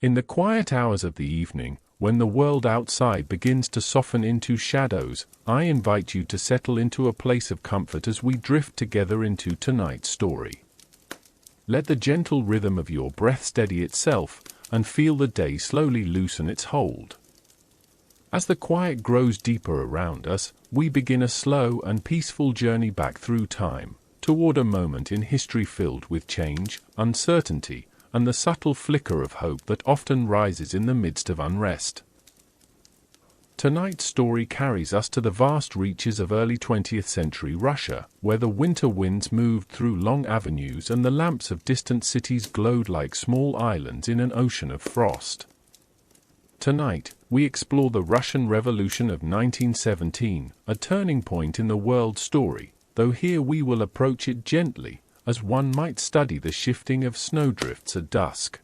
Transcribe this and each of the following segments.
In the quiet hours of the evening, when the world outside begins to soften into shadows, I invite you to settle into a place of comfort as we drift together into tonight's story. Let the gentle rhythm of your breath steady itself, and feel the day slowly loosen its hold. As the quiet grows deeper around us, we begin a slow and peaceful journey back through time, toward a moment in history filled with change, uncertainty, and the subtle flicker of hope that often rises in the midst of unrest. Tonight's story carries us to the vast reaches of early 20th century Russia, where the winter winds moved through long avenues and the lamps of distant cities glowed like small islands in an ocean of frost. Tonight, we explore the Russian Revolution of 1917, a turning point in the world story, though here we will approach it gently, as one might study the shifting of snowdrifts at dusk.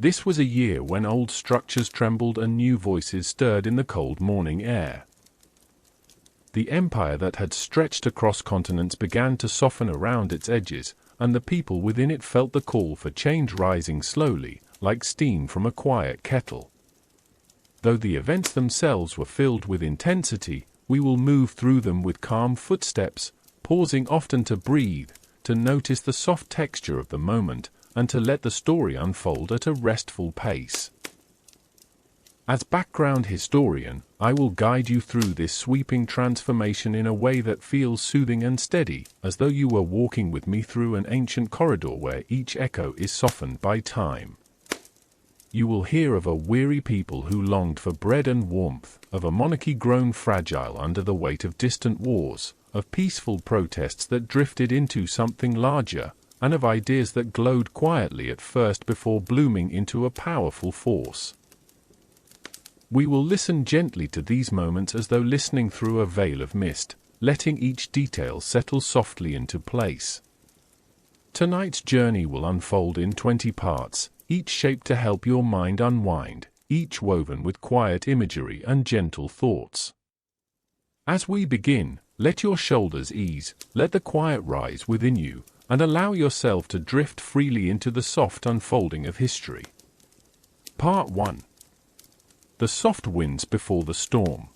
This was a year when old structures trembled and new voices stirred in the cold morning air. The empire that had stretched across continents began to soften around its edges, and the people within it felt the call for change rising slowly, like steam from a quiet kettle. Though the events themselves were filled with intensity, we will move through them with calm footsteps, pausing often to breathe, to notice the soft texture of the moment, and to let the story unfold at a restful pace. As background historian, I will guide you through this sweeping transformation in a way that feels soothing and steady, as though you were walking with me through an ancient corridor where each echo is softened by time. You will hear of a weary people who longed for bread and warmth, of a monarchy grown fragile under the weight of distant wars, of peaceful protests that drifted into something larger, and of ideas that glowed quietly at first before blooming into a powerful force. We will listen gently to these moments as though listening through a veil of mist, letting each detail settle softly into place. Tonight's journey will unfold in 20 parts, each shaped to help your mind unwind, each woven with quiet imagery and gentle thoughts. As we begin, let your shoulders ease, let the quiet rise within you, and allow yourself to drift freely into the soft unfolding of history. Part 1. The soft winds before the storm.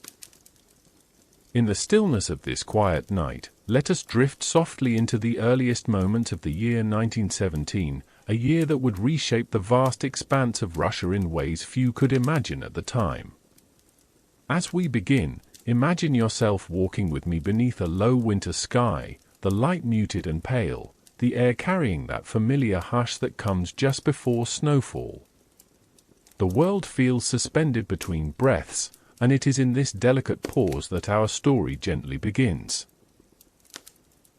In the stillness of this quiet night, let us drift softly into the earliest moments of the year 1917, a year that would reshape the vast expanse of Russia in ways few could imagine at the time. As we begin, imagine yourself walking with me beneath a low winter sky, the light muted and pale, the air carrying that familiar hush that comes just before snowfall. The world feels suspended between breaths, and it is in this delicate pause that our story gently begins.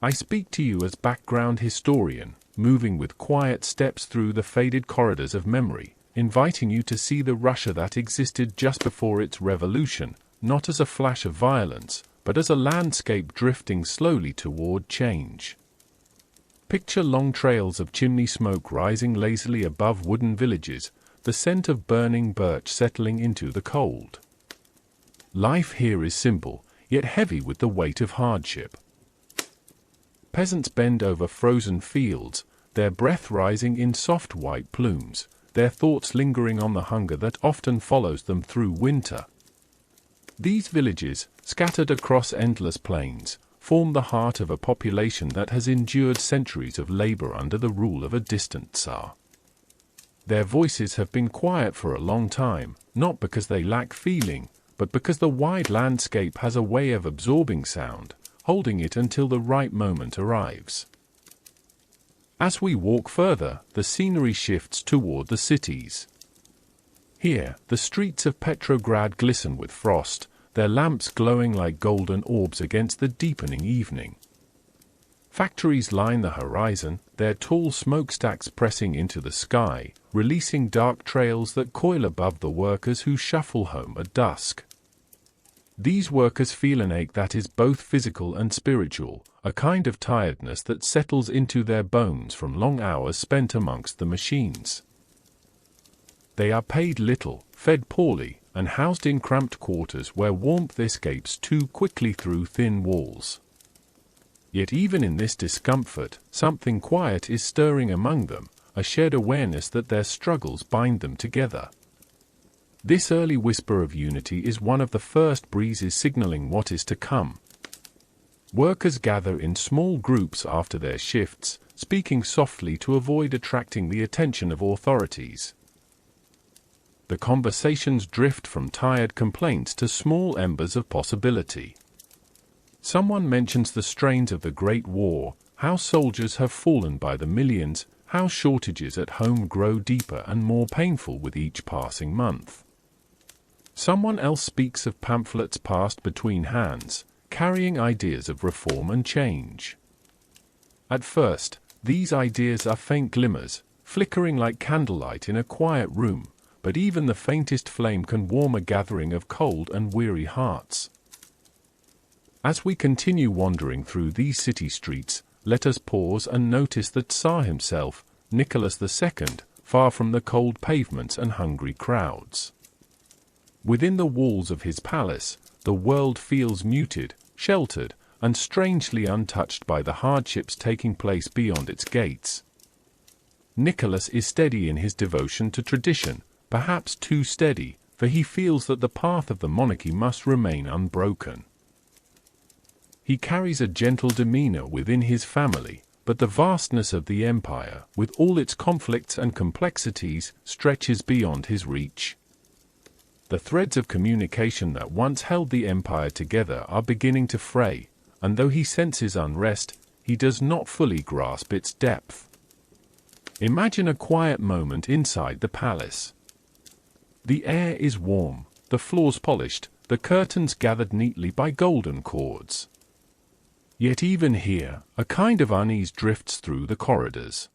I speak to you as background historian, moving with quiet steps through the faded corridors of memory, inviting you to see the Russia that existed just before its revolution, not as a flash of violence, but as a landscape drifting slowly toward change. Picture long trails of chimney smoke rising lazily above wooden villages, the scent of burning birch settling into the cold. Life here is simple, yet heavy with the weight of hardship. Peasants bend over frozen fields, their breath rising in soft white plumes, their thoughts lingering on the hunger that often follows them through winter. These villages, scattered across endless plains, form the heart of a population that has endured centuries of labor under the rule of a distant Tsar. Their voices have been quiet for a long time, not because they lack feeling, but because the wide landscape has a way of absorbing sound, holding it until the right moment arrives. As we walk further, the scenery shifts toward the cities. Here, the streets of Petrograd glisten with frost, their lamps glowing like golden orbs against the deepening evening. Factories line the horizon, their tall smokestacks pressing into the sky, releasing dark trails that coil above the workers who shuffle home at dusk. These workers feel an ache that is both physical and spiritual, a kind of tiredness that settles into their bones from long hours spent amongst the machines. They are paid little, fed poorly, and housed in cramped quarters where warmth escapes too quickly through thin walls. Yet even in this discomfort, something quiet is stirring among them, a shared awareness that their struggles bind them together. This early whisper of unity is one of the first breezes signaling what is to come. Workers gather in small groups after their shifts, speaking softly to avoid attracting the attention of authorities. The conversations drift from tired complaints to small embers of possibility. Someone mentions the strains of the Great War, how soldiers have fallen by the millions, how shortages at home grow deeper and more painful with each passing month. Someone else speaks of pamphlets passed between hands, carrying ideas of reform and change. At first, these ideas are faint glimmers, flickering like candlelight in a quiet room, but even the faintest flame can warm a gathering of cold and weary hearts. As we continue wandering through these city streets, let us pause and notice that Tsar himself, Nicholas II, far from the cold pavements and hungry crowds. Within the walls of his palace, the world feels muted, sheltered, and strangely untouched by the hardships taking place beyond its gates. Nicholas is steady in his devotion to tradition, perhaps too steady, for he feels that the path of the monarchy must remain unbroken. He carries a gentle demeanor within his family, but the vastness of the empire, with all its conflicts and complexities, stretches beyond his reach. The threads of communication that once held the empire together are beginning to fray, and though he senses unrest, he does not fully grasp its depth. Imagine a quiet moment inside the palace. The air is warm, the floors polished, the curtains gathered neatly by golden cords. Yet even here, a kind of unease drifts through the corridors.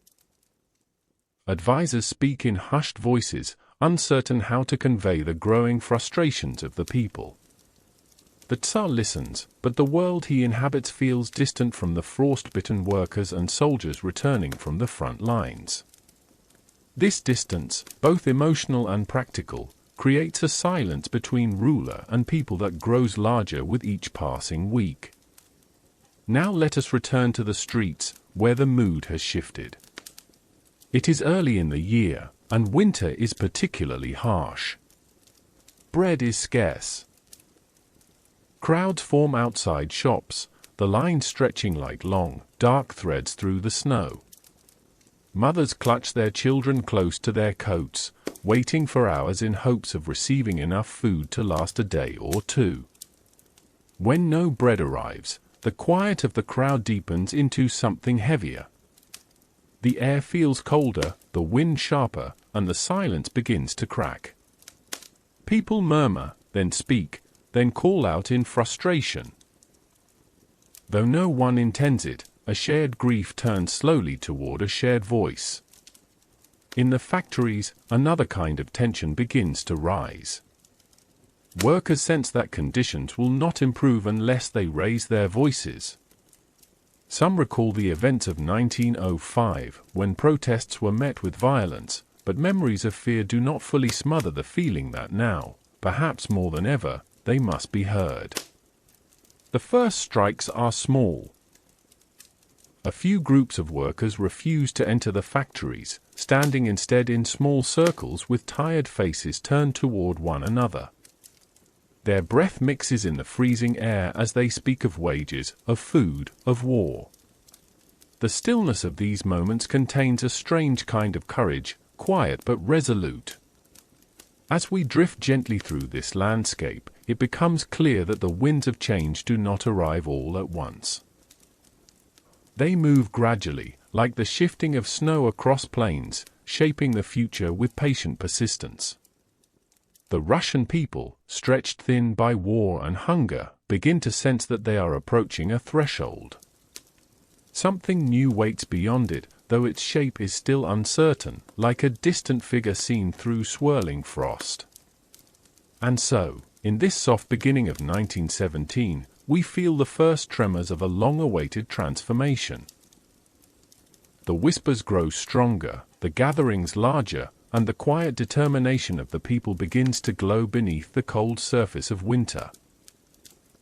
Advisors speak in hushed voices, uncertain how to convey the growing frustrations of the people. The Tsar listens, but the world he inhabits feels distant from the frost-bitten workers and soldiers returning from the front lines. This distance, both emotional and practical, creates a silence between ruler and people that grows larger with each passing week. Now let us return to the streets, where the mood has shifted. It is early in the year, and winter is particularly harsh. Bread is scarce. Crowds form outside shops, the lines stretching like long, dark threads through the snow. Mothers clutch their children close to their coats, waiting for hours in hopes of receiving enough food to last a day or two. When no bread arrives, the quiet of the crowd deepens into something heavier. The air feels colder, the wind sharper, and the silence begins to crack. People murmur, then speak, then call out in frustration. Though no one intends it, a shared grief turns slowly toward a shared voice. In the factories, another kind of tension begins to rise. Workers sense that conditions will not improve unless they raise their voices. Some recall the events of 1905, when protests were met with violence, but memories of fear do not fully smother the feeling that now, perhaps more than ever, they must be heard. The first strikes are small. A few groups of workers refuse to enter the factories, standing instead in small circles with tired faces turned toward one another. Their breath mixes in the freezing air as they speak of wages, of food, of war. The stillness of these moments contains a strange kind of courage, quiet but resolute. As we drift gently through this landscape, it becomes clear that the winds of change do not arrive all at once. They move gradually, like the shifting of snow across plains, shaping the future with patient persistence. The Russian people, stretched thin by war and hunger, begin to sense that they are approaching a threshold. Something new waits beyond it, though its shape is still uncertain, like a distant figure seen through swirling frost. And so, in this soft beginning of 1917, we feel the first tremors of a long-awaited transformation. The whispers grow stronger, the gatherings larger, and the quiet determination of the people begins to glow beneath the cold surface of winter.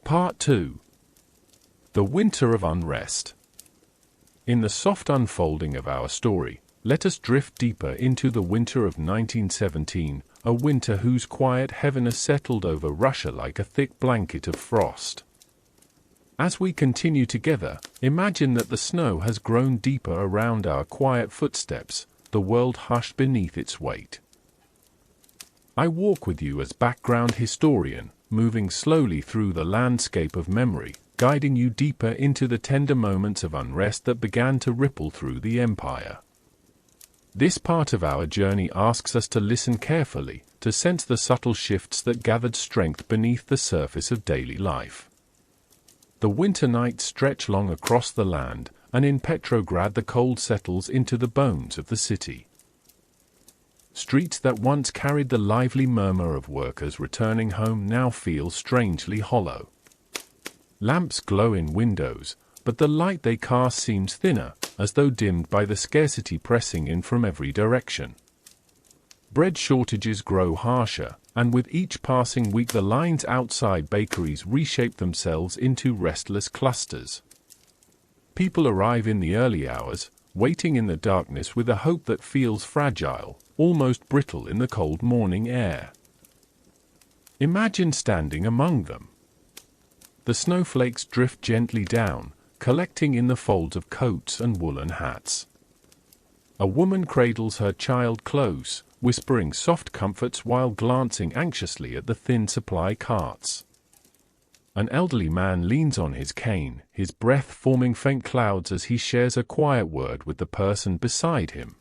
Part 2. The Winter of Unrest. In the soft unfolding of our story, Let us drift deeper into the winter of 1917, a winter whose quiet heaviness settled over Russia like a thick blanket of frost. As we continue together, imagine that the snow has grown deeper around our quiet footsteps, the world hushed beneath its weight. I walk with you as background historian, moving slowly through the landscape of memory, guiding you deeper into the tender moments of unrest that began to ripple through the empire. This part of our journey asks us to listen carefully, to sense the subtle shifts that gathered strength beneath the surface of daily life. The winter nights stretch long across the land, and in Petrograd the cold settles into the bones of the city. Streets that once carried the lively murmur of workers returning home now feel strangely hollow. Lamps glow in windows, but the light they cast seems thinner, as though dimmed by the scarcity pressing in from every direction. Bread shortages grow harsher, and with each passing week the lines outside bakeries reshape themselves into restless clusters. People arrive in the early hours, waiting in the darkness with a hope that feels fragile, almost brittle in the cold morning air. Imagine standing among them. The snowflakes drift gently down, collecting in the folds of coats and woolen hats. A woman cradles her child close, whispering soft comforts while glancing anxiously at the thin supply carts. An elderly man leans on his cane, his breath forming faint clouds as he shares a quiet word with the person beside him.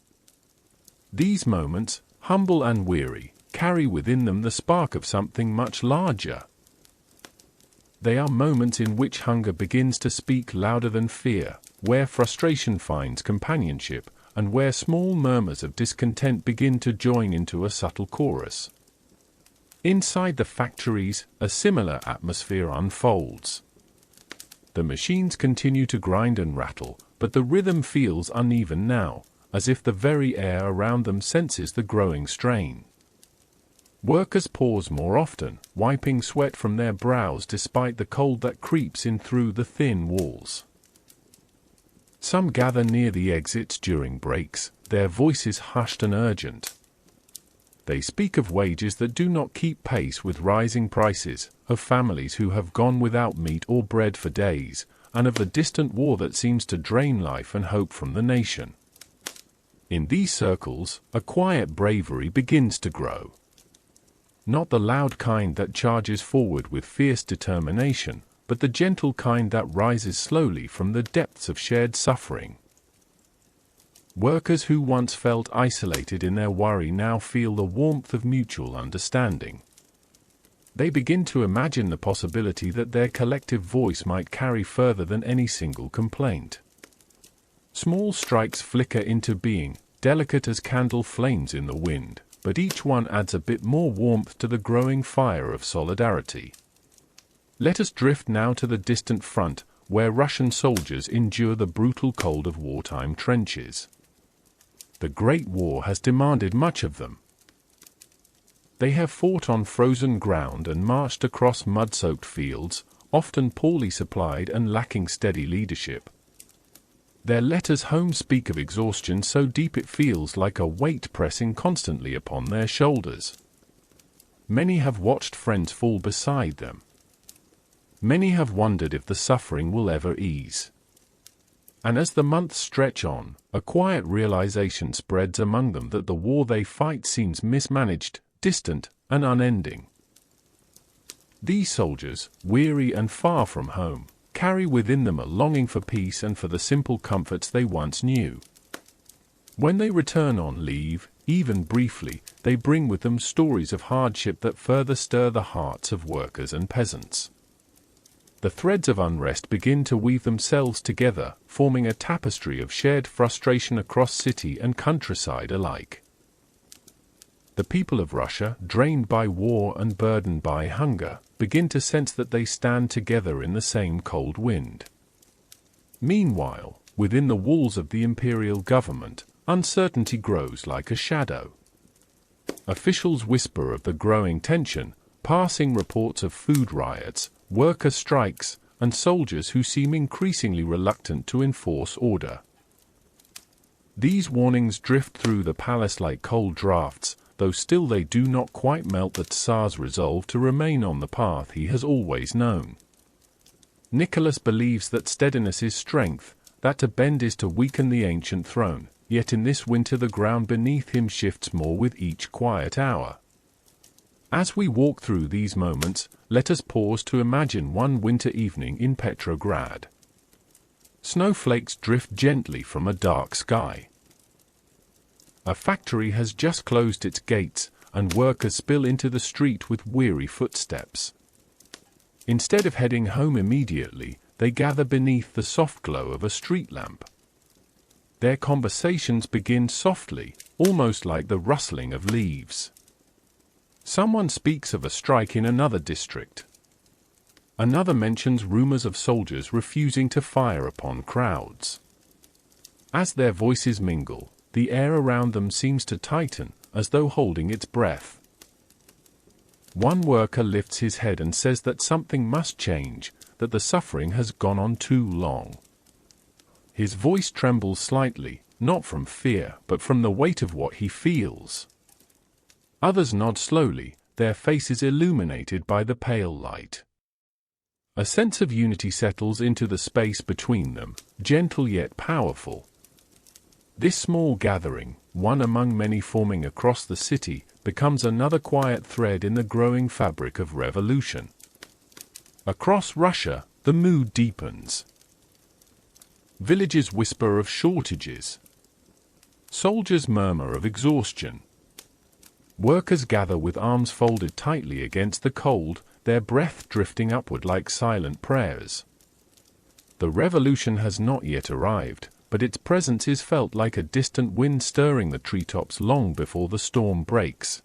These moments, humble and weary, carry within them the spark of something much larger. They are moments in which hunger begins to speak louder than fear, where frustration finds companionship, and where small murmurs of discontent begin to join into a subtle chorus. Inside the factories, a similar atmosphere unfolds. The machines continue to grind and rattle, but the rhythm feels uneven now, as if the very air around them senses the growing strain. Workers pause more often, wiping sweat from their brows despite the cold that creeps in through the thin walls. Some gather near the exits during breaks, their voices hushed and urgent. They speak of wages that do not keep pace with rising prices, of families who have gone without meat or bread for days, and of the distant war that seems to drain life and hope from the nation. In these circles, a quiet bravery begins to grow. Not the loud kind that charges forward with fierce determination, but the gentle kind that rises slowly from the depths of shared suffering. Workers who once felt isolated in their worry now feel the warmth of mutual understanding. They begin to imagine the possibility that their collective voice might carry further than any single complaint. Small strikes flicker into being, delicate as candle flames in the wind, but each one adds a bit more warmth to the growing fire of solidarity. Let us drift now to the distant front, where Russian soldiers endure the brutal cold of wartime trenches. The Great War has demanded much of them. They have fought on frozen ground and marched across mud-soaked fields, often poorly supplied and lacking steady leadership. Their letters home speak of exhaustion so deep it feels like a weight pressing constantly upon their shoulders. Many have watched friends fall beside them. Many have wondered if the suffering will ever ease. And as the months stretch on, a quiet realization spreads among them that the war they fight seems mismanaged, distant, and unending. These soldiers, weary and far from home, carry within them a longing for peace and for the simple comforts they once knew. When they return on leave, even briefly, they bring with them stories of hardship that further stir the hearts of workers and peasants. The threads of unrest begin to weave themselves together, forming a tapestry of shared frustration across city and countryside alike. The people of Russia, drained by war and burdened by hunger, begin to sense that they stand together in the same cold wind. Meanwhile, within the walls of the Imperial government, uncertainty grows like a shadow. Officials whisper of the growing tension, passing reports of food riots, worker strikes, and soldiers who seem increasingly reluctant to enforce order. These warnings drift through the palace like cold drafts, though still they do not quite melt the Tsar's resolve to remain on the path he has always known. Nicholas believes that steadiness is strength, that to bend is to weaken the ancient throne, yet in this winter the ground beneath him shifts more with each quiet hour. As we walk through these moments, let us pause to imagine one winter evening in Petrograd. Snowflakes drift gently from a dark sky. A factory has just closed its gates, and workers spill into the street with weary footsteps. Instead of heading home immediately, they gather beneath the soft glow of a street lamp. Their conversations begin softly, almost like the rustling of leaves. Someone speaks of a strike in another district. Another mentions rumors of soldiers refusing to fire upon crowds. As their voices mingle, the air around them seems to tighten, as though holding its breath. One worker lifts his head and says that something must change, that the suffering has gone on too long. His voice trembles slightly, not from fear, but from the weight of what he feels. Others nod slowly, their faces illuminated by the pale light. A sense of unity settles into the space between them, gentle yet powerful. This small gathering, one among many forming across the city, becomes another quiet thread in the growing fabric of revolution. Across Russia, the mood deepens. Villages whisper of shortages. Soldiers murmur of exhaustion. Workers gather with arms folded tightly against the cold, their breath drifting upward like silent prayers. The revolution has not yet arrived, but its presence is felt like a distant wind stirring the treetops long before the storm breaks.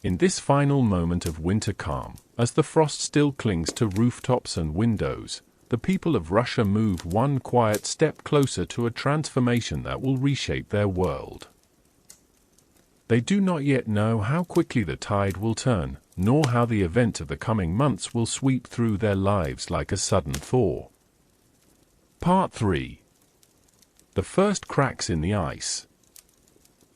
In this final moment of winter calm, as the frost still clings to rooftops and windows, the people of Russia move one quiet step closer to a transformation that will reshape their world. They do not yet know how quickly the tide will turn, nor how the event of the coming months will sweep through their lives like a sudden thaw. Part 3. The first cracks in the ice.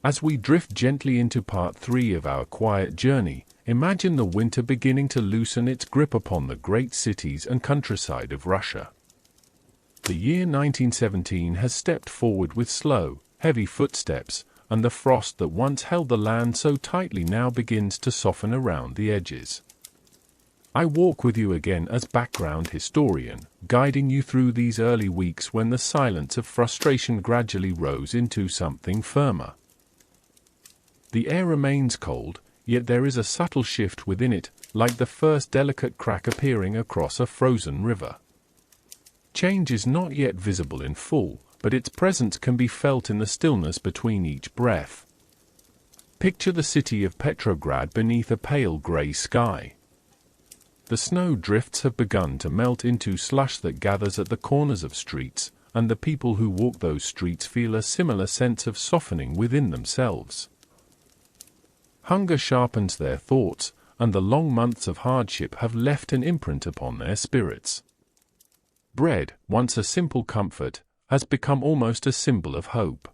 As we drift gently into part 3 of our quiet journey, imagine the winter beginning to loosen its grip upon the great cities and countryside of Russia. The year 1917 has stepped forward with slow, heavy footsteps, and the frost that once held the land so tightly now begins to soften around the edges. I walk with you again as background historian, guiding you through these early weeks when the silence of frustration gradually rose into something firmer. The air remains cold, yet there is a subtle shift within it, like the first delicate crack appearing across a frozen river. Change is not yet visible in full, but its presence can be felt in the stillness between each breath. Picture the city of Petrograd beneath a pale grey sky. The snow drifts have begun to melt into slush that gathers at the corners of streets, and the people who walk those streets feel a similar sense of softening within themselves. Hunger sharpens their thoughts, and the long months of hardship have left an imprint upon their spirits. Bread, once a simple comfort, has become almost a symbol of hope.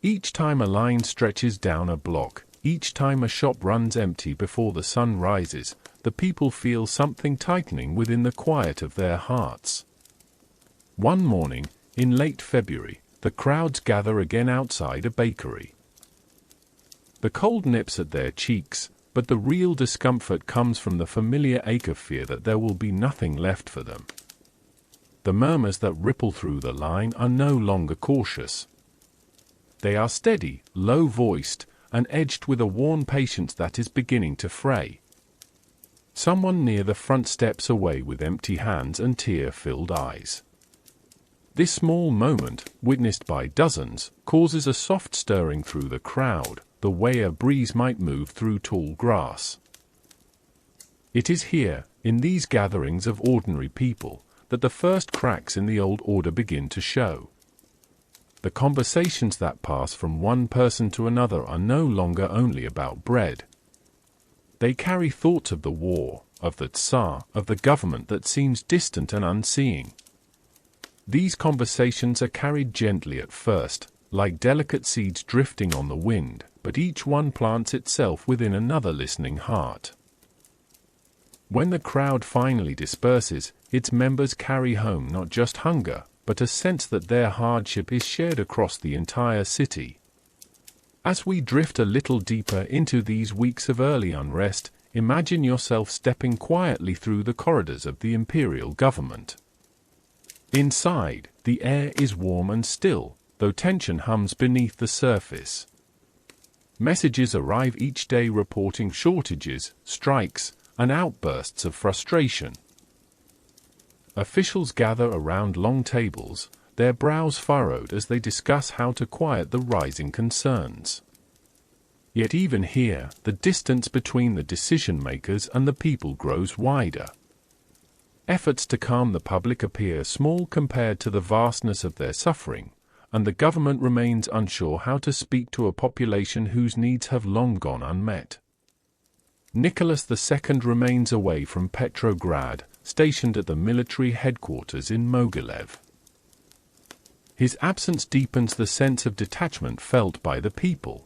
Each time a line stretches down a block, each time a shop runs empty before the sun rises, the people feel something tightening within the quiet of their hearts. One morning, in late February, the crowds gather again outside a bakery. The cold nips at their cheeks, but the real discomfort comes from the familiar ache of fear that there will be nothing left for them. The murmurs that ripple through the line are no longer cautious. They are steady, low-voiced, and edged with a worn patience that is beginning to fray. Someone near the front steps away with empty hands and tear-filled eyes. This small moment, witnessed by dozens, causes a soft stirring through the crowd, the way a breeze might move through tall grass. It is here, in these gatherings of ordinary people, that the first cracks in the old order begin to show. The conversations that pass from one person to another are no longer only about bread. They carry thoughts of the war, of the Tsar, of the government that seems distant and unseeing. These conversations are carried gently at first, like delicate seeds drifting on the wind, but each one plants itself within another listening heart. When the crowd finally disperses, its members carry home not just hunger, but a sense that their hardship is shared across the entire city. As we drift a little deeper into these weeks of early unrest, imagine yourself stepping quietly through the corridors of the Imperial government. Inside, the air is warm and still, though tension hums beneath the surface. Messages arrive each day reporting shortages, strikes, and outbursts of frustration. Officials gather around long tables, their brows furrowed as they discuss how to quiet the rising concerns. Yet even here, the distance between the decision-makers and the people grows wider. Efforts to calm the public appear small compared to the vastness of their suffering, and the government remains unsure how to speak to a population whose needs have long gone unmet. Nicholas II remains away from Petrograd, stationed at the military headquarters in Mogilev. His absence deepens the sense of detachment felt by the people.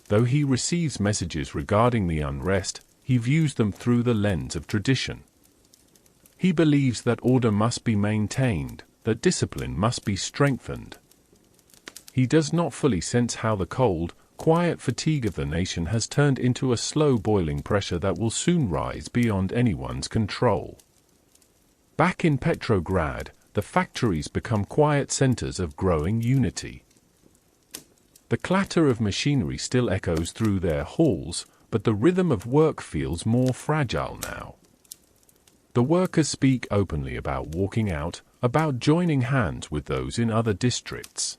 Though he receives messages regarding the unrest, he views them through the lens of tradition. He believes that order must be maintained, that discipline must be strengthened. He does not fully sense how the cold, quiet fatigue of the nation has turned into a slow boiling pressure that will soon rise beyond anyone's control. Back in Petrograd, the factories become quiet centers of growing unity. The clatter of machinery still echoes through their halls, but the rhythm of work feels more fragile now. The workers speak openly about walking out, about joining hands with those in other districts.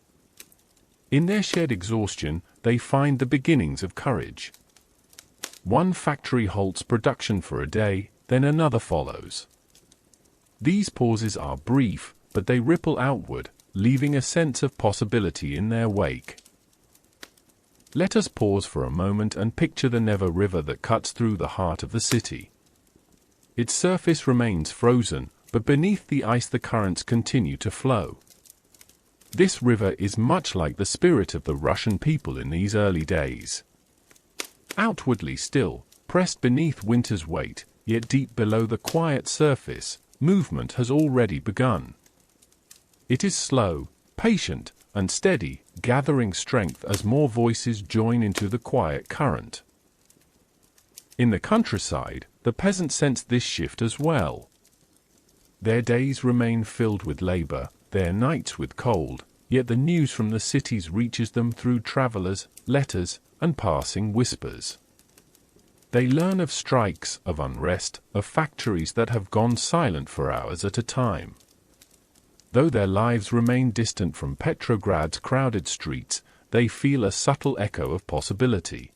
In their shared exhaustion, they find the beginnings of courage. One factory halts production for a day, then another follows. These pauses are brief, but they ripple outward, leaving a sense of possibility in their wake. Let us pause for a moment and picture the Neva River that cuts through the heart of the city. Its surface remains frozen, but beneath the ice the currents continue to flow. This river is much like the spirit of the Russian people in these early days. Outwardly still, pressed beneath winter's weight, yet deep below the quiet surface, movement has already begun. It is slow, patient, and steady, gathering strength as more voices join into the quiet current. In the countryside, the peasants sense this shift as well. Their days remain filled with labor, their nights with cold, yet the news from the cities reaches them through travelers, letters, and passing whispers. They learn of strikes, of unrest, of factories that have gone silent for hours at a time. Though their lives remain distant from Petrograd's crowded streets, they feel a subtle echo of possibility.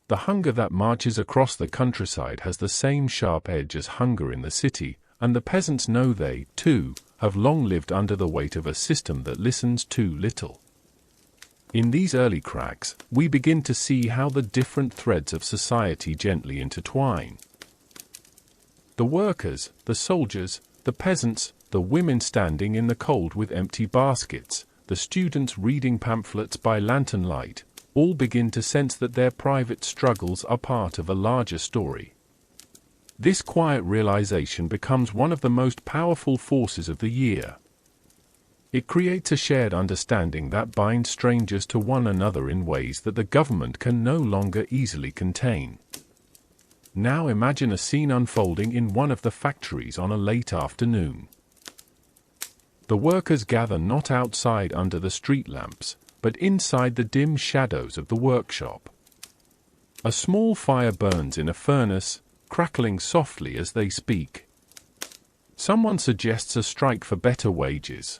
The hunger that marches across the countryside has the same sharp edge as hunger in the city, and the peasants know they, too, have long lived under the weight of a system that listens too little. In these early cracks, we begin to see how the different threads of society gently intertwine. The workers, the soldiers, the peasants, the women standing in the cold with empty baskets, the students reading pamphlets by lantern light, all begin to sense that their private struggles are part of a larger story. This quiet realization becomes one of the most powerful forces of the year. It creates a shared understanding that binds strangers to one another in ways that the government can no longer easily contain. Now imagine a scene unfolding in one of the factories on a late afternoon. The workers gather not outside under the street lamps, but inside the dim shadows of the workshop. A small fire burns in a furnace, crackling softly as they speak. Someone suggests a strike for better wages.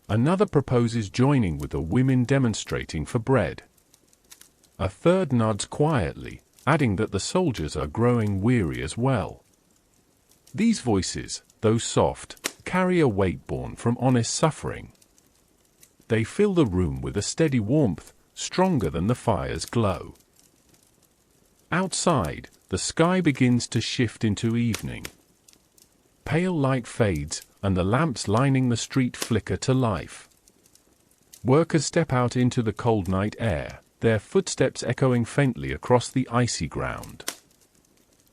Another proposes joining with the women demonstrating for bread. A third nods quietly, adding that the soldiers are growing weary as well. These voices, though soft, carry a weight born from honest suffering. They fill the room with a steady warmth, stronger than the fire's glow. Outside, the sky begins to shift into evening. Pale light fades, and the lamps lining the street flicker to life. Workers step out into the cold night air, their footsteps echoing faintly across the icy ground.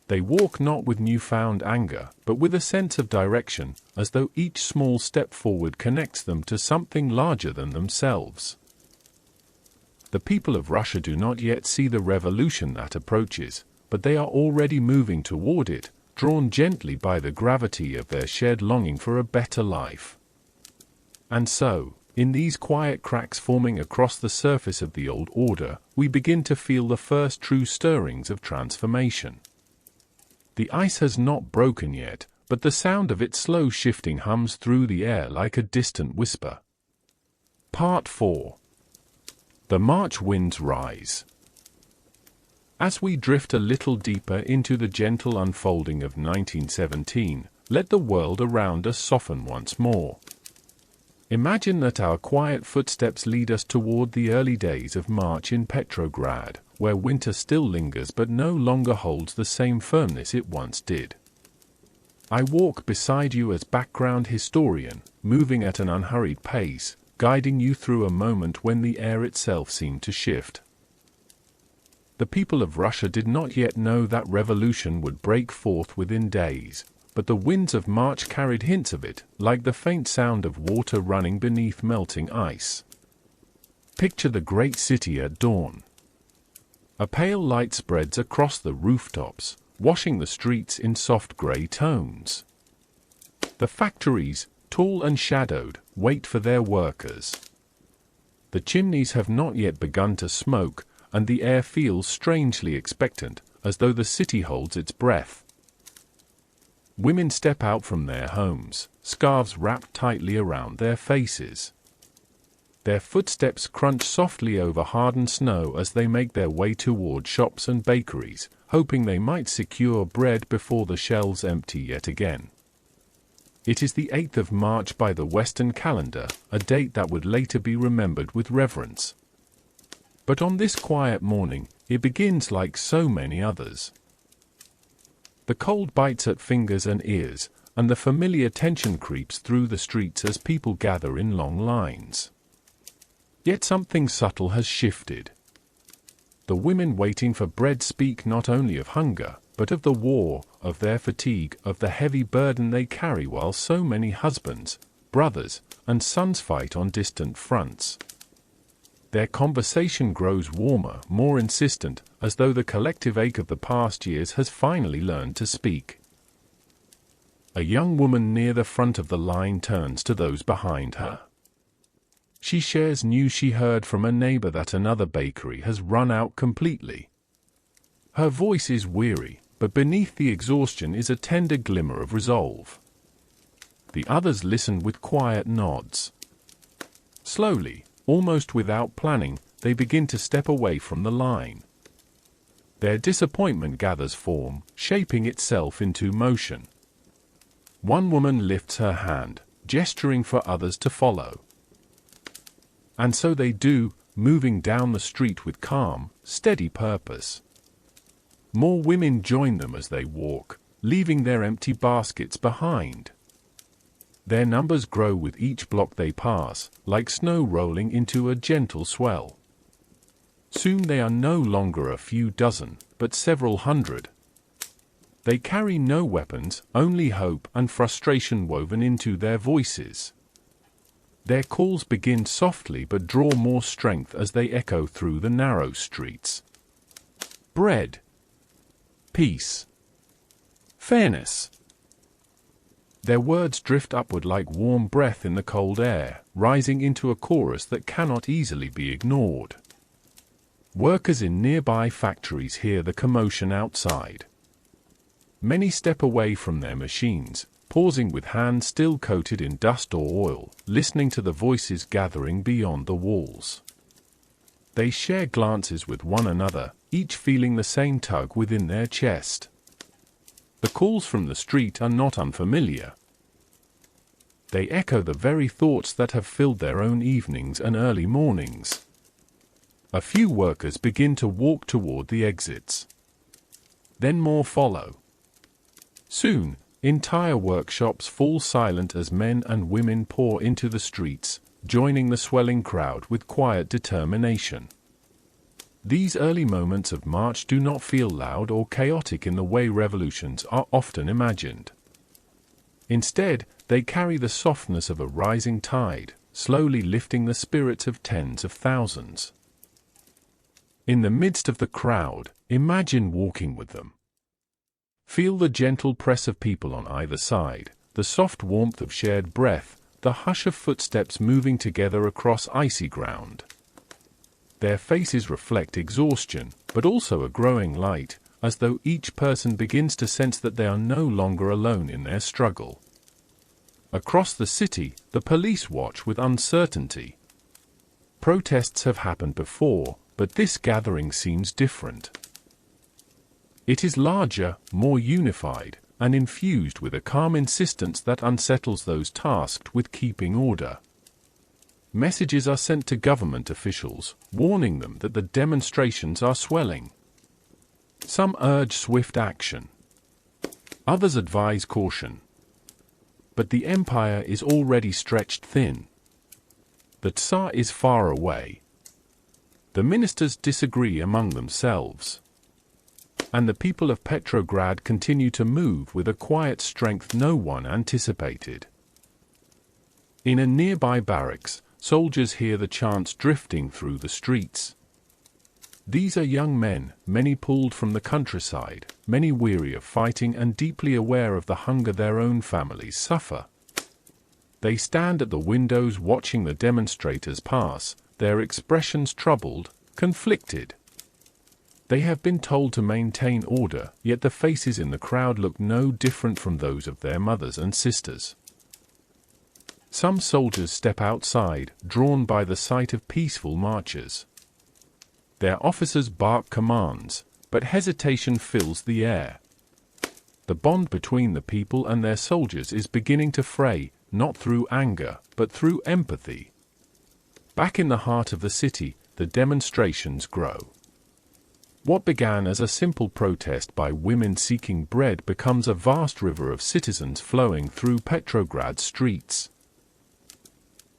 They walk not with newfound anger, but with a sense of direction, as though each small step forward connects them to something larger than themselves. The people of Russia do not yet see the revolution that approaches, but they are already moving toward it, drawn gently by the gravity of their shared longing for a better life. And so, in these quiet cracks forming across the surface of the old order, we begin to feel the first true stirrings of transformation. The ice has not broken yet, but the sound of its slow shifting hums through the air like a distant whisper. Part 4. The March winds rise. As we drift a little deeper into the gentle unfolding of 1917, let the world around us soften once more. Imagine that our quiet footsteps lead us toward the early days of March in Petrograd, where winter still lingers but no longer holds the same firmness it once did. I walk beside you as background historian, moving at an unhurried pace, guiding you through a moment when the air itself seemed to shift. The people of Russia did not yet know that revolution would break forth within days, but the winds of March carried hints of it, like the faint sound of water running beneath melting ice. Picture the great city at dawn. A pale light spreads across the rooftops, washing the streets in soft gray tones. The factories, tall and shadowed, wait for their workers. The chimneys have not yet begun to smoke, and the air feels strangely expectant, as though the city holds its breath. Women step out from their homes, scarves wrapped tightly around their faces. Their footsteps crunch softly over hardened snow as they make their way toward shops and bakeries, hoping they might secure bread before the shelves empty yet again. It is the 8th of March by the Western calendar, a date that would later be remembered with reverence. But on this quiet morning, it begins like so many others. The cold bites at fingers and ears, and the familiar tension creeps through the streets as people gather in long lines. Yet something subtle has shifted. The women waiting for bread speak not only of hunger, but of the war, of their fatigue, of the heavy burden they carry while so many husbands, brothers, and sons fight on distant fronts. Their conversation grows warmer, more insistent, as though the collective ache of the past years has finally learned to speak. A young woman near the front of the line turns to those behind her. She shares news she heard from a neighbor that another bakery has run out completely. Her voice is weary, but beneath the exhaustion is a tender glimmer of resolve. The others listen with quiet nods. Slowly, almost without planning, they begin to step away from the line. Their disappointment gathers form, shaping itself into motion. One woman lifts her hand, gesturing for others to follow. And so they do, moving down the street with calm, steady purpose. More women join them as they walk, leaving their empty baskets behind. Their numbers grow with each block they pass, like snow rolling into a gentle swell. Soon they are no longer a few dozen, but several hundred. They carry no weapons, only hope and frustration woven into their voices. Their calls begin softly but draw more strength as they echo through the narrow streets. Bread. Peace. Fairness. Their words drift upward like warm breath in the cold air, rising into a chorus that cannot easily be ignored. Workers in nearby factories hear the commotion outside. Many step away from their machines, pausing with hands still coated in dust or oil, listening to the voices gathering beyond the walls. They share glances with one another, each feeling the same tug within their chest. The calls from the street are not unfamiliar. They echo the very thoughts that have filled their own evenings and early mornings. A few workers begin to walk toward the exits. Then more follow. Soon, entire workshops fall silent as men and women pour into the streets, joining the swelling crowd with quiet determination. These early moments of march do not feel loud or chaotic in the way revolutions are often imagined. Instead, they carry the softness of a rising tide, slowly lifting the spirits of tens of thousands. In the midst of the crowd, imagine walking with them. Feel the gentle press of people on either side, the soft warmth of shared breath, the hush of footsteps moving together across icy ground. Their faces reflect exhaustion, but also a growing light, as though each person begins to sense that they are no longer alone in their struggle. Across the city, the police watch with uncertainty. Protests have happened before, but this gathering seems different. It is larger, more unified, and infused with a calm insistence that unsettles those tasked with keeping order. Messages are sent to government officials, warning them that the demonstrations are swelling. Some urge swift action. Others advise caution. But the empire is already stretched thin. The Tsar is far away. The ministers disagree among themselves. And the people of Petrograd continue to move with a quiet strength no one anticipated. In a nearby barracks, soldiers hear the chants drifting through the streets. These are young men, many pulled from the countryside, many weary of fighting and deeply aware of the hunger their own families suffer. They stand at the windows watching the demonstrators pass, their expressions troubled, conflicted. They have been told to maintain order, yet the faces in the crowd look no different from those of their mothers and sisters. Some soldiers step outside, drawn by the sight of peaceful marchers. Their officers bark commands, but hesitation fills the air. The bond between the people and their soldiers is beginning to fray, not through anger, but through empathy. Back in the heart of the city, the demonstrations grow. What began as a simple protest by women seeking bread becomes a vast river of citizens flowing through Petrograd's streets.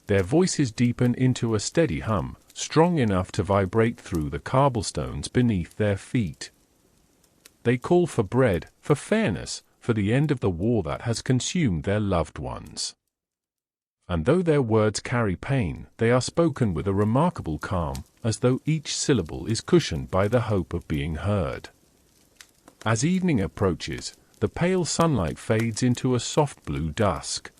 Their voices deepen into a steady hum, strong enough to vibrate through the cobblestones beneath their feet. They call for bread, for fairness, for the end of the war that has consumed their loved ones. And though their words carry pain, they are spoken with a remarkable calm, as though each syllable is cushioned by the hope of being heard. As evening approaches, the pale sunlight fades into a soft blue dusk.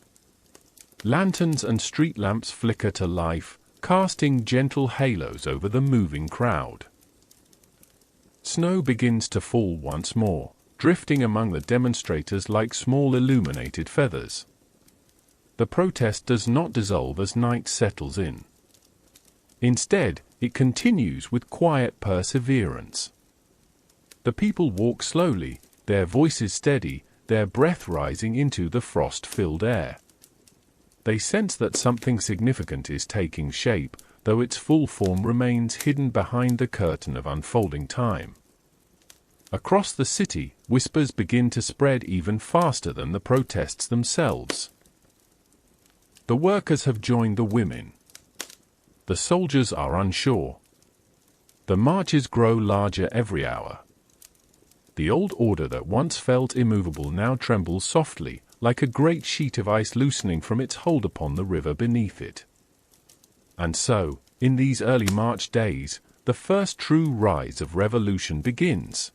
Lanterns and street lamps flicker to life, casting gentle halos over the moving crowd. Snow begins to fall once more, drifting among the demonstrators like small illuminated feathers. The protest does not dissolve as night settles in. Instead, it continues with quiet perseverance. The people walk slowly, their voices steady, their breath rising into the frost-filled air. They sense that something significant is taking shape, though its full form remains hidden behind the curtain of unfolding time. Across the city, whispers begin to spread even faster than the protests themselves. The workers have joined the women. The soldiers are unsure. The marches grow larger every hour. The old order that once felt immovable now trembles softly, like a great sheet of ice loosening from its hold upon the river beneath it. And so, in these early March days, the first true rise of revolution begins.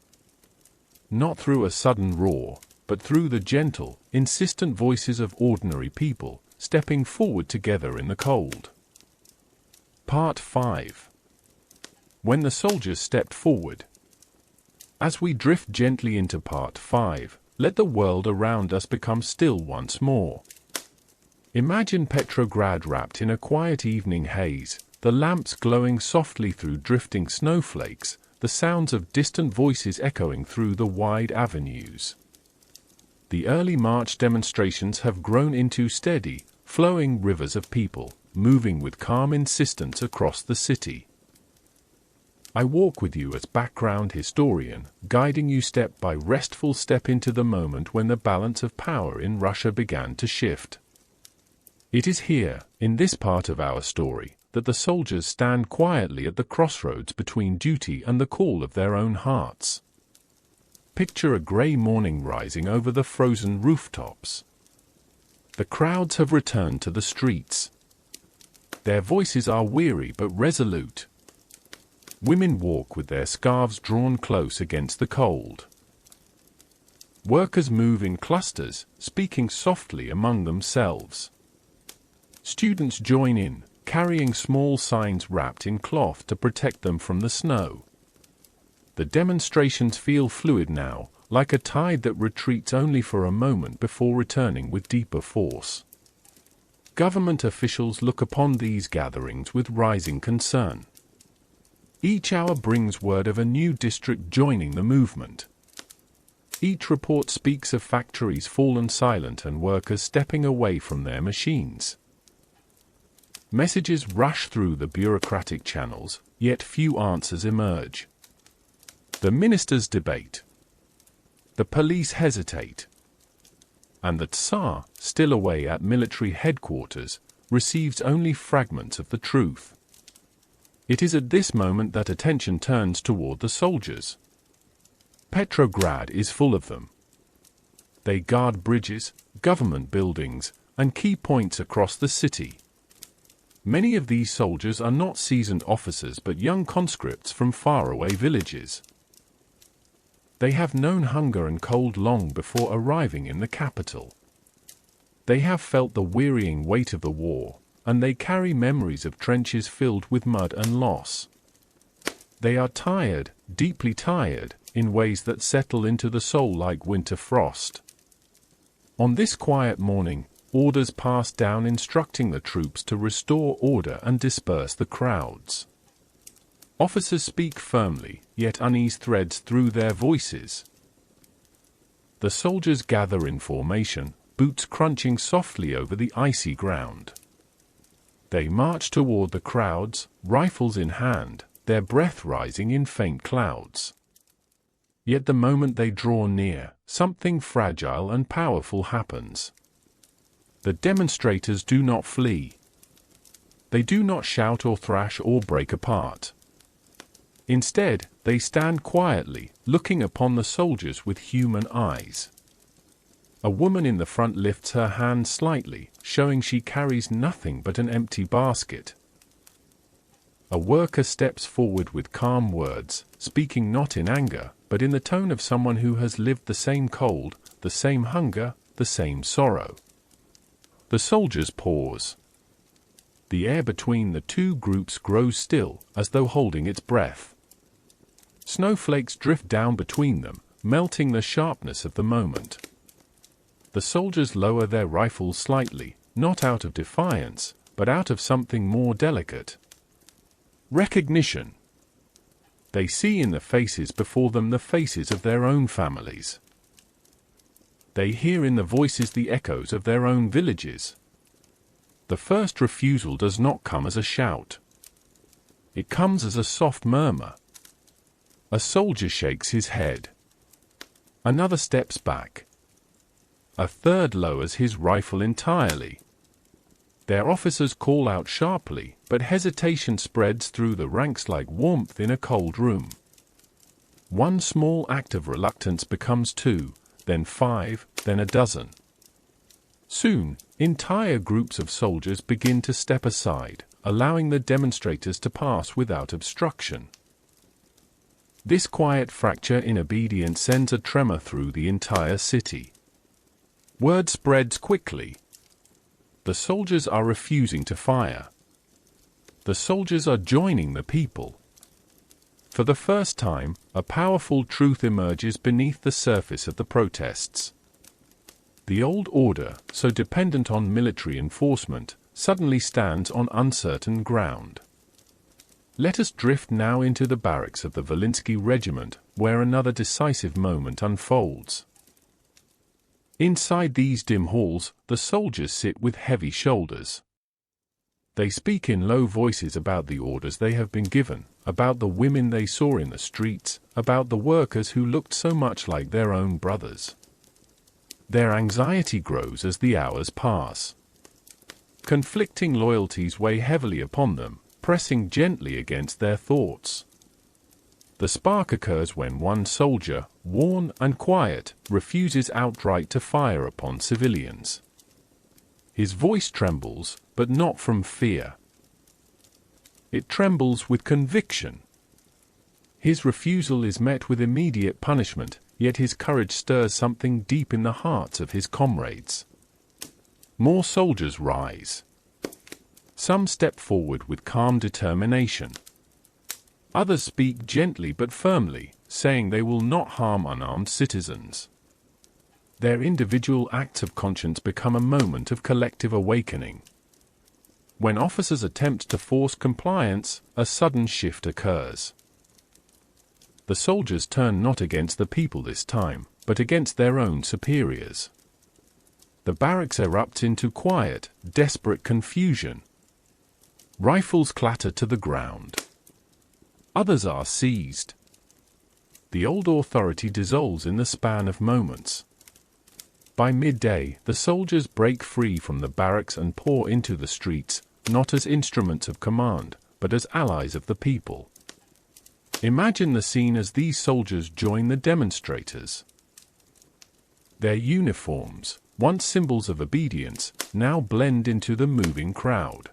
Not through a sudden roar, but through the gentle, insistent voices of ordinary people, stepping forward together in the cold. Part 5. When the soldiers stepped forward. As we drift gently into Part 5, let the world around us become still once more. Imagine Petrograd wrapped in a quiet evening haze, the lamps glowing softly through drifting snowflakes, the sounds of distant voices echoing through the wide avenues. The early March demonstrations have grown into steady, flowing rivers of people, moving with calm insistence across the city. I walk with you as background historian, guiding you step by restful step into the moment when the balance of power in Russia began to shift. It is here, in this part of our story, that the soldiers stand quietly at the crossroads between duty and the call of their own hearts. Picture a grey morning rising over the frozen rooftops. The crowds have returned to the streets. Their voices are weary but resolute. Women walk with their scarves drawn close against the cold. Workers move in clusters, speaking softly among themselves. Students join in, carrying small signs wrapped in cloth to protect them from the snow. The demonstrations feel fluid now, like a tide that retreats only for a moment before returning with deeper force. Government officials look upon these gatherings with rising concern. Each hour brings word of a new district joining the movement. Each report speaks of factories fallen silent and workers stepping away from their machines. Messages rush through the bureaucratic channels, yet few answers emerge. The ministers debate. The police hesitate. And the Tsar, still away at military headquarters, receives only fragments of the truth. It is at this moment that attention turns toward the soldiers. Petrograd is full of them. They guard bridges, government buildings, and key points across the city. Many of these soldiers are not seasoned officers but young conscripts from faraway villages. They have known hunger and cold long before arriving in the capital. They have felt the wearying weight of the war, and they carry memories of trenches filled with mud and loss. They are tired, deeply tired, in ways that settle into the soul like winter frost. On this quiet morning, orders pass down instructing the troops to restore order and disperse the crowds. Officers speak firmly, yet unease threads through their voices. The soldiers gather in formation, boots crunching softly over the icy ground. They march toward the crowds, rifles in hand, their breath rising in faint clouds. Yet the moment they draw near, something fragile and powerful happens. The demonstrators do not flee. They do not shout or thrash or break apart. Instead, they stand quietly, looking upon the soldiers with human eyes. A woman in the front lifts her hand slightly, showing she carries nothing but an empty basket. A worker steps forward with calm words, speaking not in anger, but in the tone of someone who has lived the same cold, the same hunger, the same sorrow. The soldiers pause. The air between the two groups grows still, as though holding its breath. Snowflakes drift down between them, melting the sharpness of the moment. The soldiers lower their rifles slightly, not out of defiance, but out of something more delicate. Recognition. They see in the faces before them the faces of their own families. They hear in the voices the echoes of their own villages. The first refusal does not come as a shout. It comes as a soft murmur. A soldier shakes his head. Another steps back. A third lowers his rifle entirely. Their officers call out sharply, but hesitation spreads through the ranks like warmth in a cold room. One small act of reluctance becomes two, then 5, then a dozen. Soon, entire groups of soldiers begin to step aside, allowing the demonstrators to pass without obstruction. This quiet fracture in obedience sends a tremor through the entire city. Word spreads quickly. The soldiers are refusing to fire. The soldiers are joining the people. For the first time, a powerful truth emerges beneath the surface of the protests. The old order, so dependent on military enforcement, suddenly stands on uncertain ground. Let us drift now into the barracks of the Volinsky regiment, where another decisive moment unfolds. Inside these dim halls, the soldiers sit with heavy shoulders. They speak in low voices about the orders they have been given, about the women they saw in the streets, about the workers who looked so much like their own brothers. Their anxiety grows as the hours pass. Conflicting loyalties weigh heavily upon them, pressing gently against their thoughts. The spark occurs when one soldier, worn and quiet, refuses outright to fire upon civilians. His voice trembles, but not from fear. It trembles with conviction. His refusal is met with immediate punishment, yet his courage stirs something deep in the hearts of his comrades. More soldiers rise. Some step forward with calm determination. Others speak gently but firmly, saying they will not harm unarmed citizens. Their individual acts of conscience become a moment of collective awakening. When officers attempt to force compliance, a sudden shift occurs. The soldiers turn not against the people this time, but against their own superiors. The barracks erupt into quiet, desperate confusion. Rifles clatter to the ground. Others are seized. The old authority dissolves in the span of moments. By midday, the soldiers break free from the barracks and pour into the streets, not as instruments of command, but as allies of the people. Imagine the scene as these soldiers join the demonstrators. Their uniforms, once symbols of obedience, now blend into the moving crowd.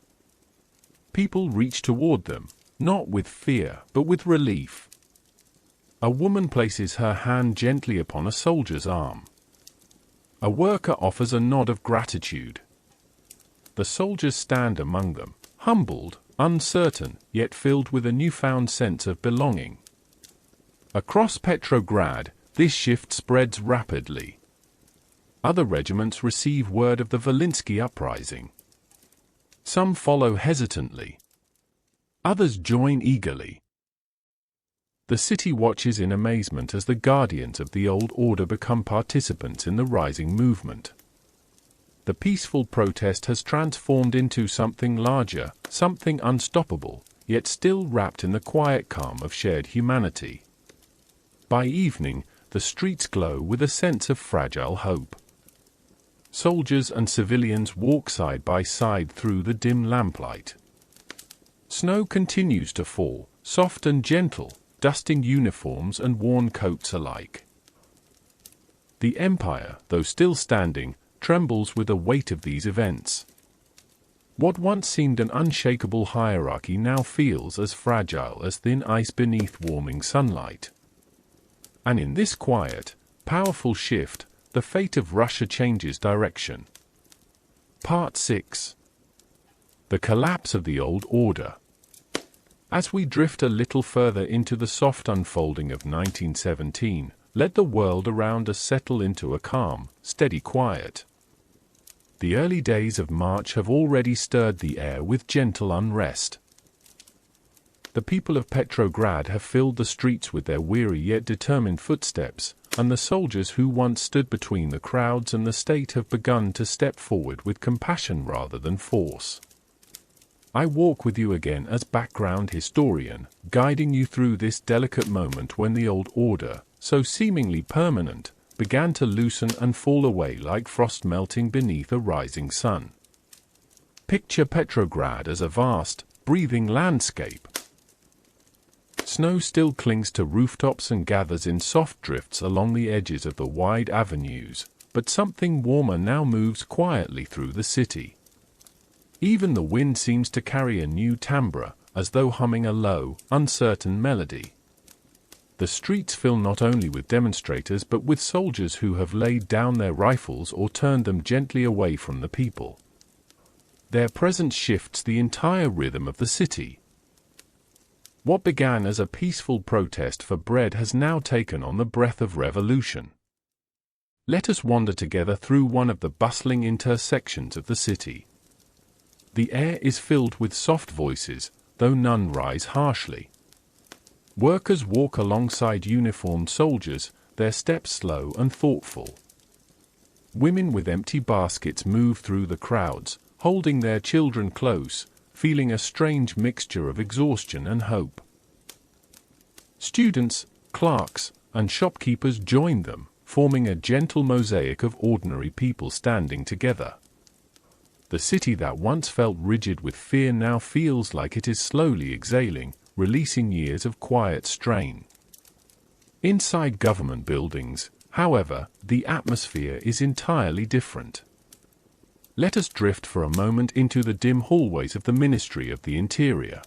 People reach toward them, not with fear, but with relief. A woman places her hand gently upon a soldier's arm. A worker offers a nod of gratitude. The soldiers stand among them, humbled, uncertain, yet filled with a newfound sense of belonging. Across Petrograd, this shift spreads rapidly. Other regiments receive word of the Volinsky uprising. Some follow hesitantly. Others join eagerly. The city watches in amazement as the guardians of the old order become participants in the rising movement. The peaceful protest has transformed into something larger, something unstoppable, yet still wrapped in the quiet calm of shared humanity. By evening, the streets glow with a sense of fragile hope. Soldiers and civilians walk side by side through the dim lamplight. Snow continues to fall, soft and gentle, dusting uniforms and worn coats alike. The empire, though still standing, trembles with the weight of these events. What once seemed an unshakable hierarchy now feels as fragile as thin ice beneath warming sunlight. And in this quiet, powerful shift, the fate of Russia changes direction. Part 6. The collapse of the old order. As we drift a little further into the soft unfolding of 1917, let the world around us settle into a calm, steady quiet. The early days of March have already stirred the air with gentle unrest. The people of Petrograd have filled the streets with their weary yet determined footsteps, and the soldiers who once stood between the crowds and the state have begun to step forward with compassion rather than force. I walk with you again as background historian, guiding you through this delicate moment when the old order, so seemingly permanent, began to loosen and fall away like frost melting beneath a rising sun. Picture Petrograd as a vast, breathing landscape. Snow still clings to rooftops and gathers in soft drifts along the edges of the wide avenues, but something warmer now moves quietly through the city. Even the wind seems to carry a new timbre, as though humming a low, uncertain melody. The streets fill not only with demonstrators but with soldiers who have laid down their rifles or turned them gently away from the people. Their presence shifts the entire rhythm of the city. What began as a peaceful protest for bread has now taken on the breath of revolution. Let us wander together through one of the bustling intersections of the city. The air is filled with soft voices, though none rise harshly. Workers walk alongside uniformed soldiers, their steps slow and thoughtful. Women with empty baskets move through the crowds, holding their children close, feeling a strange mixture of exhaustion and hope. Students, clerks, and shopkeepers join them, forming a gentle mosaic of ordinary people standing together. The city that once felt rigid with fear now feels like it is slowly exhaling, releasing years of quiet strain. Inside government buildings, however, the atmosphere is entirely different. Let us drift for a moment into the dim hallways of the Ministry of the Interior.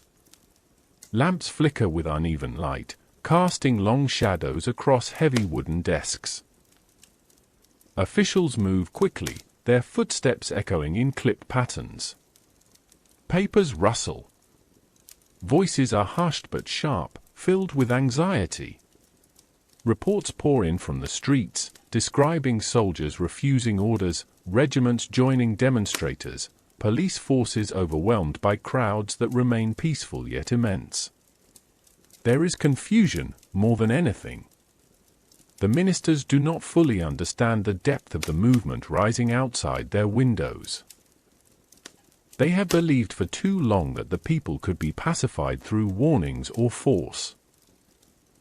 Lamps flicker with uneven light, casting long shadows across heavy wooden desks. Officials move quickly, their footsteps echoing in clipped patterns. Papers rustle. Voices are hushed but sharp, filled with anxiety. Reports pour in from the streets, describing soldiers refusing orders, regiments joining demonstrators, police forces overwhelmed by crowds that remain peaceful yet immense. There is confusion, more than anything. The ministers do not fully understand the depth of the movement rising outside their windows. They have believed for too long that the people could be pacified through warnings or force.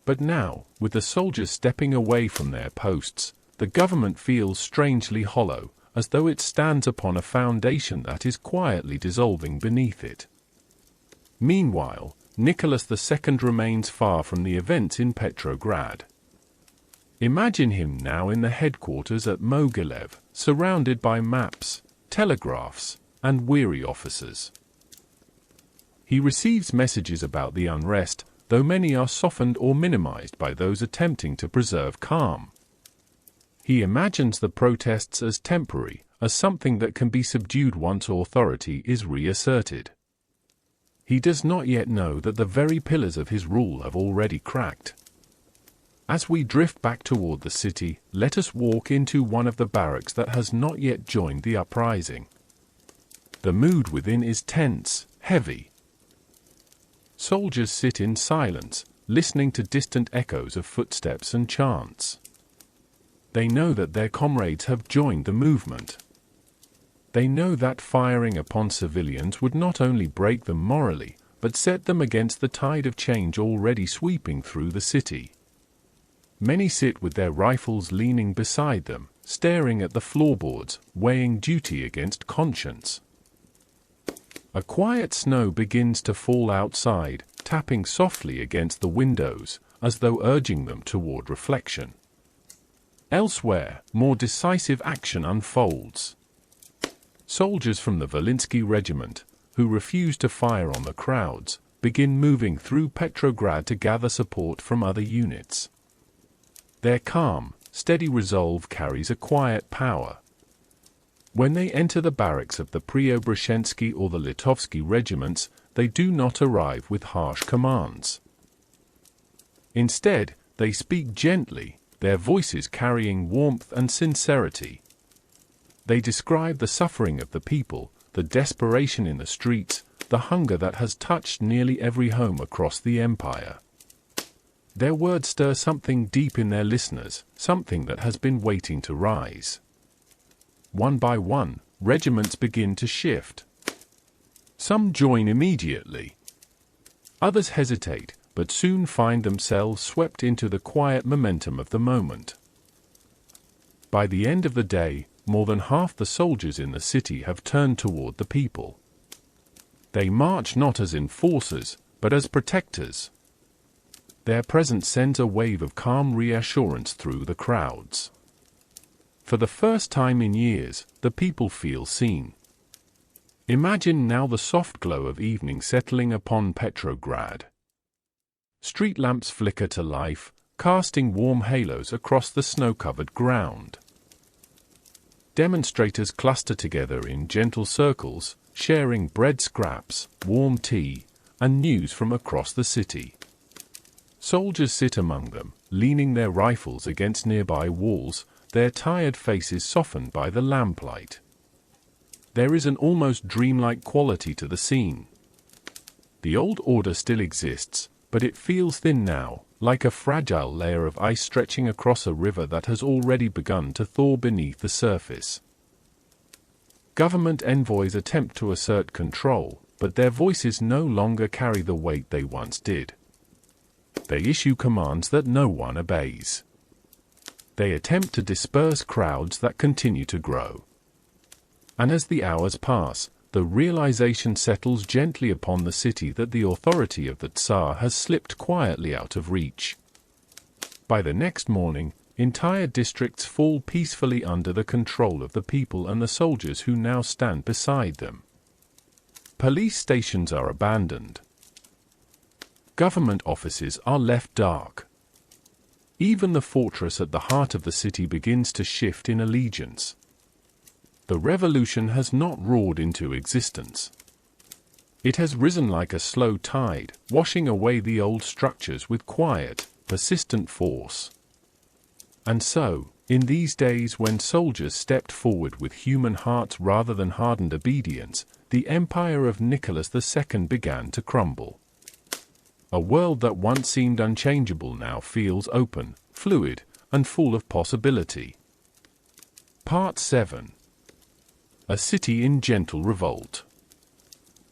But now, with the soldiers stepping away from their posts, the government feels strangely hollow, as though it stands upon a foundation that is quietly dissolving beneath it. Meanwhile, Nicholas II remains far from the events in Petrograd. Imagine him now in the headquarters at Mogilev, surrounded by maps, telegraphs, and weary officers. He receives messages about the unrest, though many are softened or minimized by those attempting to preserve calm. He imagines the protests as temporary, as something that can be subdued once authority is reasserted. He does not yet know that the very pillars of his rule have already cracked. As we drift back toward the city, let us walk into one of the barracks that has not yet joined the uprising. The mood within is tense, heavy. Soldiers sit in silence, listening to distant echoes of footsteps and chants. They know that their comrades have joined the movement. They know that firing upon civilians would not only break them morally, but set them against the tide of change already sweeping through the city. Many sit with their rifles leaning beside them, staring at the floorboards, weighing duty against conscience. A quiet snow begins to fall outside, tapping softly against the windows, as though urging them toward reflection. Elsewhere, more decisive action unfolds. Soldiers from the Volinsky regiment, who refuse to fire on the crowds, begin moving through Petrograd to gather support from other units. Their calm, steady resolve carries a quiet power. When they enter the barracks of the Preobrazhensky or the Litovsky regiments, they do not arrive with harsh commands. Instead, they speak gently, their voices carrying warmth and sincerity. They describe the suffering of the people, the desperation in the streets, the hunger that has touched nearly every home across the empire. Their words stir something deep in their listeners, something that has been waiting to rise. One by one, regiments begin to shift. Some join immediately. Others hesitate, but soon find themselves swept into the quiet momentum of the moment. By the end of the day, more than half the soldiers in the city have turned toward the people. They march not as enforcers, but as protectors. Their presence sends a wave of calm reassurance through the crowds. For the first time in years, the people feel seen. Imagine now the soft glow of evening settling upon Petrograd. Street lamps flicker to life, casting warm halos across the snow-covered ground. Demonstrators cluster together in gentle circles, sharing bread scraps, warm tea, and news from across the city. Soldiers sit among them, leaning their rifles against nearby walls, their tired faces softened by the lamplight. There is an almost dreamlike quality to the scene. The old order still exists, but it feels thin now, like a fragile layer of ice stretching across a river that has already begun to thaw beneath the surface. Government envoys attempt to assert control, but their voices no longer carry the weight they once did. They issue commands that no one obeys. They attempt to disperse crowds that continue to grow. And as the hours pass, the realization settles gently upon the city that the authority of the Tsar has slipped quietly out of reach. By the next morning, entire districts fall peacefully under the control of the people and the soldiers who now stand beside them. Police stations are abandoned. Government offices are left dark. Even the fortress at the heart of the city begins to shift in allegiance. The revolution has not roared into existence. It has risen like a slow tide, washing away the old structures with quiet, persistent force. And so, in these days when soldiers stepped forward with human hearts rather than hardened obedience, the empire of Nicholas II began to crumble. A world that once seemed unchangeable now feels open, fluid, and full of possibility. Part 7. A City in Gentle Revolt.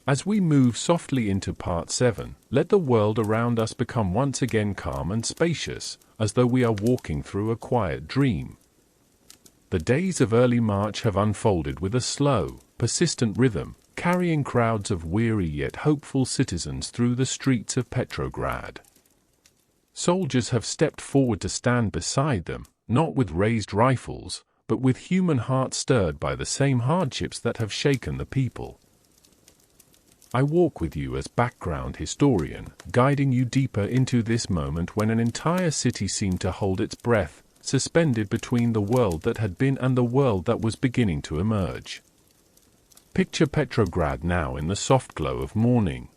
As we move softly into Part 7, let the world around us become once again calm and spacious, as though we are walking through a quiet dream. The days of early March have unfolded with a slow, persistent rhythm, carrying crowds of weary yet hopeful citizens through the streets of Petrograd. Soldiers have stepped forward to stand beside them, not with raised rifles, but with human hearts stirred by the same hardships that have shaken the people. I walk with you as background historian, guiding you deeper into this moment when an entire city seemed to hold its breath, suspended between the world that had been and the world that was beginning to emerge. Picture Petrograd now in the soft glow of morning.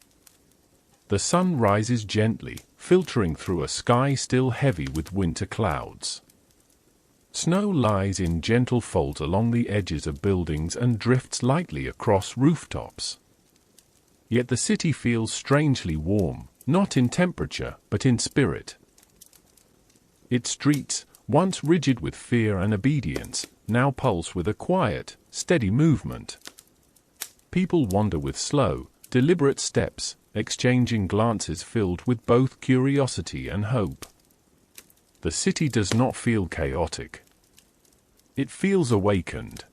The sun rises gently, filtering through a sky still heavy with winter clouds. Snow lies in gentle folds along the edges of buildings and drifts lightly across rooftops. Yet the city feels strangely warm, not in temperature, but in spirit. Its streets, once rigid with fear and obedience, now pulse with a quiet, steady movement. People wander with slow, deliberate steps, exchanging glances filled with both curiosity and hope. The city does not feel chaotic. It feels awakened.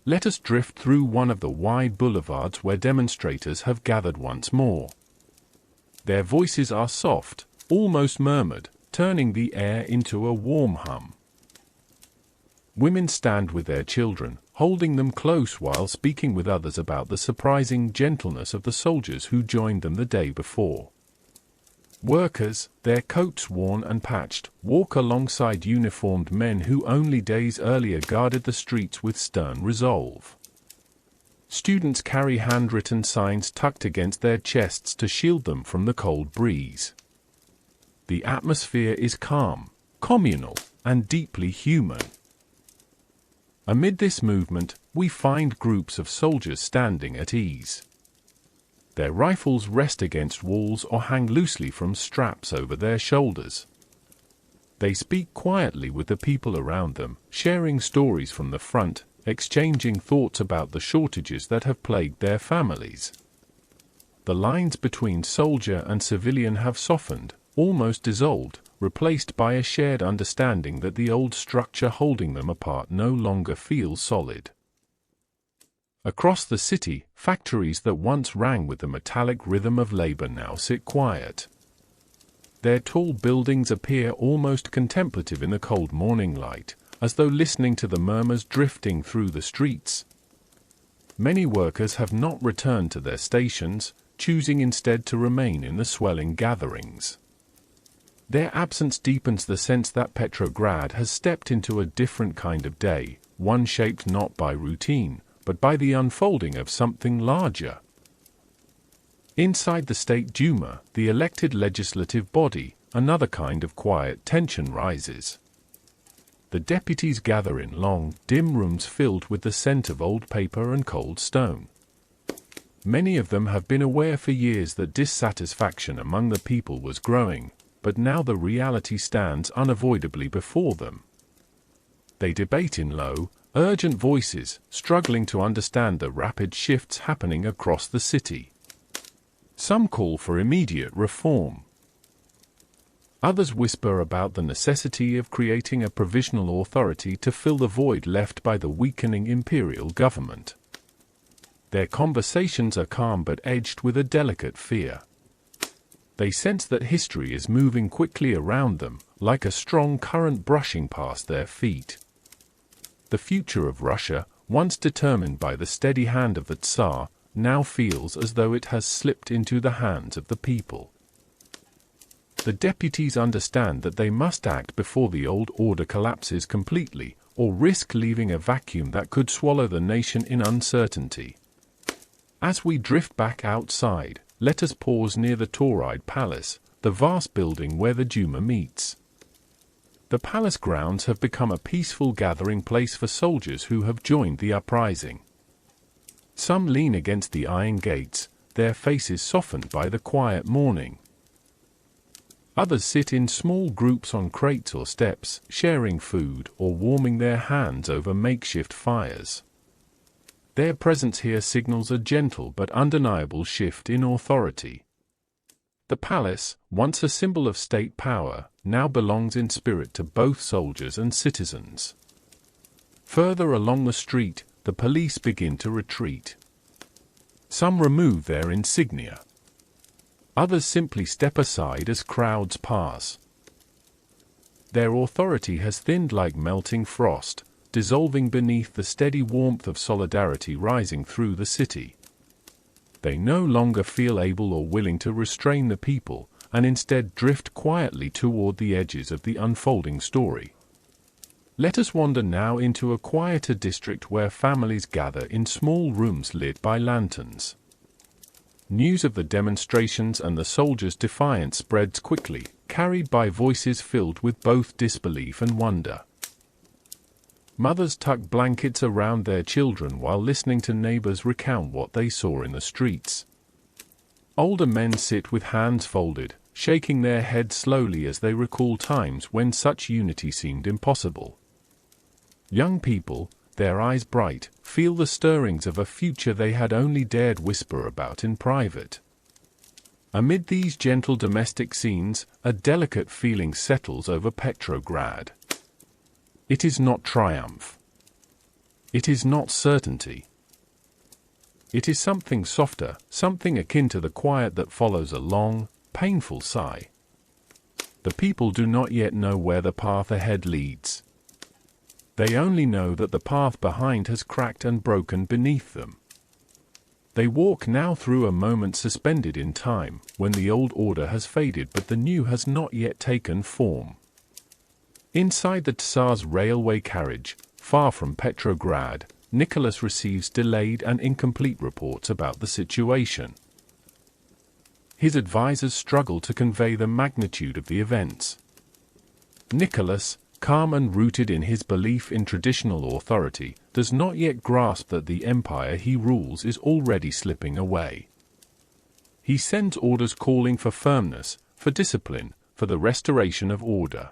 Let us drift through one of the wide boulevards where demonstrators have gathered once more. Their voices are soft, almost murmured, turning the air into a warm hum. Women stand with their children, holding them close while speaking with others about the surprising gentleness of the soldiers who joined them the day before. Workers, their coats worn and patched, walk alongside uniformed men who only days earlier guarded the streets with stern resolve. Students carry handwritten signs tucked against their chests to shield them from the cold breeze. The atmosphere is calm, communal, and deeply human. Amid this movement, we find groups of soldiers standing at ease. Their rifles rest against walls or hang loosely from straps over their shoulders. They speak quietly with the people around them, sharing stories from the front, exchanging thoughts about the shortages that have plagued their families. The lines between soldier and civilian have softened, almost dissolved, replaced by a shared understanding that the old structure holding them apart no longer feels solid. Across the city, factories that once rang with the metallic rhythm of labor now sit quiet. Their tall buildings appear almost contemplative in the cold morning light, as though listening to the murmurs drifting through the streets. Many workers have not returned to their stations, choosing instead to remain in the swelling gatherings. Their absence deepens the sense that Petrograd has stepped into a different kind of day, one shaped not by routine, but by the unfolding of something larger. Inside the State Duma, the elected legislative body, another kind of quiet tension rises. The deputies gather in long, dim rooms filled with the scent of old paper and cold stone. Many of them have been aware for years that dissatisfaction among the people was growing, but now the reality stands unavoidably before them. They debate in low, urgent voices, struggling to understand the rapid shifts happening across the city. Some call for immediate reform. Others whisper about the necessity of creating a provisional authority to fill the void left by the weakening imperial government. Their conversations are calm but edged with a delicate fear. They sense that history is moving quickly around them, like a strong current brushing past their feet. The future of Russia, once determined by the steady hand of the Tsar, now feels as though it has slipped into the hands of the people. The deputies understand that they must act before the old order collapses completely, or risk leaving a vacuum that could swallow the nation in uncertainty. As we drift back outside, let us pause near the Tauride Palace, the vast building where the Duma meets. The palace grounds have become a peaceful gathering place for soldiers who have joined the uprising. Some lean against the iron gates, their faces softened by the quiet morning. Others sit in small groups on crates or steps, sharing food or warming their hands over makeshift fires. Their presence here signals a gentle but undeniable shift in authority. The palace, once a symbol of state power, now belongs in spirit to both soldiers and citizens. Further along the street, the police begin to retreat. Some remove their insignia. Others simply step aside as crowds pass. Their authority has thinned like melting frost, dissolving beneath the steady warmth of solidarity rising through the city. They no longer feel able or willing to restrain the people, and instead drift quietly toward the edges of the unfolding story. Let us wander now into a quieter district where families gather in small rooms lit by lanterns. News of the demonstrations and the soldiers' defiance spreads quickly, carried by voices filled with both disbelief and wonder. Mothers tuck blankets around their children while listening to neighbors recount what they saw in the streets. Older men sit with hands folded, shaking their heads slowly as they recall times when such unity seemed impossible. Young people, their eyes bright, feel the stirrings of a future they had only dared whisper about in private. Amid these gentle domestic scenes, a delicate feeling settles over Petrograd. It is not triumph. It is not certainty. It is something softer, something akin to the quiet that follows a long, painful sigh. The people do not yet know where the path ahead leads. They only know that the path behind has cracked and broken beneath them. They walk now through a moment suspended in time, when the old order has faded but the new has not yet taken form. Inside the Tsar's railway carriage, far from Petrograd, Nicholas receives delayed and incomplete reports about the situation. His advisors struggle to convey the magnitude of the events. Nicholas, calm and rooted in his belief in traditional authority, does not yet grasp that the empire he rules is already slipping away. He sends orders calling for firmness, for discipline, for the restoration of order.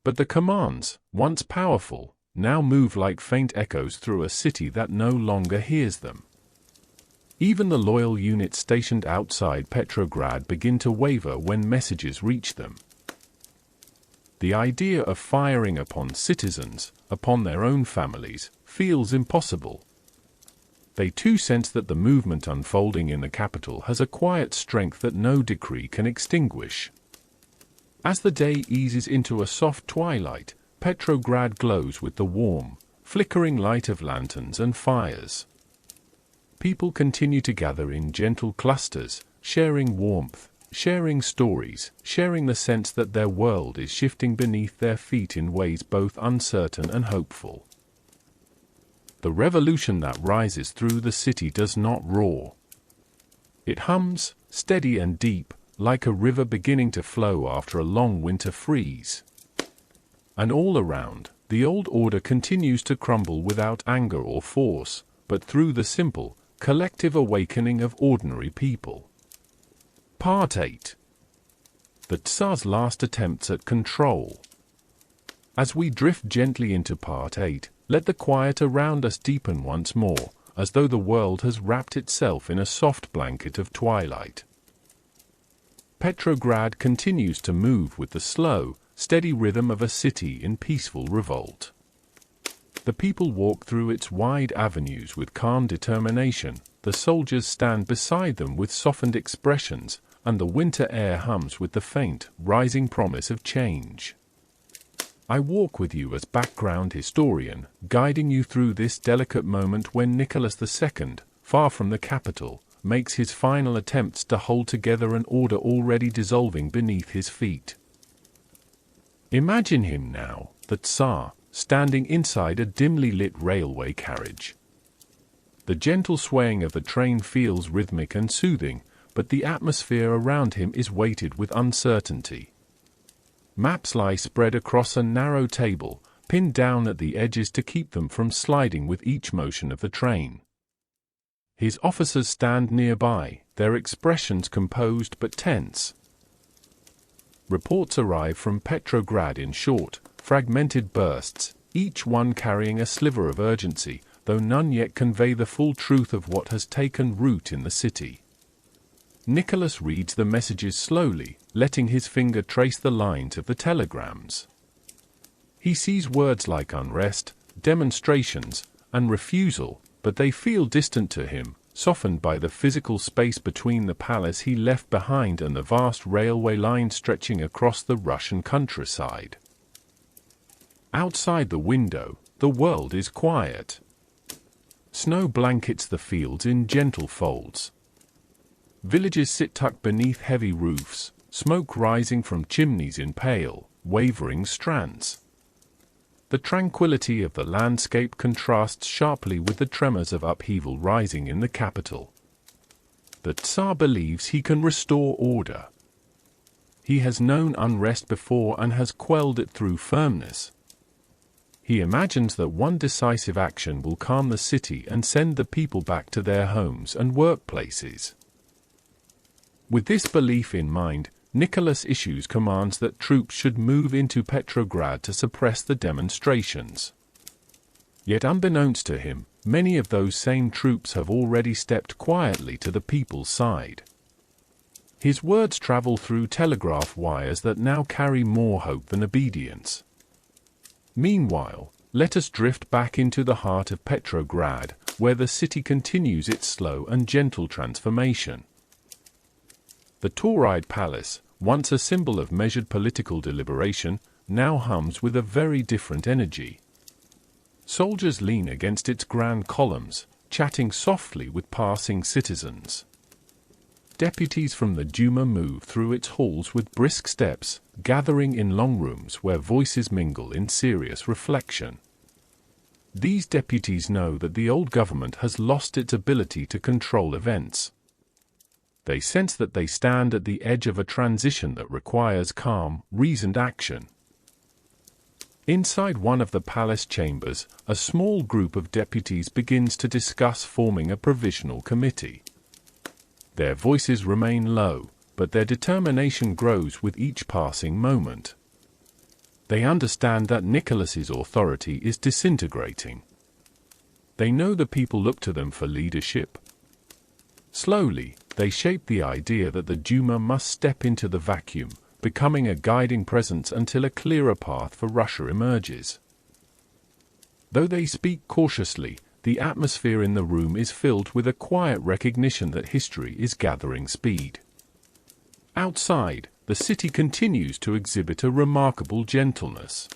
But the commands, once powerful, now move like faint echoes through a city that no longer hears them. Even the loyal units stationed outside Petrograd begin to waver when messages reach them. The idea of firing upon citizens, upon their own families, feels impossible. They too sense that the movement unfolding in the capital has a quiet strength that no decree can extinguish. As the day eases into a soft twilight, Petrograd glows with the warm, flickering light of lanterns and fires. People continue to gather in gentle clusters, sharing warmth, sharing stories, sharing the sense that their world is shifting beneath their feet in ways both uncertain and hopeful. The revolution that rises through the city does not roar. It hums, steady and deep, like a river beginning to flow after a long winter freeze. And all around, the old order continues to crumble without anger or force, but through the simple, collective awakening of ordinary people. Part 8. The Tsar's last attempts at control. As we drift gently into Part 8, let the quiet around us deepen once more, as though the world has wrapped itself in a soft blanket of twilight. Petrograd continues to move with the slow, steady rhythm of a city in peaceful revolt. The people walk through its wide avenues with calm determination, the soldiers stand beside them with softened expressions, and the winter air hums with the faint, rising promise of change. I walk with you as background historian, guiding you through this delicate moment when Nicholas II, far from the capital, makes his final attempts to hold together an order already dissolving beneath his feet. Imagine him now, the Tsar, standing inside a dimly lit railway carriage. The gentle swaying of the train feels rhythmic and soothing, but the atmosphere around him is weighted with uncertainty. Maps lie spread across a narrow table, pinned down at the edges to keep them from sliding with each motion of the train. His officers stand nearby, their expressions composed but tense. Reports arrive from Petrograd in short, fragmented bursts, each one carrying a sliver of urgency, though none yet convey the full truth of what has taken root in the city. Nicholas reads the messages slowly, letting his finger trace the lines of the telegrams. He sees words like unrest, demonstrations, and refusal, but they feel distant to him, softened by the physical space between the palace he left behind and the vast railway line stretching across the Russian countryside. Outside the window, the world is quiet. Snow blankets the fields in gentle folds. Villages sit tucked beneath heavy roofs, smoke rising from chimneys in pale, wavering strands. The tranquility of the landscape contrasts sharply with the tremors of upheaval rising in the capital. The Tsar believes he can restore order. He has known unrest before and has quelled it through firmness. He imagines that one decisive action will calm the city and send the people back to their homes and workplaces. With this belief in mind, Nicholas issues commands that troops should move into Petrograd to suppress the demonstrations. Yet unbeknownst to him, many of those same troops have already stepped quietly to the people's side. His words travel through telegraph wires that now carry more hope than obedience. Meanwhile, let us drift back into the heart of Petrograd, where the city continues its slow and gentle transformation. The Tauride Palace, once a symbol of measured political deliberation, now hums with a very different energy. Soldiers lean against its grand columns, chatting softly with passing citizens. Deputies from the Duma move through its halls with brisk steps, gathering in long rooms where voices mingle in serious reflection. These deputies know that the old government has lost its ability to control events. They sense that they stand at the edge of a transition that requires calm, reasoned action. Inside one of the palace chambers, a small group of deputies begins to discuss forming a provisional committee. Their voices remain low, but their determination grows with each passing moment. They understand that Nicholas's authority is disintegrating. They know the people look to them for leadership. Slowly, they shape the idea that the Duma must step into the vacuum, becoming a guiding presence until a clearer path for Russia emerges. Though they speak cautiously, the atmosphere in the room is filled with a quiet recognition that history is gathering speed. Outside, the city continues to exhibit a remarkable gentleness.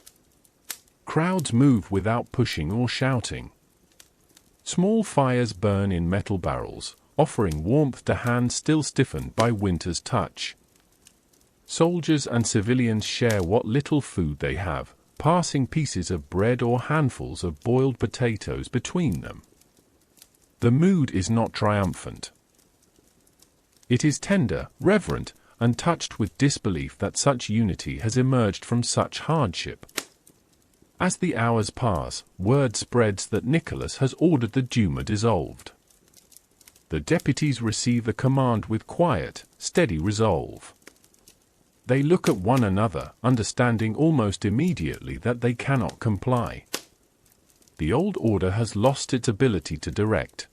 Crowds move without pushing or shouting. Small fires burn in metal barrels, offering warmth to hands still stiffened by winter's touch. Soldiers and civilians share what little food they have, passing pieces of bread or handfuls of boiled potatoes between them. The mood is not triumphant. It is tender, reverent, and touched with disbelief that such unity has emerged from such hardship. As the hours pass, word spreads that Nicholas has ordered the Duma dissolved. The deputies receive the command with quiet, steady resolve. They look at one another, understanding almost immediately that they cannot comply. The old order has lost its ability to direct.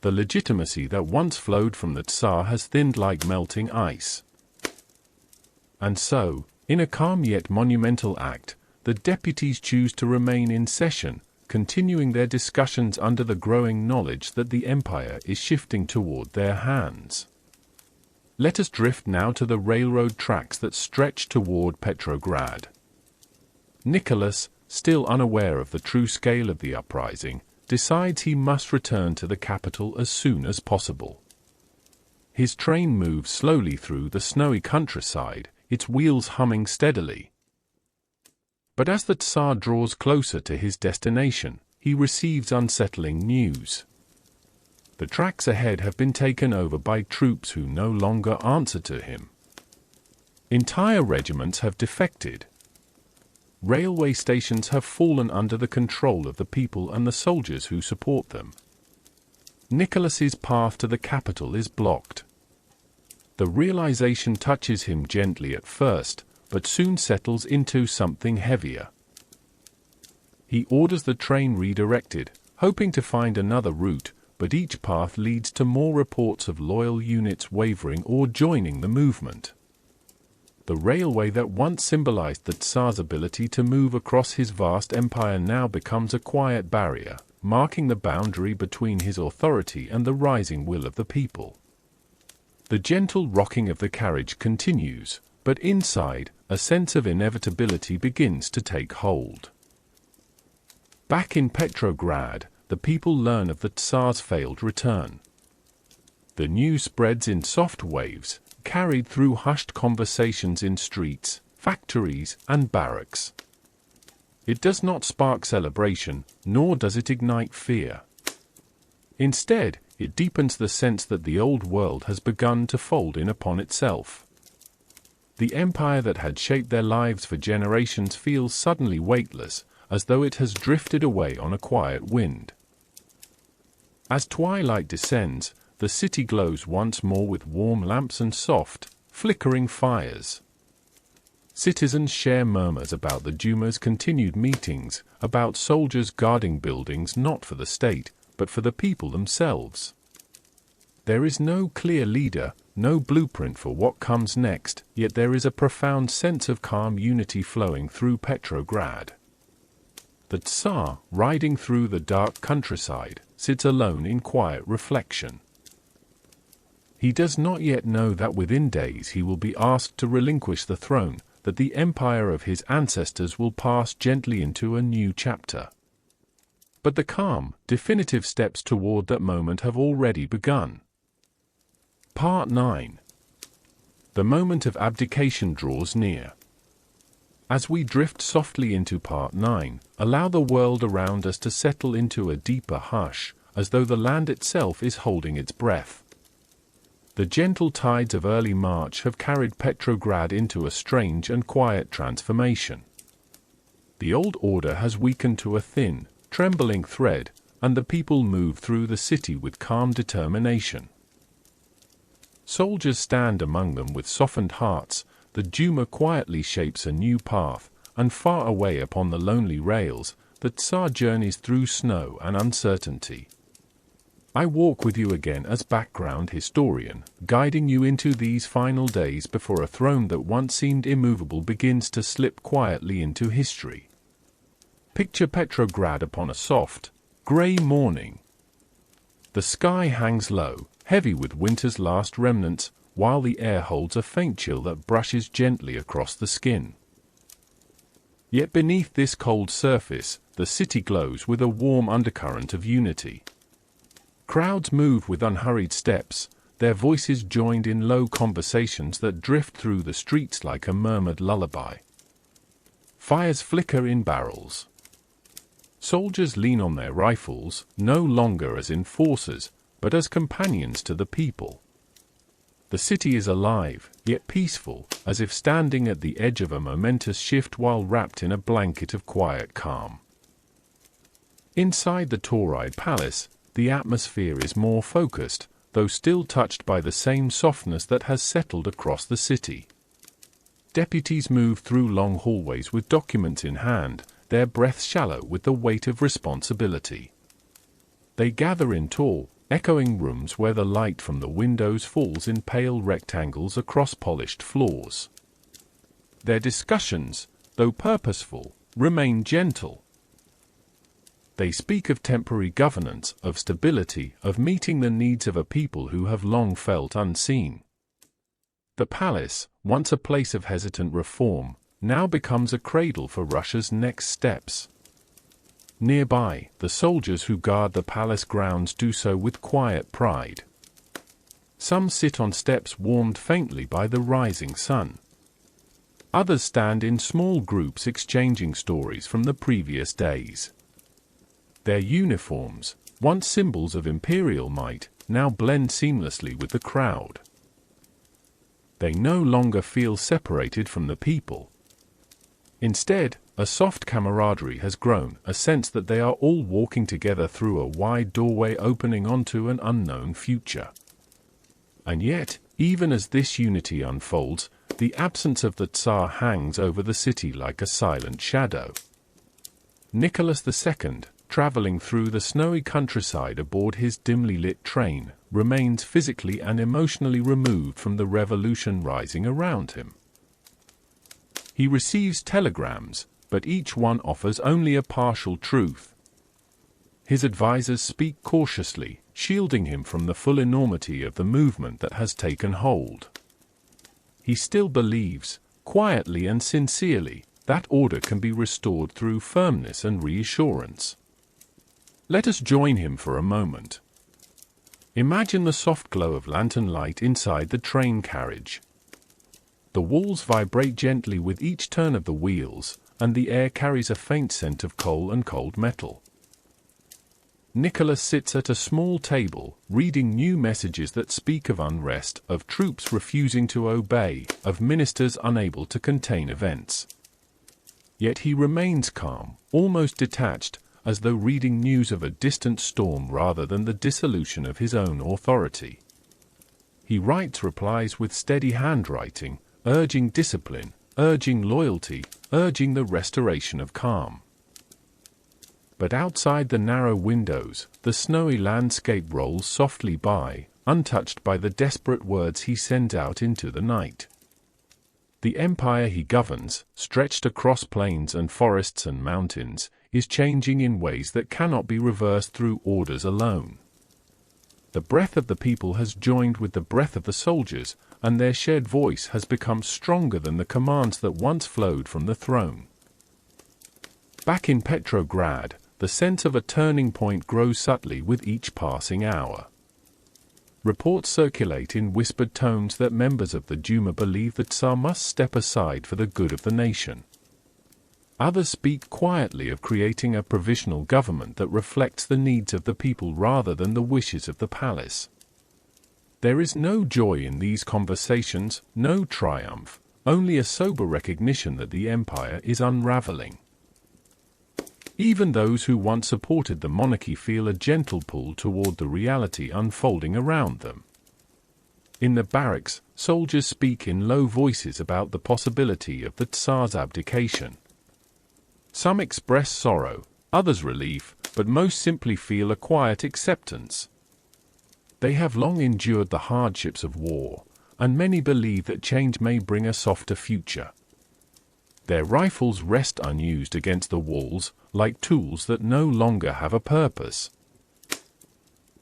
The legitimacy that once flowed from the Tsar has thinned like melting ice. And so, in a calm yet monumental act, the deputies choose to remain in session, continuing their discussions under the growing knowledge that the empire is shifting toward their hands. Let us drift now to the railroad tracks that stretch toward Petrograd. Nicholas, still unaware of the true scale of the uprising, decides he must return to the capital as soon as possible. His train moves slowly through the snowy countryside, its wheels humming steadily. But as the Tsar draws closer to his destination, he receives unsettling news. The tracks ahead have been taken over by troops who no longer answer to him. Entire regiments have defected. Railway stations have fallen under the control of the people and the soldiers who support them. Nicholas's path to the capital is blocked. The realization touches him gently at first, but soon settles into something heavier. He orders the train redirected, hoping to find another route, but each path leads to more reports of loyal units wavering or joining the movement. The railway that once symbolized the Tsar's ability to move across his vast empire now becomes a quiet barrier, marking the boundary between his authority and the rising will of the people. The gentle rocking of the carriage continues, but inside, a sense of inevitability begins to take hold. Back in Petrograd, the people learn of the Tsar's failed return. The news spreads in soft waves, carried through hushed conversations in streets, factories, and barracks. It does not spark celebration, nor does it ignite fear. Instead, it deepens the sense that the old world has begun to fold in upon itself. The empire that had shaped their lives for generations feels suddenly weightless, as though it has drifted away on a quiet wind. As twilight descends, the city glows once more with warm lamps and soft, flickering fires. Citizens share murmurs about the Duma's continued meetings, about soldiers guarding buildings not for the state, but for the people themselves. There is no clear leader, no blueprint for what comes next, yet there is a profound sense of calm unity flowing through Petrograd. The Tsar, riding through the dark countryside, sits alone in quiet reflection. He does not yet know that within days he will be asked to relinquish the throne, that the empire of his ancestors will pass gently into a new chapter. But the calm, definitive steps toward that moment have already begun. Part 9. The moment of abdication draws near. As we drift softly into Part 9, allow the world around us to settle into a deeper hush, as though the land itself is holding its breath. The gentle tides of early March have carried Petrograd into a strange and quiet transformation. The old order has weakened to a thin, trembling thread, and the people move through the city with calm determination. Soldiers stand among them with softened hearts. The Duma quietly shapes a new path, and far away upon the lonely rails, the Tsar journeys through snow and uncertainty. I walk with you again as background historian, guiding you into these final days before a throne that once seemed immovable begins to slip quietly into history. Picture Petrograd upon a soft, grey morning. The sky hangs low, heavy with winter's last remnants, while the air holds a faint chill that brushes gently across the skin. Yet beneath this cold surface, the city glows with a warm undercurrent of unity. Crowds move with unhurried steps, their voices joined in low conversations that drift through the streets like a murmured lullaby. Fires flicker in barrels. Soldiers lean on their rifles, no longer as enforcers, but as companions to the people. The city is alive, yet peaceful, as if standing at the edge of a momentous shift while wrapped in a blanket of quiet calm. Inside the Tauride Palace, the atmosphere is more focused, though still touched by the same softness that has settled across the city. Deputies move through long hallways with documents in hand, their breaths shallow with the weight of responsibility. They gather in tall, echoing rooms where the light from the windows falls in pale rectangles across polished floors. Their discussions, though purposeful, remain gentle. They speak of temporary governance, of stability, of meeting the needs of a people who have long felt unseen. The palace, once a place of hesitant reform, now becomes a cradle for Russia's next steps. Nearby, the soldiers who guard the palace grounds do so with quiet pride. Some sit on steps warmed faintly by the rising sun. Others stand in small groups exchanging stories from the previous days. Their uniforms, once symbols of imperial might, now blend seamlessly with the crowd. They no longer feel separated from the people. Instead, a soft camaraderie has grown, a sense that they are all walking together through a wide doorway opening onto an unknown future. And yet, even as this unity unfolds, the absence of the Tsar hangs over the city like a silent shadow. Nicholas II, traveling through the snowy countryside aboard his dimly lit train, remains physically and emotionally removed from the revolution rising around him. He receives telegrams, but each one offers only a partial truth. His advisors speak cautiously, shielding him from the full enormity of the movement that has taken hold. He still believes, quietly and sincerely, that order can be restored through firmness and reassurance. Let us join him for a moment. Imagine the soft glow of lantern light inside the train carriage. The walls vibrate gently with each turn of the wheels, and the air carries a faint scent of coal and cold metal. Nicholas sits at a small table, reading new messages that speak of unrest, of troops refusing to obey, of ministers unable to contain events. Yet he remains calm, almost detached, as though reading news of a distant storm rather than the dissolution of his own authority. He writes replies with steady handwriting, urging discipline, urging loyalty, urging the restoration of calm. But outside the narrow windows, the snowy landscape rolls softly by, untouched by the desperate words he sends out into the night. The empire he governs, stretched across plains and forests and mountains, is changing in ways that cannot be reversed through orders alone. The breath of the people has joined with the breath of the soldiers, and their shared voice has become stronger than the commands that once flowed from the throne. Back in Petrograd, the sense of a turning point grows subtly with each passing hour. Reports circulate in whispered tones that members of the Duma believe that Tsar must step aside for the good of the nation. Others speak quietly of creating a provisional government that reflects the needs of the people rather than the wishes of the palace. There is no joy in these conversations, no triumph, only a sober recognition that the empire is unraveling. Even those who once supported the monarchy feel a gentle pull toward the reality unfolding around them. In the barracks, soldiers speak in low voices about the possibility of the Tsar's abdication. Some express sorrow, others relief, but most simply feel a quiet acceptance. They have long endured the hardships of war, and many believe that change may bring a softer future. Their rifles rest unused against the walls, like tools that no longer have a purpose.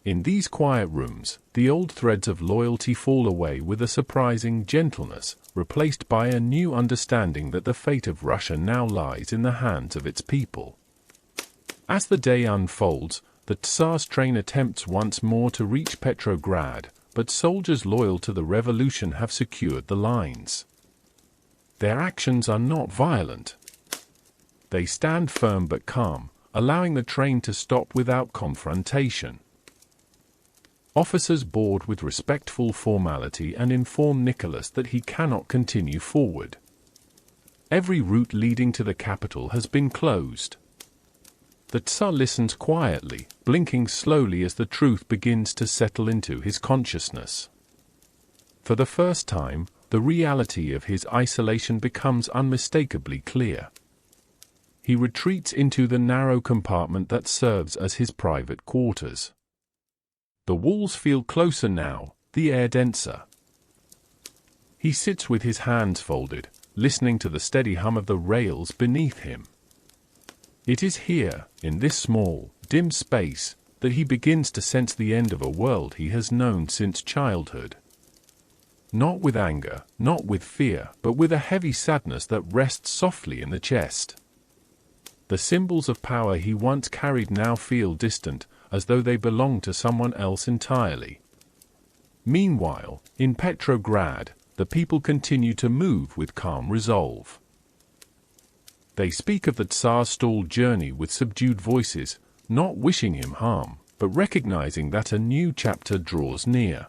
In these quiet rooms, the old threads of loyalty fall away with a surprising gentleness, replaced by a new understanding that the fate of Russia now lies in the hands of its people. As the day unfolds, the Tsar's train attempts once more to reach Petrograd, but soldiers loyal to the revolution have secured the lines. Their actions are not violent. They stand firm but calm, allowing the train to stop without confrontation. Officers board with respectful formality and inform Nicholas that he cannot continue forward. Every route leading to the capital has been closed. The Tsar listens quietly, blinking slowly as the truth begins to settle into his consciousness. For the first time, the reality of his isolation becomes unmistakably clear. He retreats into the narrow compartment that serves as his private quarters. The walls feel closer now, the air denser. He sits with his hands folded, listening to the steady hum of the rails beneath him. It is here, in this small, dim space, that he begins to sense the end of a world he has known since childhood. Not with anger, not with fear, but with a heavy sadness that rests softly in the chest. The symbols of power he once carried now feel distant, as though they belonged to someone else entirely. Meanwhile, in Petrograd, the people continue to move with calm resolve. They speak of the Tsar's stalled journey with subdued voices, not wishing him harm, but recognizing that a new chapter draws near.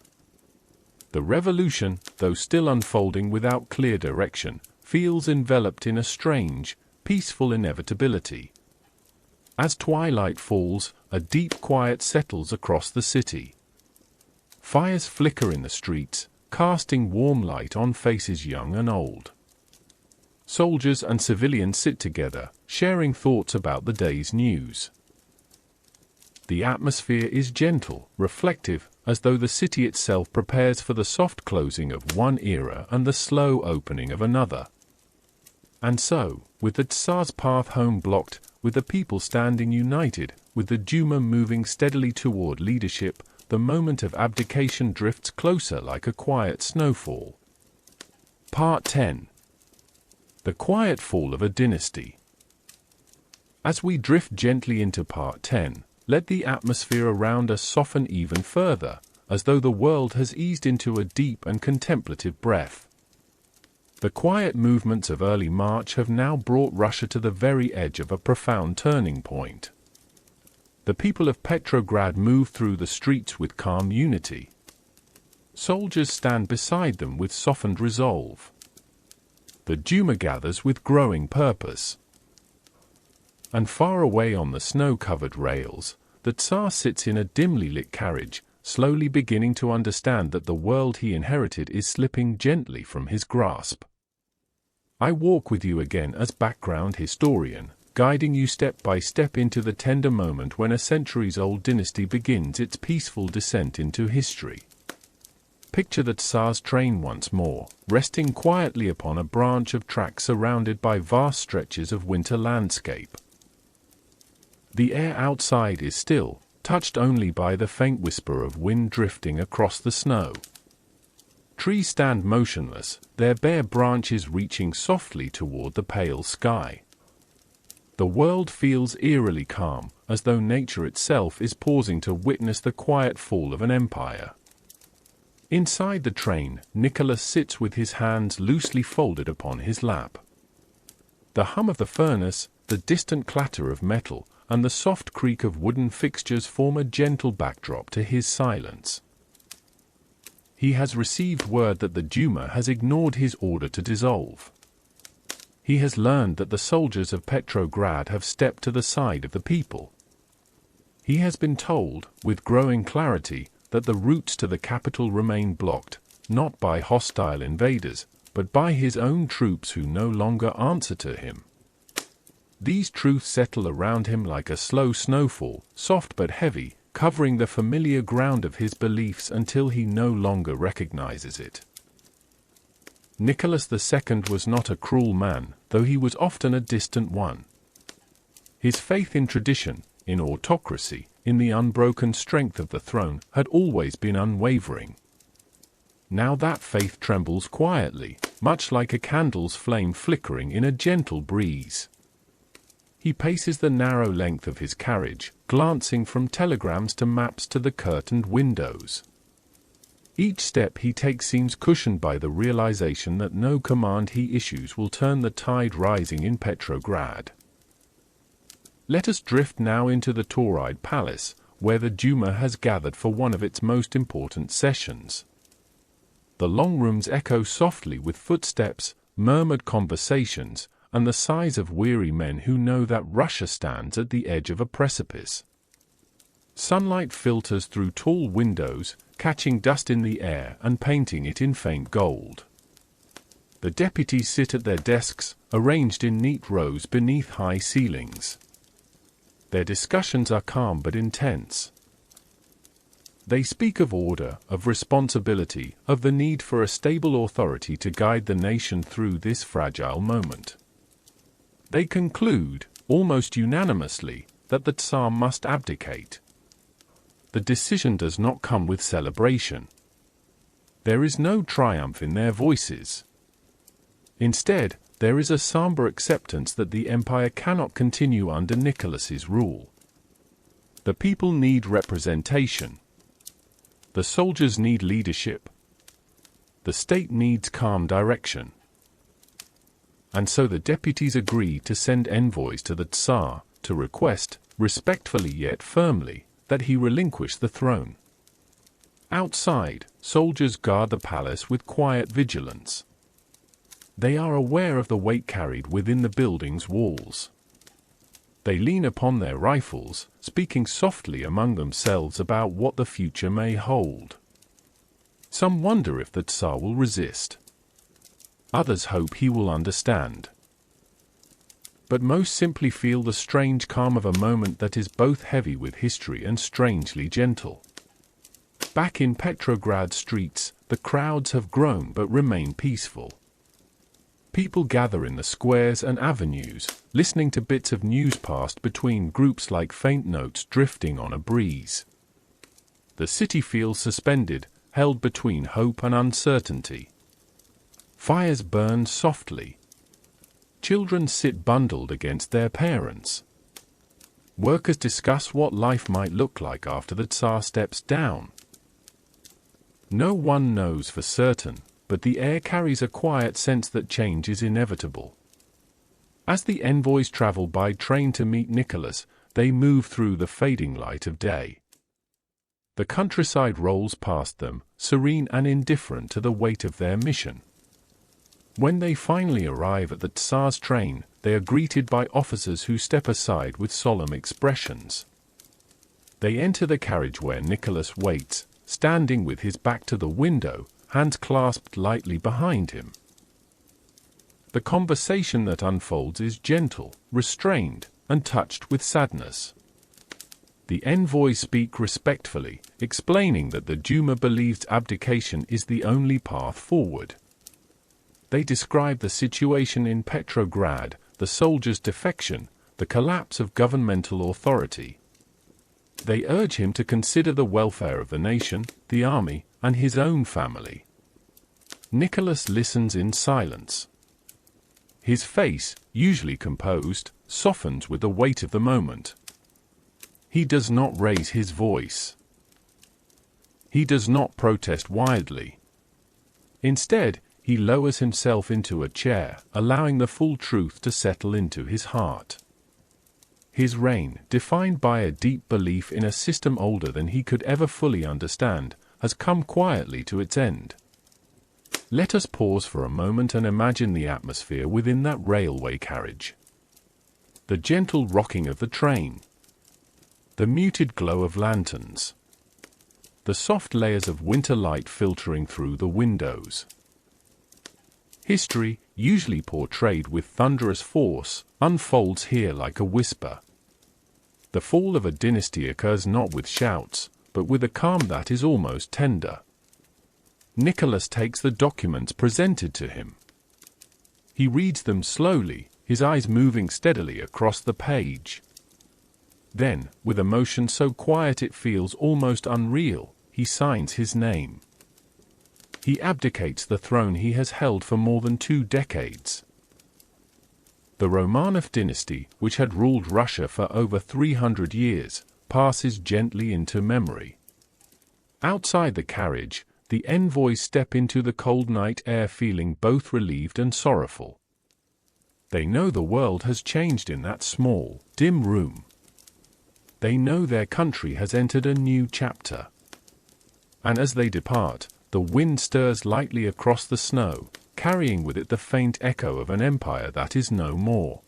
The revolution, though still unfolding without clear direction, feels enveloped in a strange, peaceful inevitability. As twilight falls, a deep quiet settles across the city. Fires flicker in the streets, casting warm light on faces young and old. Soldiers and civilians sit together, sharing thoughts about the day's news. The atmosphere is gentle, reflective, as though the city itself prepares for the soft closing of one era and the slow opening of another. And so, with the Tsar's path home blocked, with the people standing united, with the Duma moving steadily toward leadership, the moment of abdication drifts closer like a quiet snowfall. Part 10. The quiet fall of a dynasty. As we drift gently into Part 10, let the atmosphere around us soften even further, as though the world has eased into a deep and contemplative breath. The quiet movements of early March have now brought Russia to the very edge of a profound turning point. The people of Petrograd move through the streets with calm unity. Soldiers stand beside them with softened resolve. The Duma gathers with growing purpose. And far away on the snow-covered rails, the Tsar sits in a dimly lit carriage, slowly beginning to understand that the world he inherited is slipping gently from his grasp. I walk with you again as background historian, guiding you step by step into the tender moment when a centuries-old dynasty begins its peaceful descent into history. Picture the Tsar's train once more, resting quietly upon a branch of track surrounded by vast stretches of winter landscape. The air outside is still, touched only by the faint whisper of wind drifting across the snow. Trees stand motionless, their bare branches reaching softly toward the pale sky. The world feels eerily calm, as though nature itself is pausing to witness the quiet fall of an empire. Inside the train, Nicholas sits with his hands loosely folded upon his lap. The hum of the furnace, the distant clatter of metal, and the soft creak of wooden fixtures form a gentle backdrop to his silence. He has received word that the Duma has ignored his order to dissolve. He has learned that the soldiers of Petrograd have stepped to the side of the people. He has been told, with growing clarity, that the routes to the capital remain blocked, not by hostile invaders, but by his own troops who no longer answer to him. These truths settle around him like a slow snowfall, soft but heavy, covering the familiar ground of his beliefs until he no longer recognizes it. Nicholas II was not a cruel man, though he was often a distant one. His faith in tradition, in autocracy, in the unbroken strength of the throne, had always been unwavering. Now that faith trembles quietly, much like a candle's flame flickering in a gentle breeze. He paces the narrow length of his carriage, glancing from telegrams to maps to the curtained windows. Each step he takes seems cushioned by the realization that no command he issues will turn the tide rising in Petrograd. Let us drift now into the Tauride Palace, where the Duma has gathered for one of its most important sessions. The long rooms echo softly with footsteps, murmured conversations, and the sighs of weary men who know that Russia stands at the edge of a precipice. Sunlight filters through tall windows, catching dust in the air and painting it in faint gold. The deputies sit at their desks, arranged in neat rows beneath high ceilings. Their discussions are calm but intense. They speak of order, of responsibility, of the need for a stable authority to guide the nation through this fragile moment. They conclude, almost unanimously, that the Tsar must abdicate. The decision does not come with celebration. There is no triumph in their voices. Instead, there is a somber acceptance that the empire cannot continue under Nicholas's rule. The people need representation. The soldiers need leadership. The state needs calm direction. And so the deputies agree to send envoys to the Tsar to request, respectfully yet firmly, that he relinquish the throne. Outside, soldiers guard the palace with quiet vigilance. They are aware of the weight carried within the building's walls. They lean upon their rifles, speaking softly among themselves about what the future may hold. Some wonder if the Tsar will resist. Others hope he will understand. But most simply feel the strange calm of a moment that is both heavy with history and strangely gentle. Back in Petrograd streets, the crowds have grown but remain peaceful. People gather in the squares and avenues, listening to bits of news passed between groups like faint notes drifting on a breeze. The city feels suspended, held between hope and uncertainty. Fires burn softly. Children sit bundled against their parents. Workers discuss what life might look like after the Tsar steps down. No one knows for certain, but the air carries a quiet sense that change is inevitable. As the envoys travel by train to meet Nicholas, they move through the fading light of day. The countryside rolls past them, serene and indifferent to the weight of their mission. When they finally arrive at the Tsar's train, they are greeted by officers who step aside with solemn expressions. They enter the carriage where Nicholas waits, standing with his back to the window, hands clasped lightly behind him. The conversation that unfolds is gentle, restrained, and touched with sadness. The envoys speak respectfully, explaining that the Duma believes abdication is the only path forward. They describe the situation in Petrograd, the soldiers' defection, the collapse of governmental authority. They urge him to consider the welfare of the nation, the army, and his own family. Nicholas listens in silence. His face, usually composed, softens with the weight of the moment. He does not raise his voice. He does not protest wildly. Instead, he lowers himself into a chair, allowing the full truth to settle into his heart. His reign, defined by a deep belief in a system older than he could ever fully understand, has come quietly to its end. Let us pause for a moment and imagine the atmosphere within that railway carriage. The gentle rocking of the train. The muted glow of lanterns. The soft layers of winter light filtering through the windows. History, usually portrayed with thunderous force, unfolds here like a whisper. The fall of a dynasty occurs not with shouts, but with a calm that is almost tender. Nicholas takes the documents presented to him. He reads them slowly, his eyes moving steadily across the page. Then, with emotion so quiet it feels almost unreal, he signs his name. He abdicates the throne he has held for more than 2 decades. The Romanov dynasty, which had ruled Russia for over 300 years, passes gently into memory. Outside the carriage, the envoys step into the cold night air feeling both relieved and sorrowful. They know the world has changed in that small, dim room. They know their country has entered a new chapter. And as they depart, the wind stirs lightly across the snow, carrying with it the faint echo of an empire that is no more.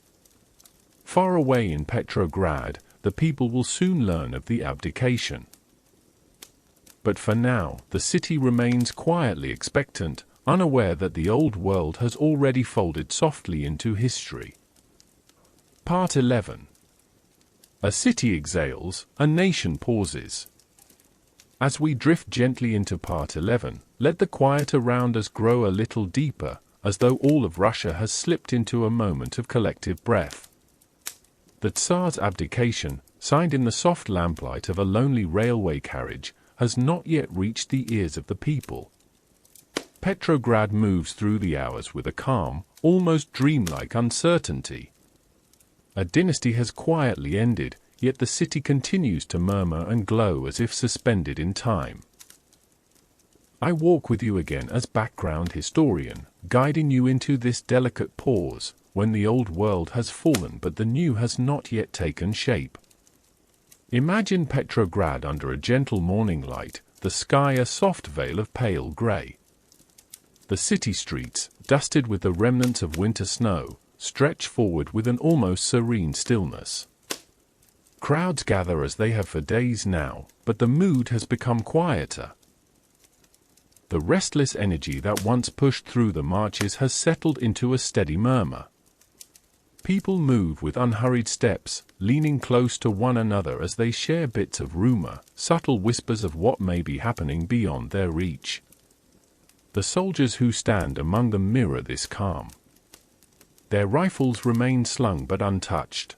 Far away in Petrograd, the people will soon learn of the abdication. But for now, the city remains quietly expectant, unaware that the old world has already folded softly into history. Part 11. A city exhales, a nation pauses. As we drift gently into part 11, let the quiet around us grow a little deeper, as though all of Russia has slipped into a moment of collective breath. The Tsar's abdication, signed in the soft lamplight of a lonely railway carriage, has not yet reached the ears of the people. Petrograd moves through the hours with a calm, almost dreamlike uncertainty. A dynasty has quietly ended, yet the city continues to murmur and glow as if suspended in time. I walk with you again as background historian, guiding you into this delicate pause, when the old world has fallen but the new has not yet taken shape. Imagine Petrograd under a gentle morning light, the sky a soft veil of pale grey. The city streets, dusted with the remnants of winter snow, stretch forward with an almost serene stillness. Crowds gather as they have for days now, but the mood has become quieter. The restless energy that once pushed through the marches has settled into a steady murmur. People move with unhurried steps, leaning close to one another as they share bits of rumor, subtle whispers of what may be happening beyond their reach. The soldiers who stand among them mirror this calm. Their rifles remain slung but untouched.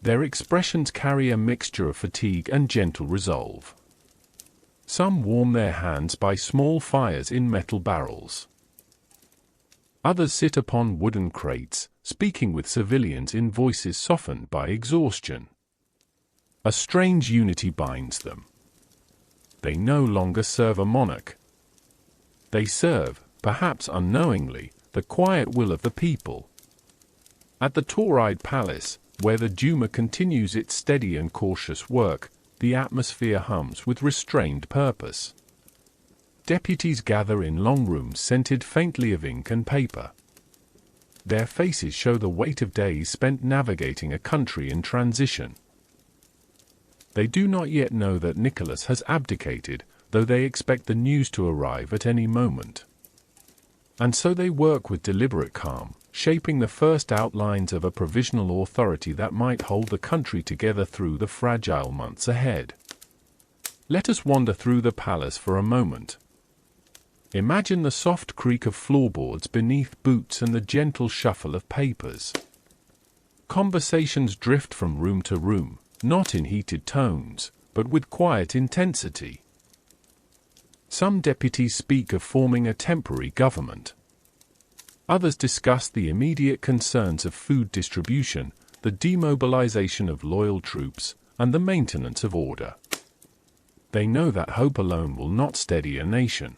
Their expressions carry a mixture of fatigue and gentle resolve. Some warm their hands by small fires in metal barrels. Others sit upon wooden crates, speaking with civilians in voices softened by exhaustion. A strange unity binds them. They no longer serve a monarch. They serve, perhaps unknowingly, the quiet will of the people. At the Tauride Palace, where the Duma continues its steady and cautious work, the atmosphere hums with restrained purpose. Deputies gather in long rooms scented faintly of ink and paper. Their faces show the weight of days spent navigating a country in transition. They do not yet know that Nicholas has abdicated, though they expect the news to arrive at any moment. And so they work with deliberate calm, shaping the first outlines of a provisional authority that might hold the country together through the fragile months ahead. Let us wander through the palace for a moment. Imagine the soft creak of floorboards beneath boots and the gentle shuffle of papers. Conversations drift from room to room, not in heated tones, but with quiet intensity. Some deputies speak of forming a temporary government. Others discuss the immediate concerns of food distribution, the demobilization of loyal troops, and the maintenance of order. They know that hope alone will not steady a nation.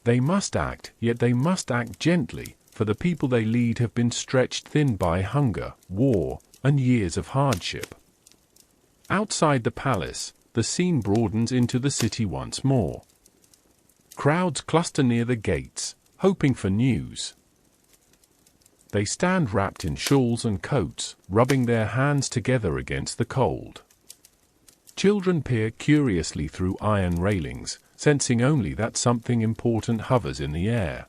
They must act, yet they must act gently, for the people they lead have been stretched thin by hunger, war, and years of hardship. Outside the palace, the scene broadens into the city once more. Crowds cluster near the gates, hoping for news. They stand wrapped in shawls and coats, rubbing their hands together against the cold. Children peer curiously through iron railings, sensing only that something important hovers in the air.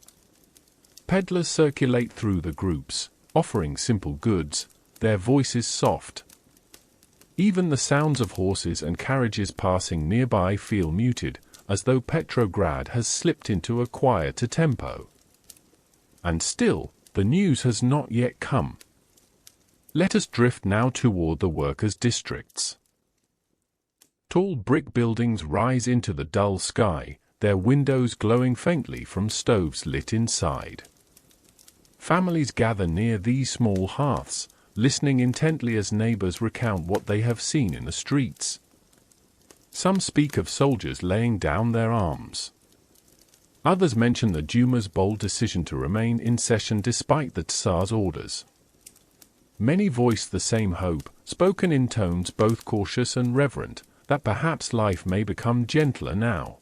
Peddlers circulate through the groups, offering simple goods, their voices soft. Even the sounds of horses and carriages passing nearby feel muted, as though Petrograd has slipped into a quieter tempo. And still, the news has not yet come. Let us drift now toward the workers' districts. Tall brick buildings rise into the dull sky, their windows glowing faintly from stoves lit inside. Families gather near these small hearths, listening intently as neighbors recount what they have seen in the streets. Some speak of soldiers laying down their arms. Others mention the Duma's bold decision to remain in session despite the Tsar's orders. Many voice the same hope, spoken in tones both cautious and reverent, that perhaps life may become gentler now.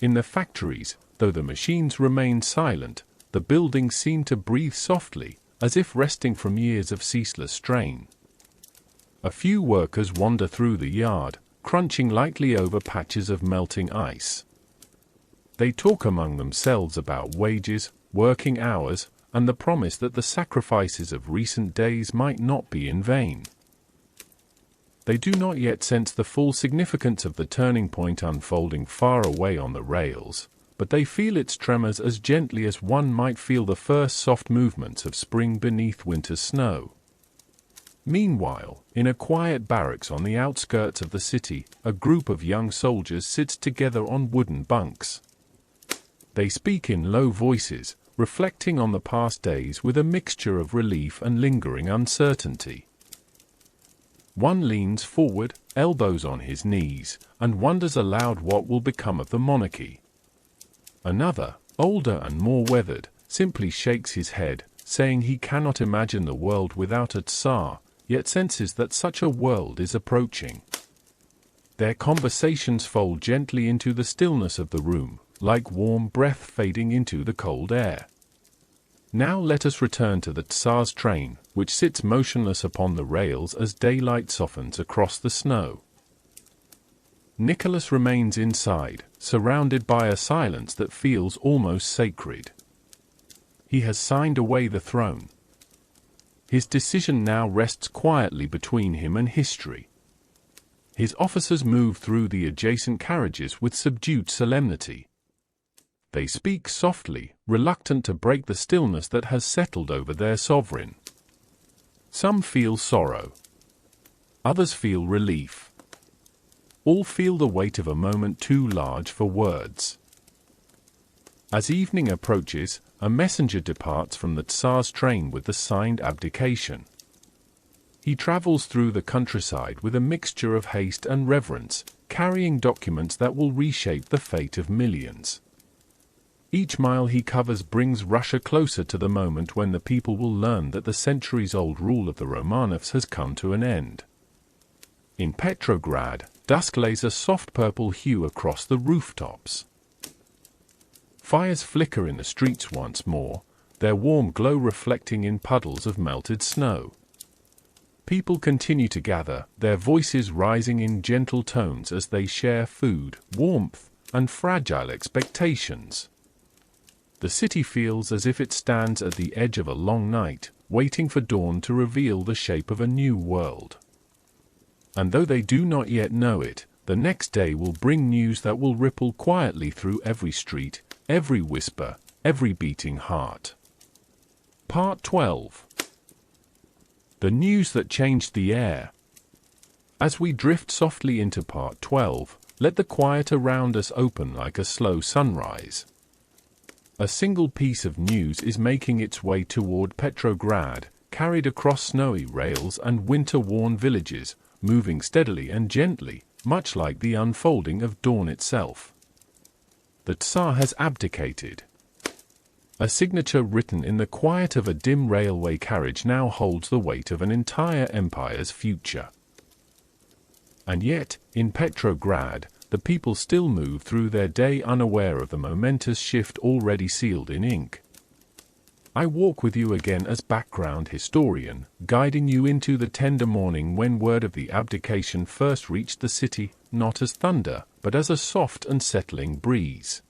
In the factories, though the machines remain silent, the buildings seem to breathe softly, as if resting from years of ceaseless strain. A few workers wander through the yard, crunching lightly over patches of melting ice. They talk among themselves about wages, working hours, and the promise that the sacrifices of recent days might not be in vain. They do not yet sense the full significance of the turning point unfolding far away on the rails, but they feel its tremors as gently as one might feel the first soft movements of spring beneath winter's snow. Meanwhile, in a quiet barracks on the outskirts of the city, a group of young soldiers sits together on wooden bunks. They speak in low voices, reflecting on the past days with a mixture of relief and lingering uncertainty. One leans forward, elbows on his knees, and wonders aloud what will become of the monarchy. Another, older and more weathered, simply shakes his head, saying he cannot imagine the world without a Tsar, yet senses that such a world is approaching. Their conversations fold gently into the stillness of the room, like warm breath fading into the cold air. Now let us return to the Tsar's train, which sits motionless upon the rails as daylight softens across the snow. Nicholas remains inside, surrounded by a silence that feels almost sacred. He has signed away the throne. His decision now rests quietly between him and history. His officers move through the adjacent carriages with subdued solemnity. They speak softly, reluctant to break the stillness that has settled over their sovereign. Some feel sorrow. Others feel relief. All feel the weight of a moment too large for words. As evening approaches, a messenger departs from the Tsar's train with the signed abdication. He travels through the countryside with a mixture of haste and reverence, carrying documents that will reshape the fate of millions. Each mile he covers brings Russia closer to the moment when the people will learn that the centuries-old rule of the Romanovs has come to an end. In Petrograd, dusk lays a soft purple hue across the rooftops. Fires flicker in the streets once more, their warm glow reflecting in puddles of melted snow. People continue to gather, their voices rising in gentle tones as they share food, warmth, and fragile expectations. The city feels as if it stands at the edge of a long night, waiting for dawn to reveal the shape of a new world. And though they do not yet know it, the next day will bring news that will ripple quietly through every street, every whisper, every beating heart. Part 12. The news that changed the air. As we drift softly into Part 12, let the quiet around us open like a slow sunrise. A single piece of news is making its way toward Petrograd, carried across snowy rails and winter-worn villages, moving steadily and gently, much like the unfolding of dawn itself. The Tsar has abdicated. A signature written in the quiet of a dim railway carriage now holds the weight of an entire empire's future. And yet, in Petrograd, the people still move through their day unaware of the momentous shift already sealed in ink. I walk with you again as background historian, guiding you into the tender morning when word of the abdication first reached the city, not as thunder, but as a soft and settling breeze.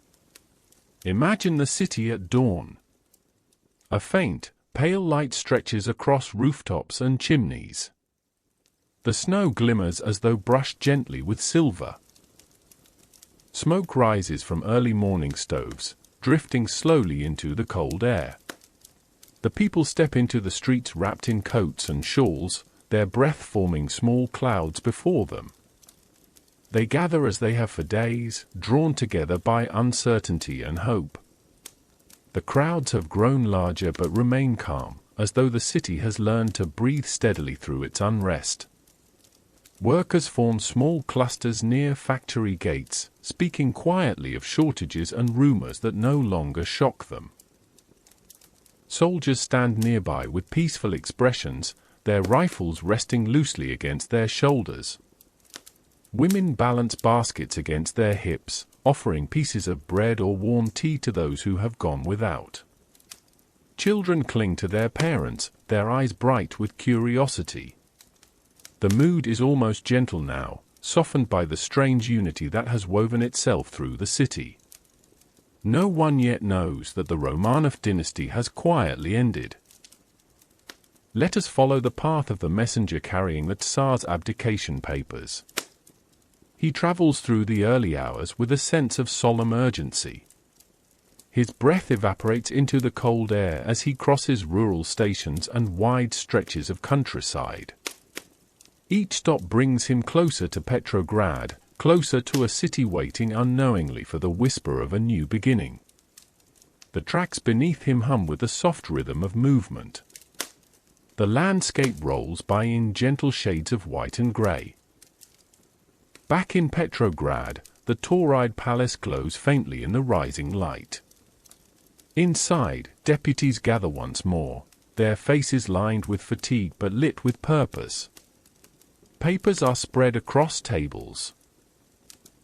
Imagine the city at dawn. A faint, pale light stretches across rooftops and chimneys. The snow glimmers as though brushed gently with silver. Smoke rises from early morning stoves, drifting slowly into the cold air. The people step into the streets wrapped in coats and shawls, their breath forming small clouds before them. They gather as they have for days, drawn together by uncertainty and hope. The crowds have grown larger but remain calm, as though the city has learned to breathe steadily through its unrest. Workers form small clusters near factory gates, speaking quietly of shortages and rumors that no longer shock them. Soldiers stand nearby with peaceful expressions, their rifles resting loosely against their shoulders. Women balance baskets against their hips, offering pieces of bread or warm tea to those who have gone without. Children cling to their parents, their eyes bright with curiosity. The mood is almost gentle now, softened by the strange unity that has woven itself through the city. No one yet knows that the Romanov dynasty has quietly ended. Let us follow the path of the messenger carrying the Tsar's abdication papers. He travels through the early hours with a sense of solemn urgency. His breath evaporates into the cold air as he crosses rural stations and wide stretches of countryside. Each stop brings him closer to Petrograd, closer to a city waiting unknowingly for the whisper of a new beginning. The tracks beneath him hum with the soft rhythm of movement. The landscape rolls by in gentle shades of white and grey. Back in Petrograd, the Tauride palace glows faintly in the rising light. Inside, deputies gather once more, their faces lined with fatigue but lit with purpose. Papers are spread across tables.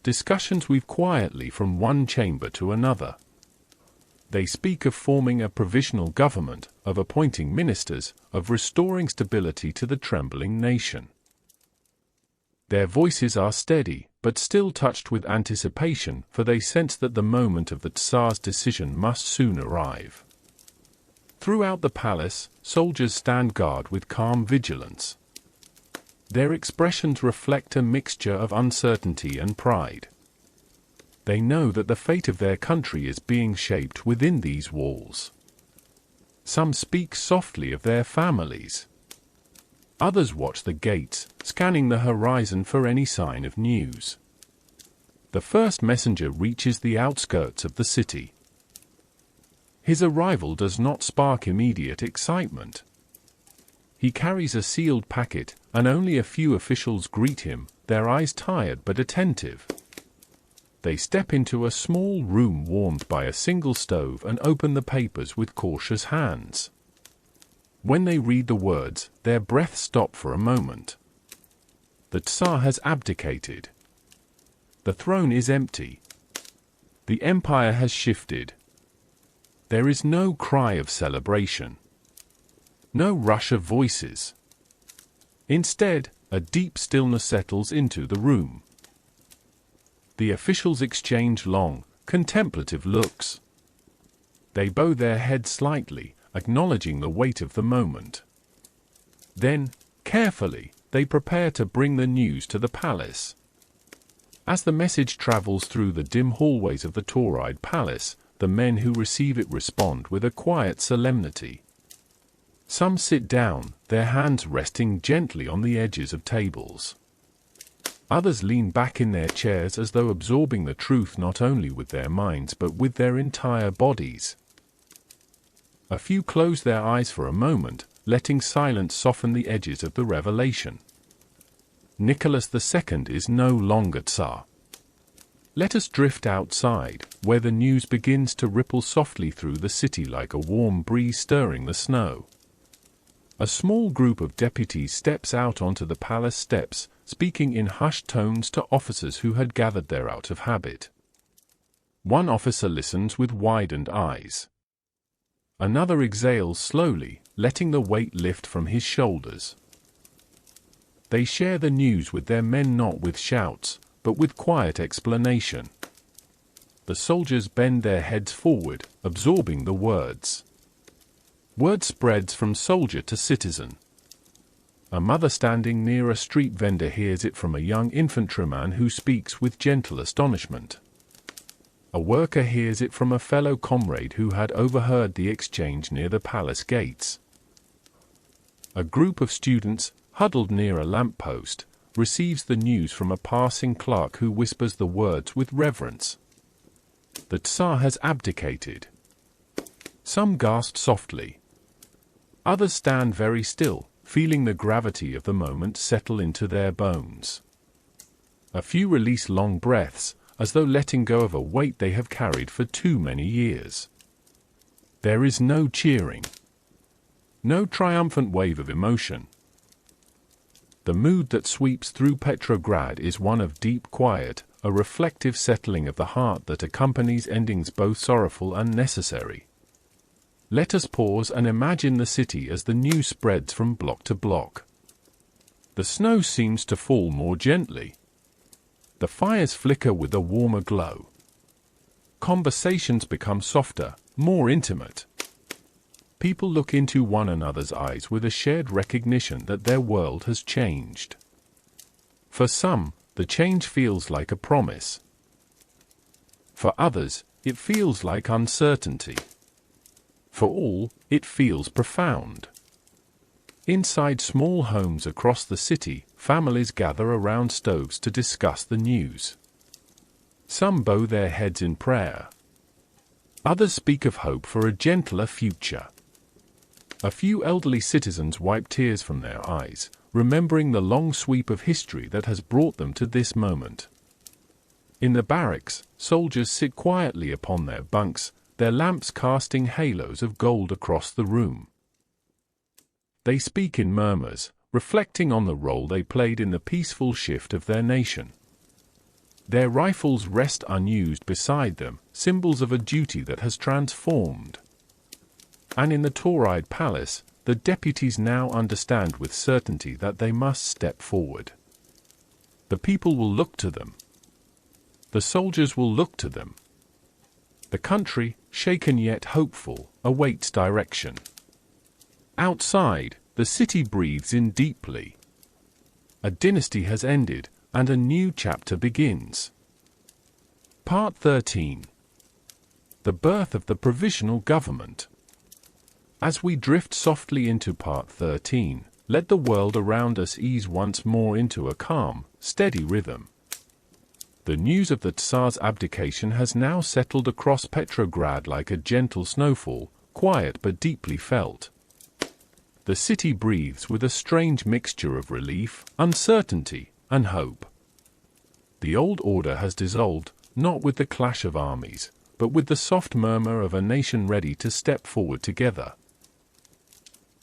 Discussions weave quietly from one chamber to another. They speak of forming a provisional government, of appointing ministers, of restoring stability to the trembling nation. Their voices are steady, but still touched with anticipation, for they sense that the moment of the Tsar's decision must soon arrive. Throughout the palace, soldiers stand guard with calm vigilance. Their expressions reflect a mixture of uncertainty and pride. They know that the fate of their country is being shaped within these walls. Some speak softly of their families. Others watch the gates, scanning the horizon for any sign of news. The first messenger reaches the outskirts of the city. His arrival does not spark immediate excitement. He carries a sealed packet, and only a few officials greet him, their eyes tired but attentive. They step into a small room warmed by a single stove and open the papers with cautious hands. When they read the words, their breath stops for a moment. The Tsar has abdicated. The throne is empty. The empire has shifted. There is no cry of celebration. No rush of voices. Instead, a deep stillness settles into the room. The officials exchange long, contemplative looks. They bow their heads slightly, acknowledging the weight of the moment. Then, carefully, they prepare to bring the news to the palace. As the message travels through the dim hallways of the Tauride palace, the men who receive it respond with a quiet solemnity. Some sit down, their hands resting gently on the edges of tables. Others lean back in their chairs as though absorbing the truth not only with their minds but with their entire bodies. A few close their eyes for a moment, letting silence soften the edges of the revelation. Nicholas II is no longer Tsar. Let us drift outside, where the news begins to ripple softly through the city like a warm breeze stirring the snow. A small group of deputies steps out onto the palace steps, speaking in hushed tones to officers who had gathered there out of habit. One officer listens with widened eyes. Another exhales slowly, letting the weight lift from his shoulders. They share the news with their men not with shouts, but with quiet explanation. The soldiers bend their heads forward, absorbing the words. Word spreads from soldier to citizen. A mother standing near a street vendor hears it from a young infantryman who speaks with gentle astonishment. A worker hears it from a fellow comrade who had overheard the exchange near the palace gates. A group of students, huddled near a lamppost, receives the news from a passing clerk who whispers the words with reverence. The Tsar has abdicated. Some gasp softly. Others stand very still, feeling the gravity of the moment settle into their bones. A few release long breaths, as though letting go of a weight they have carried for too many years. There is no cheering. No triumphant wave of emotion. The mood that sweeps through Petrograd is one of deep quiet, a reflective settling of the heart that accompanies endings both sorrowful and necessary. Let us pause and imagine the city as the news spreads from block to block. The snow seems to fall more gently. The fires flicker with a warmer glow. Conversations become softer, more intimate. People look into one another's eyes with a shared recognition that their world has changed. For some, the change feels like a promise. For others, it feels like uncertainty. For all, it feels profound. Inside small homes across the city, families gather around stoves to discuss the news. Some bow their heads in prayer. Others speak of hope for a gentler future. A few elderly citizens wipe tears from their eyes, remembering the long sweep of history that has brought them to this moment. In the barracks, soldiers sit quietly upon their bunks, their lamps casting halos of gold across the room. They speak in murmurs, reflecting on the role they played in the peaceful shift of their nation. Their rifles rest unused beside them, symbols of a duty that has transformed. And in the Tauride palace, the deputies now understand with certainty that they must step forward. The people will look to them. The soldiers will look to them. The country, shaken yet hopeful, awaits direction. Outside, the city breathes in deeply. A dynasty has ended, and a new chapter begins. Part 13. The birth of the provisional government. As we drift softly into Part 13, let the world around us ease once more into a calm, steady rhythm. The news of the Tsar's abdication has now settled across Petrograd like a gentle snowfall, quiet but deeply felt. The city breathes with a strange mixture of relief, uncertainty, and hope. The old order has dissolved, not with the clash of armies, but with the soft murmur of a nation ready to step forward together.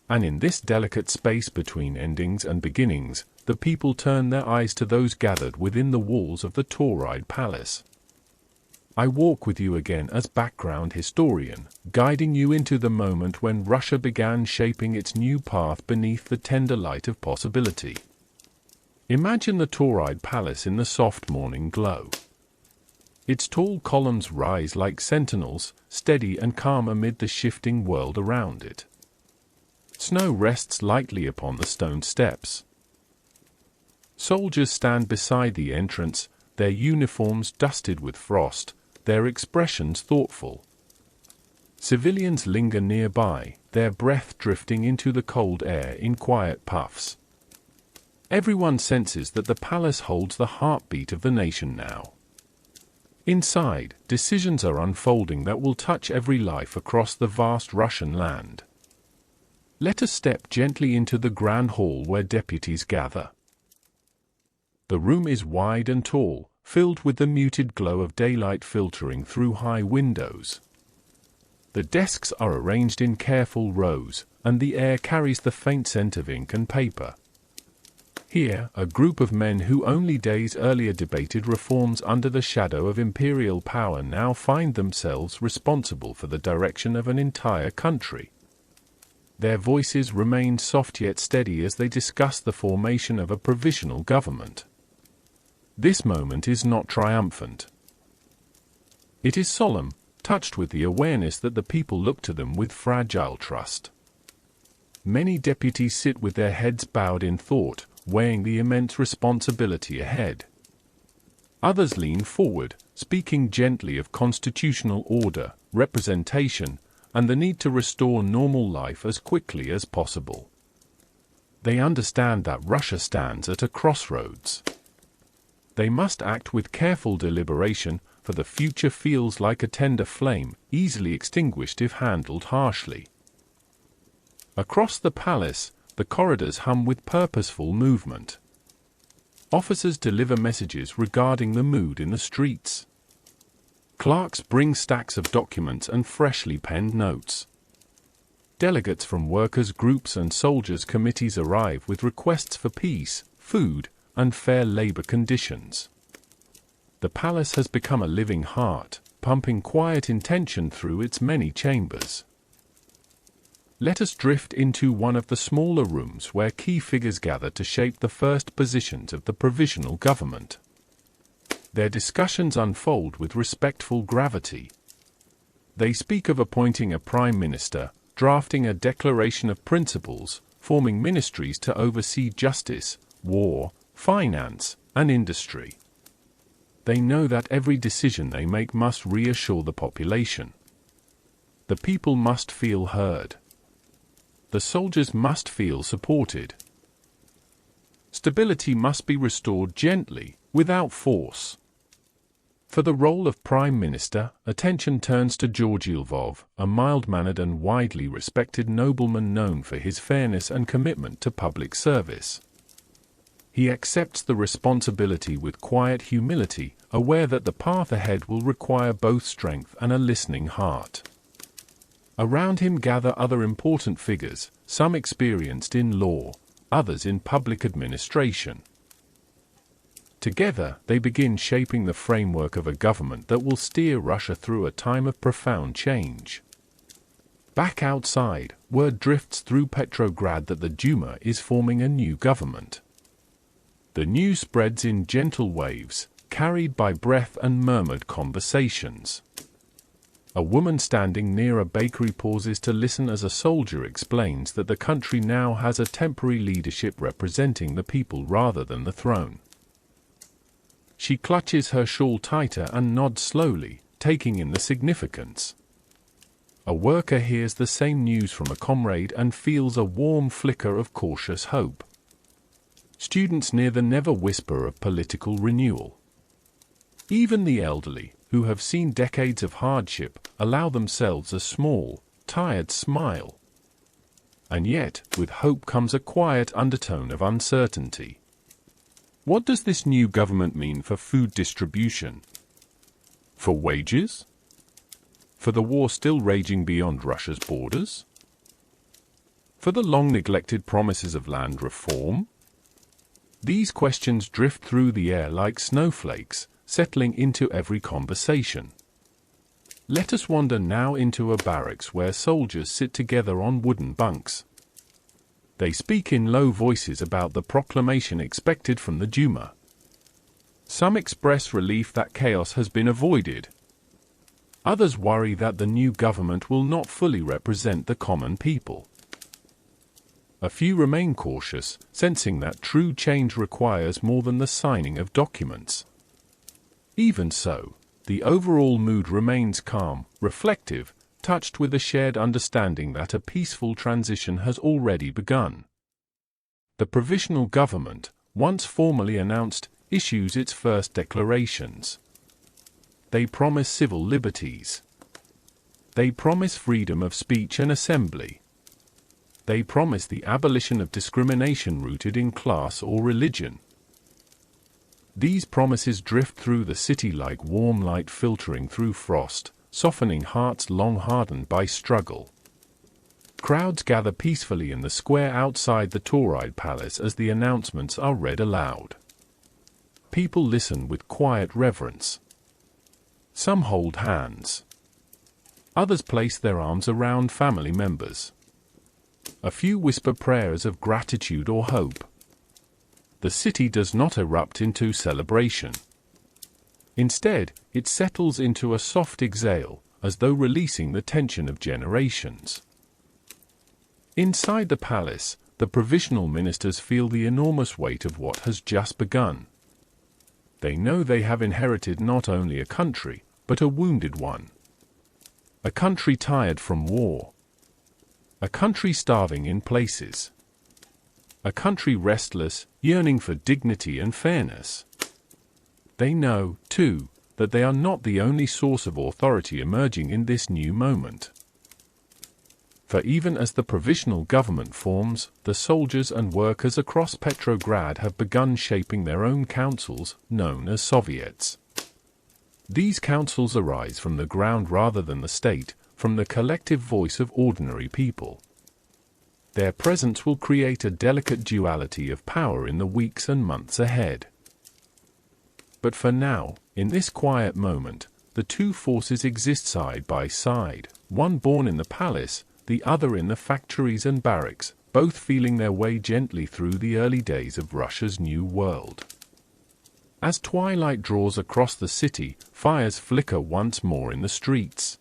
And in this delicate space between endings and beginnings, the people turn their eyes to those gathered within the walls of the Tauride palace. I walk with you again as background historian, guiding you into the moment when Russia began shaping its new path beneath the tender light of possibility. Imagine the Tauride palace in the soft morning glow. Its tall columns rise like sentinels, steady and calm amid the shifting world around it. Snow rests lightly upon the stone steps. Soldiers stand beside the entrance, their uniforms dusted with frost, their expressions thoughtful. Civilians linger nearby, their breath drifting into the cold air in quiet puffs. Everyone senses that the palace holds the heartbeat of the nation now. Inside, decisions are unfolding that will touch every life across the vast Russian land. Let us step gently into the grand hall where deputies gather. The room is wide and tall, filled with the muted glow of daylight filtering through high windows. The desks are arranged in careful rows, and the air carries the faint scent of ink and paper. Here, a group of men who only days earlier debated reforms under the shadow of imperial power now find themselves responsible for the direction of an entire country. Their voices remain soft yet steady as they discuss the formation of a provisional government. This moment is not triumphant. It is solemn, touched with the awareness that the people look to them with fragile trust. Many deputies sit with their heads bowed in thought, weighing the immense responsibility ahead. Others lean forward, speaking gently of constitutional order, representation, and the need to restore normal life as quickly as possible. They understand that Russia stands at a crossroads. They must act with careful deliberation, for the future feels like a tender flame, easily extinguished if handled harshly. Across the palace, the corridors hum with purposeful movement. Officers deliver messages regarding the mood in the streets. Clerks bring stacks of documents and freshly penned notes. Delegates from workers' groups and soldiers' committees arrive with requests for peace, food, and fair labor conditions. The palace has become a living heart, pumping quiet intention through its many chambers. Let us drift into one of the smaller rooms where key figures gather to shape the first positions of the provisional government. Their discussions unfold with respectful gravity. They speak of appointing a prime minister, drafting a declaration of principles, forming ministries to oversee justice, war, finance, and industry. They know that every decision they make must reassure the population. The people must feel heard. The soldiers must feel supported. Stability must be restored gently, without force. For the role of Prime Minister, attention turns to Georgy Lvov, a mild-mannered and widely respected nobleman known for his fairness and commitment to public service. He accepts the responsibility with quiet humility, aware that the path ahead will require both strength and a listening heart. Around him gather other important figures, some experienced in law, others in public administration. Together, they begin shaping the framework of a government that will steer Russia through a time of profound change. Back outside, word drifts through Petrograd that the Duma is forming a new government. The news spreads in gentle waves, carried by breath and murmured conversations. A woman standing near a bakery pauses to listen as a soldier explains that the country now has a temporary leadership representing the people rather than the throne. She clutches her shawl tighter and nods slowly, taking in the significance. A worker hears the same news from a comrade and feels a warm flicker of cautious hope. Students near the never whisper of political renewal. Even the elderly, who have seen decades of hardship, allow themselves a small, tired smile. And yet, with hope comes a quiet undertone of uncertainty. What does this new government mean for food distribution? For wages? For the war still raging beyond Russia's borders? For the long-neglected promises of land reform? These questions drift through the air like snowflakes, settling into every conversation. Let us wander now into a barracks where soldiers sit together on wooden bunks. They speak in low voices about the proclamation expected from the Duma. Some express relief that chaos has been avoided. Others worry that the new government will not fully represent the common people. A few remain cautious, sensing that true change requires more than the signing of documents. Even so, the overall mood remains calm, reflective, touched with a shared understanding that a peaceful transition has already begun. The provisional government, once formally announced, issues its first declarations. They promise civil liberties. They promise freedom of speech and assembly. They promise the abolition of discrimination rooted in class or religion. These promises drift through the city like warm light filtering through frost, softening hearts long hardened by struggle. Crowds gather peacefully in the square outside the Tauride Palace as the announcements are read aloud. People listen with quiet reverence. Some hold hands. Others place their arms around family members. A few whisper prayers of gratitude or hope. The city does not erupt into celebration. Instead, it settles into a soft exhale, as though releasing the tension of generations. Inside the palace, the provisional ministers feel the enormous weight of what has just begun. They know they have inherited not only a country, but a wounded one. A country tired from war. A country starving in places. A country restless, yearning for dignity and fairness. They know, too, that they are not the only source of authority emerging in this new moment. For even as the provisional government forms, the soldiers and workers across Petrograd have begun shaping their own councils, known as Soviets. These councils arise from the ground rather than the state, from the collective voice of ordinary people. Their presence will create a delicate duality of power in the weeks and months ahead. But for now, in this quiet moment, the two forces exist side by side, one born in the palace, the other in the factories and barracks, both feeling their way gently through the early days of Russia's new world. As twilight draws across the city, fires flicker once more in the streets.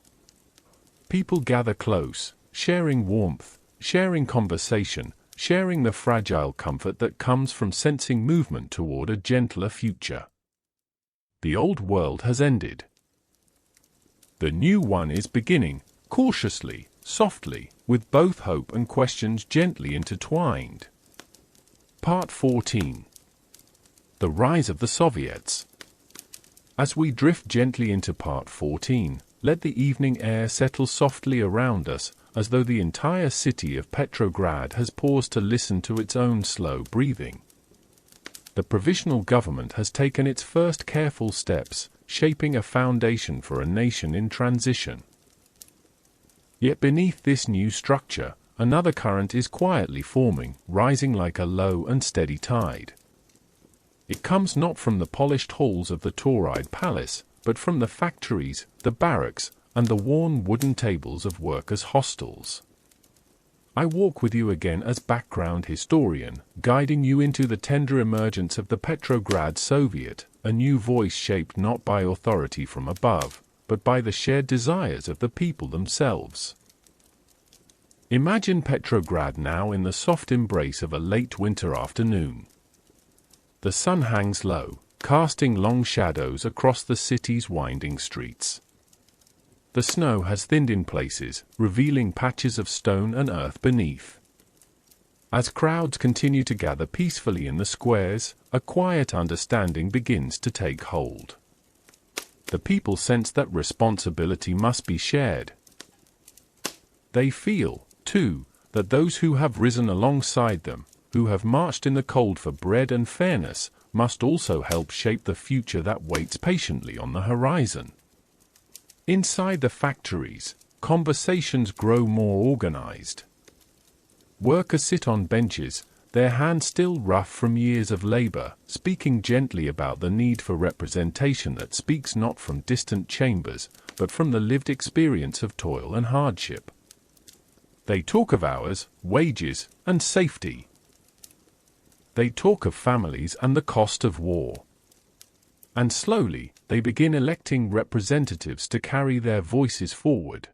People gather close, sharing warmth, sharing conversation, sharing the fragile comfort that comes from sensing movement toward a gentler future. The old world has ended. The new one is beginning, cautiously, softly, with both hope and questions gently intertwined. Part 14. The Rise of the Soviets. As we drift gently into Part 14, let the evening air settle softly around us, as though the entire city of Petrograd has paused to listen to its own slow breathing. The provisional government has taken its first careful steps, shaping a foundation for a nation in transition. Yet beneath this new structure, another current is quietly forming, rising like a low and steady tide. It comes not from the polished halls of the Tauride palace, but from the factories, the barracks, and the worn wooden tables of workers' hostels. I walk with you again as background historian, guiding you into the tender emergence of the Petrograd Soviet, a new voice shaped not by authority from above, but by the shared desires of the people themselves. Imagine Petrograd now in the soft embrace of a late winter afternoon. The sun hangs low, casting long shadows across the city's winding streets. The snow has thinned in places, revealing patches of stone and earth beneath. As crowds continue to gather peacefully in the squares, a quiet understanding begins to take hold. The people sense that responsibility must be shared. They feel, too, that those who have risen alongside them, who have marched in the cold for bread and fairness, must also help shape the future that waits patiently on the horizon. Inside the factories, conversations grow more organized. Workers sit on benches, their hands still rough from years of labor, speaking gently about the need for representation that speaks not from distant chambers, but from the lived experience of toil and hardship. They talk of hours, wages, and safety. They talk of families and the cost of war. And slowly, they begin electing representatives to carry their voices forward.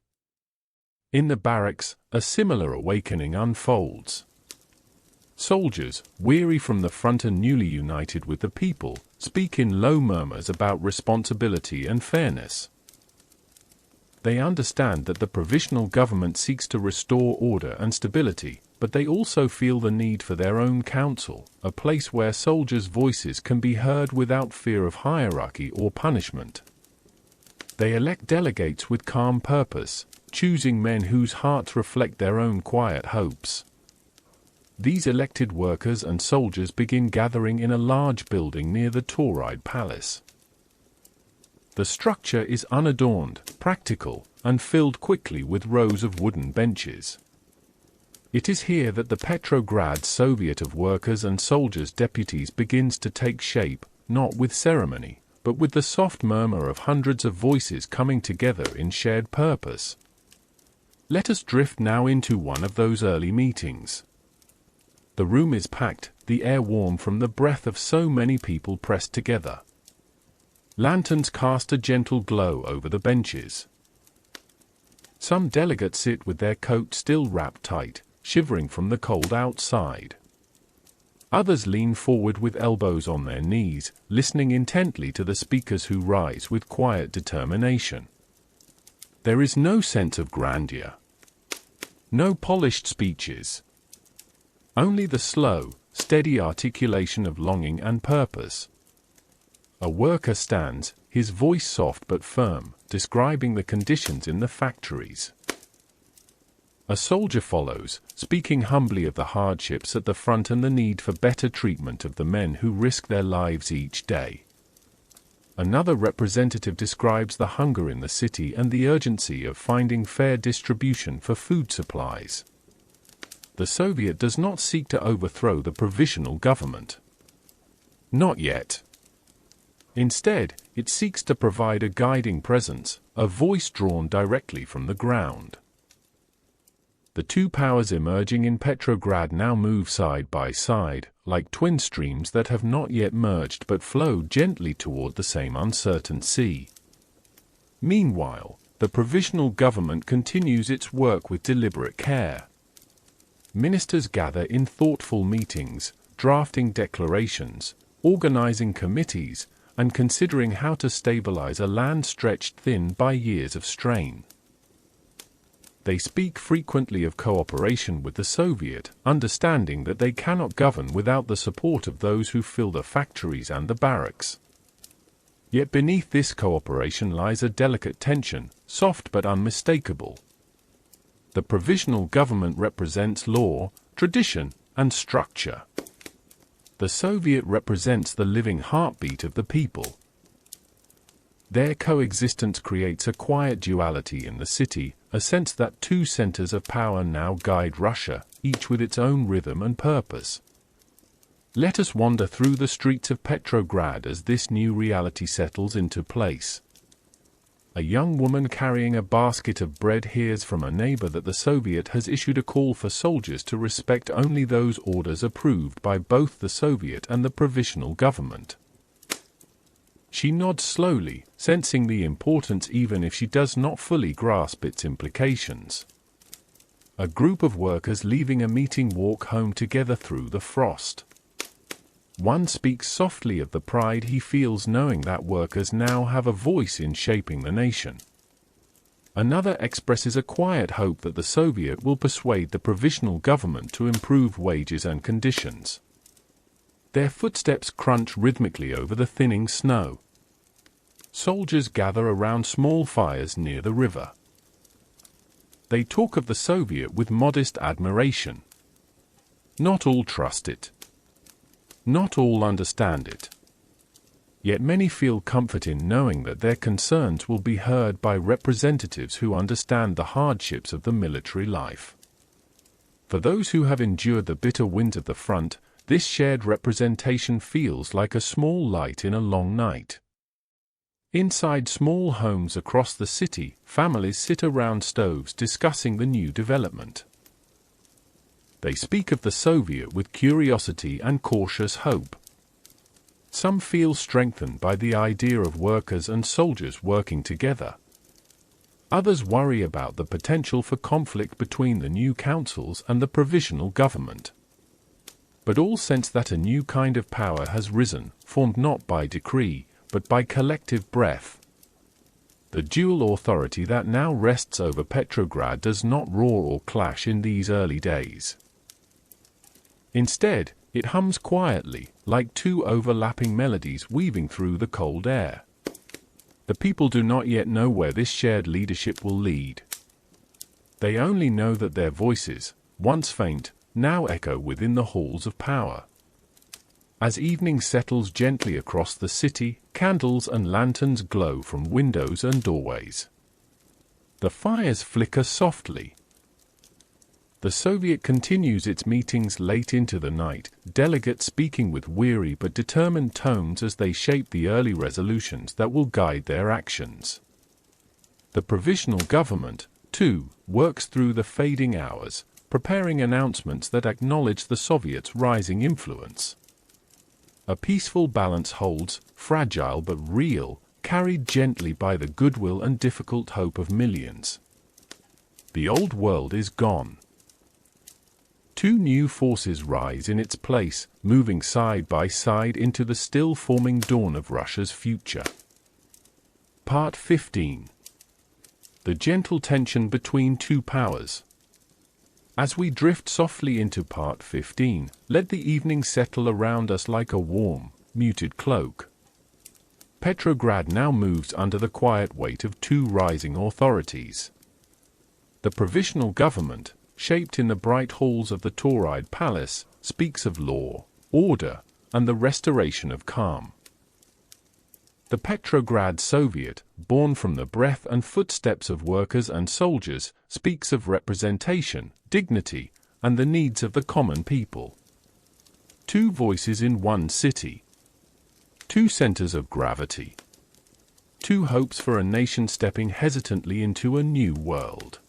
In the barracks, a similar awakening unfolds. Soldiers, weary from the front and newly united with the people, speak in low murmurs about responsibility and fairness. They understand that the provisional government seeks to restore order and stability, but they also feel the need for their own council, a place where soldiers' voices can be heard without fear of hierarchy or punishment. They elect delegates with calm purpose, choosing men whose hearts reflect their own quiet hopes. These elected workers and soldiers begin gathering in a large building near the Tauride palace. The structure is unadorned, practical, and filled quickly with rows of wooden benches. It is here that the Petrograd Soviet of Workers and Soldiers Deputies begins to take shape, not with ceremony, but with the soft murmur of hundreds of voices coming together in shared purpose. Let us drift now into one of those early meetings. The room is packed, the air warm from the breath of so many people pressed together. Lanterns cast a gentle glow over the benches. Some delegates sit with their coats still wrapped tight, shivering from the cold outside. Others lean forward with elbows on their knees, listening intently to the speakers who rise with quiet determination. There is no sense of grandeur. No polished speeches. Only the slow, steady articulation of longing and purpose. A worker stands, his voice soft but firm, describing the conditions in the factories. A soldier follows, speaking humbly of the hardships at the front and the need for better treatment of the men who risk their lives each day. Another representative describes the hunger in the city and the urgency of finding fair distribution for food supplies. The Soviet does not seek to overthrow the provisional government. Not yet. Instead, it seeks to provide a guiding presence, a voice drawn directly from the ground. The two powers emerging in Petrograd now move side by side, like twin streams that have not yet merged but flow gently toward the same uncertain sea. Meanwhile, the provisional government continues its work with deliberate care. Ministers gather in thoughtful meetings, drafting declarations, organizing committees, and considering how to stabilize a land stretched thin by years of strain. They speak frequently of cooperation with the Soviet, understanding that they cannot govern without the support of those who fill the factories and the barracks. Yet beneath this cooperation lies a delicate tension, soft but unmistakable. The provisional government represents law, tradition, and structure. The Soviet represents the living heartbeat of the people. Their coexistence creates a quiet duality in the city, a sense that two centers of power now guide Russia, each with its own rhythm and purpose. Let us wander through the streets of Petrograd as this new reality settles into place. A young woman carrying a basket of bread hears from a neighbor that the Soviet has issued a call for soldiers to respect only those orders approved by both the Soviet and the provisional government. She nods slowly, sensing the importance even if she does not fully grasp its implications. A group of workers leaving a meeting walk home together through the frost. One speaks softly of the pride he feels knowing that workers now have a voice in shaping the nation. Another expresses a quiet hope that the Soviet will persuade the provisional government to improve wages and conditions. Their footsteps crunch rhythmically over the thinning snow. Soldiers gather around small fires near the river. They talk of the Soviet with modest admiration. Not all trust it. Not all understand it. Yet many feel comfort in knowing that their concerns will be heard by representatives who understand the hardships of the military life. For those who have endured the bitter winds of the front, this shared representation feels like a small light in a long night. Inside small homes across the city, families sit around stoves discussing the new development. They speak of the Soviet with curiosity and cautious hope. Some feel strengthened by the idea of workers and soldiers working together. Others worry about the potential for conflict between the new councils and the provisional government. But all sense that a new kind of power has risen, formed not by decree, but by collective breath. The dual authority that now rests over Petrograd does not roar or clash in these early days. Instead, it hums quietly, like two overlapping melodies weaving through the cold air. The people do not yet know where this shared leadership will lead. They only know that their voices, once faint, now echo within the halls of power. As evening settles gently across the city, candles and lanterns glow from windows and doorways. The fires flicker softly. The Soviet continues its meetings late into the night, delegates speaking with weary but determined tones as they shape the early resolutions that will guide their actions. The provisional government, too, works through the fading hours, preparing announcements that acknowledge the Soviets' rising influence. A peaceful balance holds, fragile but real, carried gently by the goodwill and difficult hope of millions. The old world is gone. Two new forces rise in its place, moving side by side into the still-forming dawn of Russia's future. Part 15. The gentle tension between two powers. As we drift softly into Part 15, let the evening settle around us like a warm, muted cloak. Petrograd now moves under the quiet weight of two rising authorities. The provisional government, shaped in the bright halls of the Tauride Palace, speaks of law, order, and the restoration of calm. The Petrograd Soviet, born from the breath and footsteps of workers and soldiers, speaks of representation, dignity, and the needs of the common people. Two voices in one city. Two centers of gravity. Two hopes for a nation stepping hesitantly into a new world.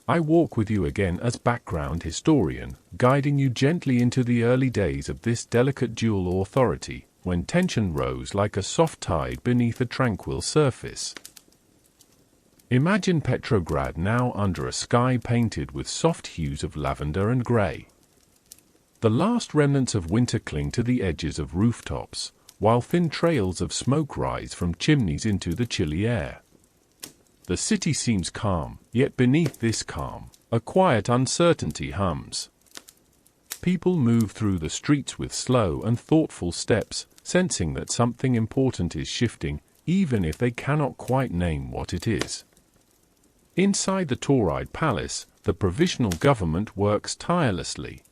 I walk with you again as background historian, guiding you gently into the early days of this delicate dual authority, when tension rose like a soft tide beneath a tranquil surface. Imagine Petrograd now under a sky painted with soft hues of lavender and grey. The last remnants of winter cling to the edges of rooftops, while thin trails of smoke rise from chimneys into the chilly air. The city seems calm, yet beneath this calm, a quiet uncertainty hums. People move through the streets with slow and thoughtful steps, sensing that something important is shifting, even if they cannot quite name what it is. Inside the Tauride palace, the provisional government works tirelessly.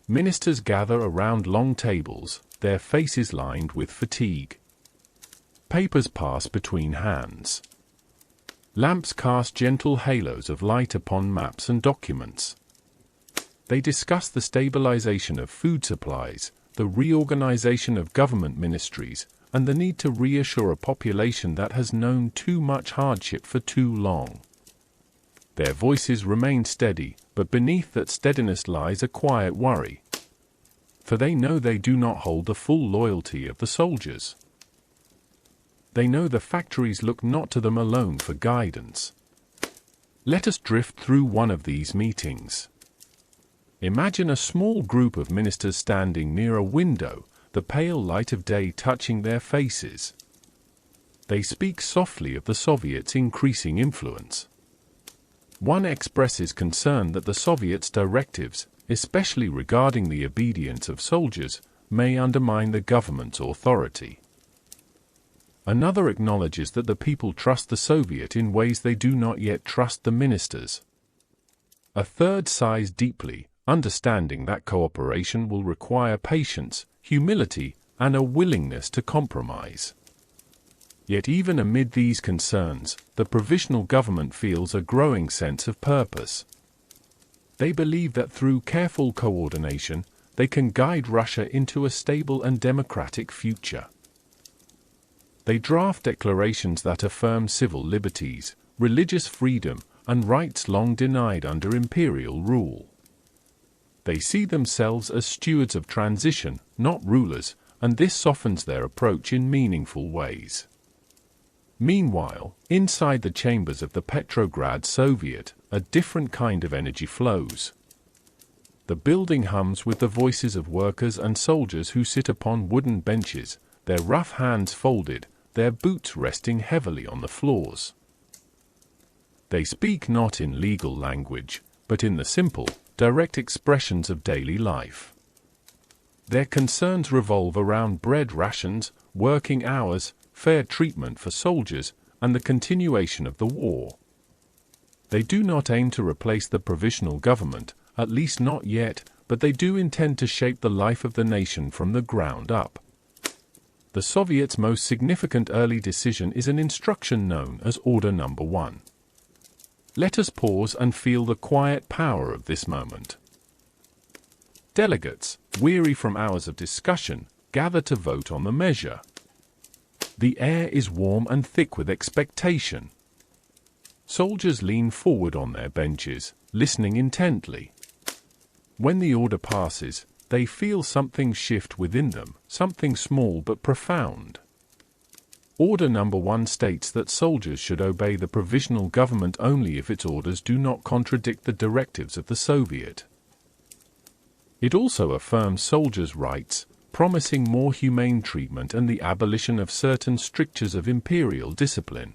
Ministers gather around long tables, their faces lined with fatigue. Papers pass between hands. Lamps cast gentle halos of light upon maps and documents. They discuss the stabilization of food supplies, the reorganization of government ministries, and the need to reassure a population that has known too much hardship for too long. Their voices remain steady, but beneath that steadiness lies a quiet worry. For they know they do not hold the full loyalty of the soldiers. They know the factories look not to them alone for guidance. Let us drift through one of these meetings. Imagine a small group of ministers standing near a window, the pale light of day touching their faces. They speak softly of the Soviets' increasing influence. One expresses concern that the Soviets' directives, especially regarding the obedience of soldiers, may undermine the government's authority. Another acknowledges that the people trust the Soviet in ways they do not yet trust the ministers. A third sighs deeply, understanding that cooperation will require patience, humility, and a willingness to compromise. Yet even amid these concerns, the provisional government feels a growing sense of purpose. They believe that through careful coordination, they can guide Russia into a stable and democratic future. They draft declarations that affirm civil liberties, religious freedom, and rights long denied under imperial rule. They see themselves as stewards of transition, not rulers, and this softens their approach in meaningful ways. Meanwhile, inside the chambers of the Petrograd Soviet, a different kind of energy flows. The building hums with the voices of workers and soldiers who sit upon wooden benches, their rough hands folded, their boots resting heavily on the floors. They speak not in legal language, but in the simple, direct expressions of daily life. Their concerns revolve around bread rations, working hours, fair treatment for soldiers, and the continuation of the war. They do not aim to replace the provisional government, at least not yet, but they do intend to shape the life of the nation from the ground up. The Soviets' most significant early decision is an instruction known as Order No. 1. Let us pause and feel the quiet power of this moment. Delegates, weary from hours of discussion, gather to vote on the measure. The air is warm and thick with expectation. Soldiers lean forward on their benches, listening intently. When the order passes, they feel something shift within them, something small but profound. Order No. 1 states that soldiers should obey the provisional government only if its orders do not contradict the directives of the Soviet. It also affirms soldiers' rights, promising more humane treatment and the abolition of certain strictures of imperial discipline.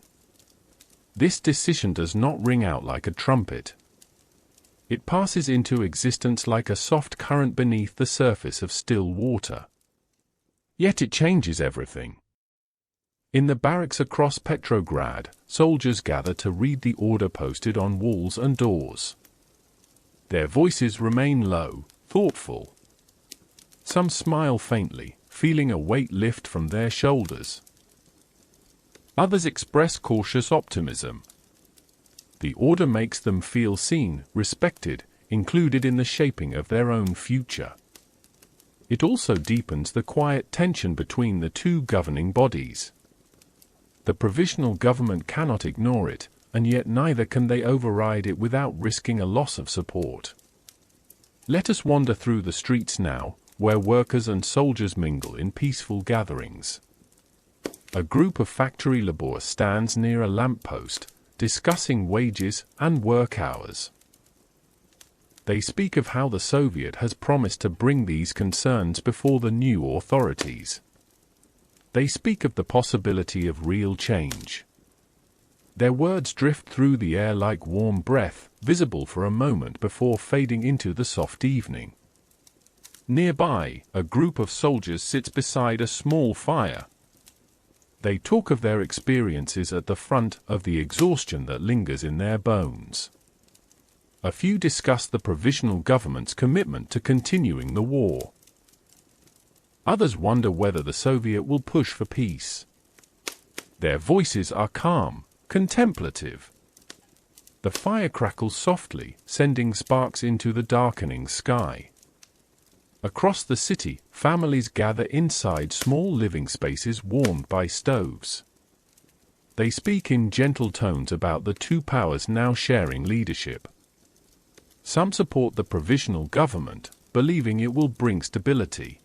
This decision does not ring out like a trumpet. It passes into existence like a soft current beneath the surface of still water. Yet it changes everything. In the barracks across Petrograd, soldiers gather to read the order posted on walls and doors. Their voices remain low, thoughtful. Some smile faintly, feeling a weight lift from their shoulders. Others express cautious optimism. The order makes them feel seen, respected, included in the shaping of their own future. It also deepens the quiet tension between the two governing bodies. The provisional government cannot ignore it, and yet neither can they override it without risking a loss of support. Let us wander through the streets now, where workers and soldiers mingle in peaceful gatherings. A group of factory laborers stands near a lamppost, discussing wages and work hours. They speak of how the Soviet has promised to bring these concerns before the new authorities. They speak of the possibility of real change. Their words drift through the air like warm breath, visible for a moment before fading into the soft evening. Nearby, a group of soldiers sits beside a small fire. They talk of their experiences at the front, of the exhaustion that lingers in their bones. A few discuss the provisional government's commitment to continuing the war. Others wonder whether the Soviet will push for peace. Their voices are calm, contemplative. The fire crackles softly, sending sparks into the darkening sky. Across the city, families gather inside small living spaces warmed by stoves. They speak in gentle tones about the two powers now sharing leadership. Some support the provisional government, believing it will bring stability.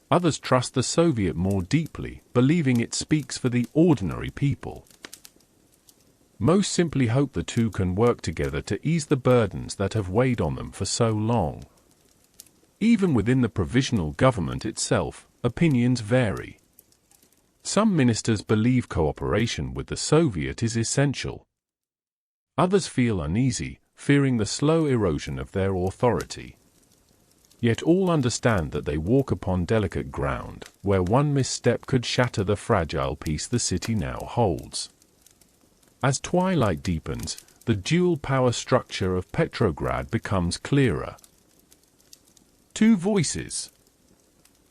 Others trust the Soviet more deeply, believing it speaks for the ordinary people. Most simply hope the two can work together to ease the burdens that have weighed on them for so long. Even within the provisional government itself, opinions vary. Some ministers believe cooperation with the Soviet is essential. Others feel uneasy, fearing the slow erosion of their authority. Yet all understand that they walk upon delicate ground, where one misstep could shatter the fragile peace the city now holds. As twilight deepens, the dual power structure of Petrograd becomes clearer. Two voices.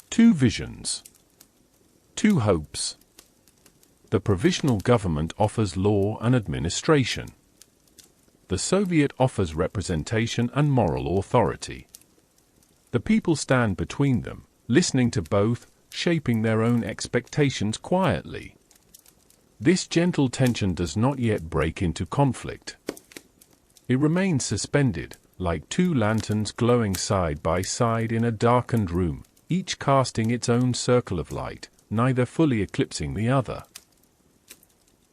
Two visions. Two hopes. The provisional government offers law and administration. The Soviet offers representation and moral authority. The people stand between them, listening to both, shaping their own expectations quietly. This gentle tension does not yet break into conflict. It remains suspended, like two lanterns glowing side by side in a darkened room, each casting its own circle of light, neither fully eclipsing the other.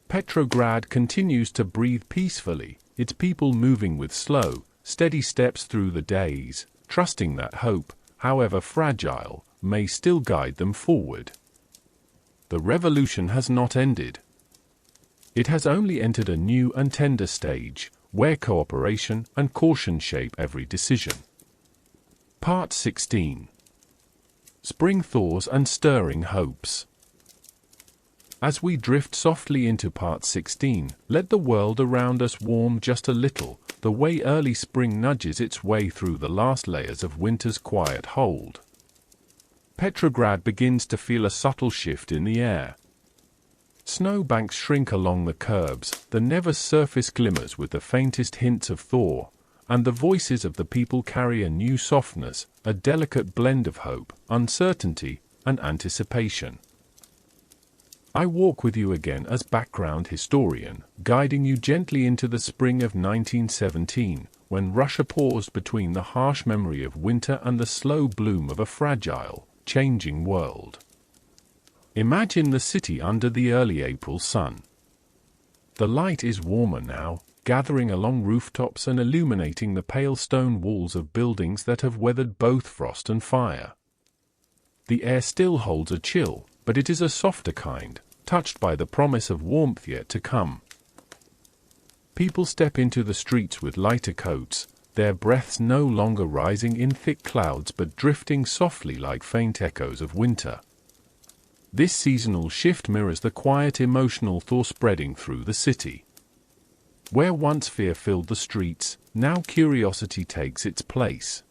Petrograd continues to breathe peacefully, its people moving with slow, steady steps through the days, trusting that hope, however fragile, may still guide them forward. The revolution has not ended. It has only entered a new and tender stage, where cooperation and caution shape every decision. Part 16. Spring thaws and stirring hopes. As we drift softly into Part 16, let the world around us warm just a little, the way early spring nudges its way through the last layers of winter's quiet hold. Petrograd begins to feel a subtle shift in the air. Snowbanks shrink along the curbs, the never surface glimmers with the faintest hints of thaw, and the voices of the people carry a new softness, a delicate blend of hope, uncertainty, and anticipation. I walk with you again as background historian, guiding you gently into the spring of 1917, when Russia paused between the harsh memory of winter and the slow bloom of a fragile, changing world. Imagine the city under the early April sun. The light is warmer now, gathering along rooftops and illuminating the pale stone walls of buildings that have weathered both frost and fire. The air still holds a chill, but it is a softer kind, touched by the promise of warmth yet to come. People step into the streets with lighter coats, their breaths no longer rising in thick clouds but drifting softly like faint echoes of winter. This seasonal shift mirrors the quiet emotional thaw spreading through the city. Where once fear filled the streets, now curiosity takes its place.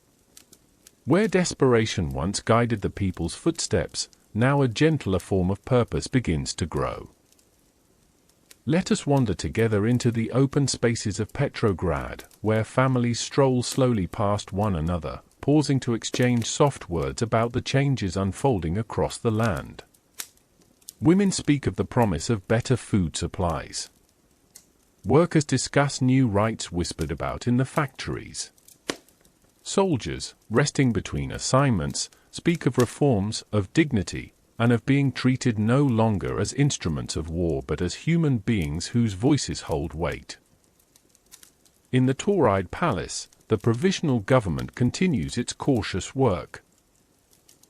Where desperation once guided the people's footsteps, now a gentler form of purpose begins to grow. Let us wander together into the open spaces of Petrograd, where families stroll slowly past one another, pausing to exchange soft words about the changes unfolding across the land. Women speak of the promise of better food supplies. Workers discuss new rights whispered about in the factories. Soldiers, resting between assignments, speak of reforms, of dignity, and of being treated no longer as instruments of war but as human beings whose voices hold weight. In the Tauride palace, the provisional government continues its cautious work.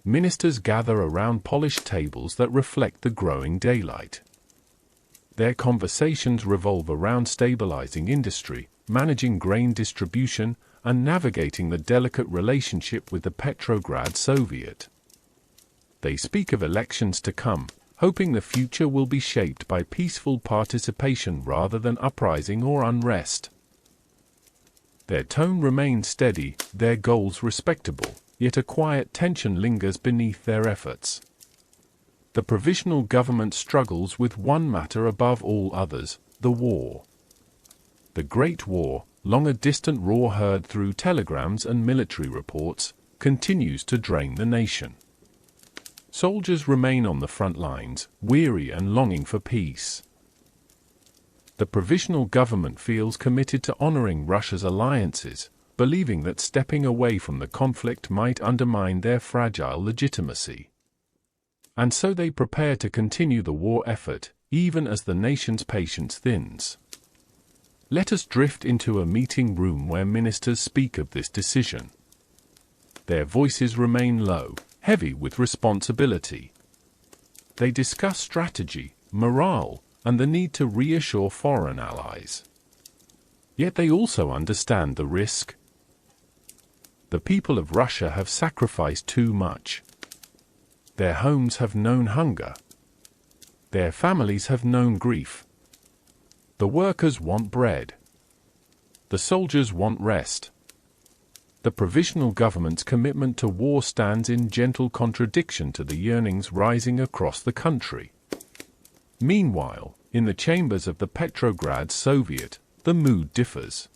Ministers gather around polished tables that reflect the growing daylight. Their conversations revolve around stabilizing industry, managing grain distribution, and navigating the delicate relationship with the Petrograd Soviet. They speak of elections to come, hoping the future will be shaped by peaceful participation rather than uprising or unrest. Their tone remains steady, their goals respectable, yet a quiet tension lingers beneath their efforts. The provisional government struggles with one matter above all others: the war. The Great War, long a distant roar heard through telegrams and military reports, continues to drain the nation. Soldiers remain on the front lines, weary and longing for peace. The provisional government feels committed to honoring Russia's alliances, believing that stepping away from the conflict might undermine their fragile legitimacy. And so they prepare to continue the war effort, even as the nation's patience thins. Let us drift into a meeting room where ministers speak of this decision. Their voices remain low, heavy with responsibility. They discuss strategy, morale, and the need to reassure foreign allies. Yet they also understand the risk. The people of Russia have sacrificed too much. Their homes have known hunger. Their families have known grief. The workers want bread. The soldiers want rest. The provisional government's commitment to war stands in gentle contradiction to the yearnings rising across the country. Meanwhile, in the chambers of the Petrograd Soviet, the mood differs.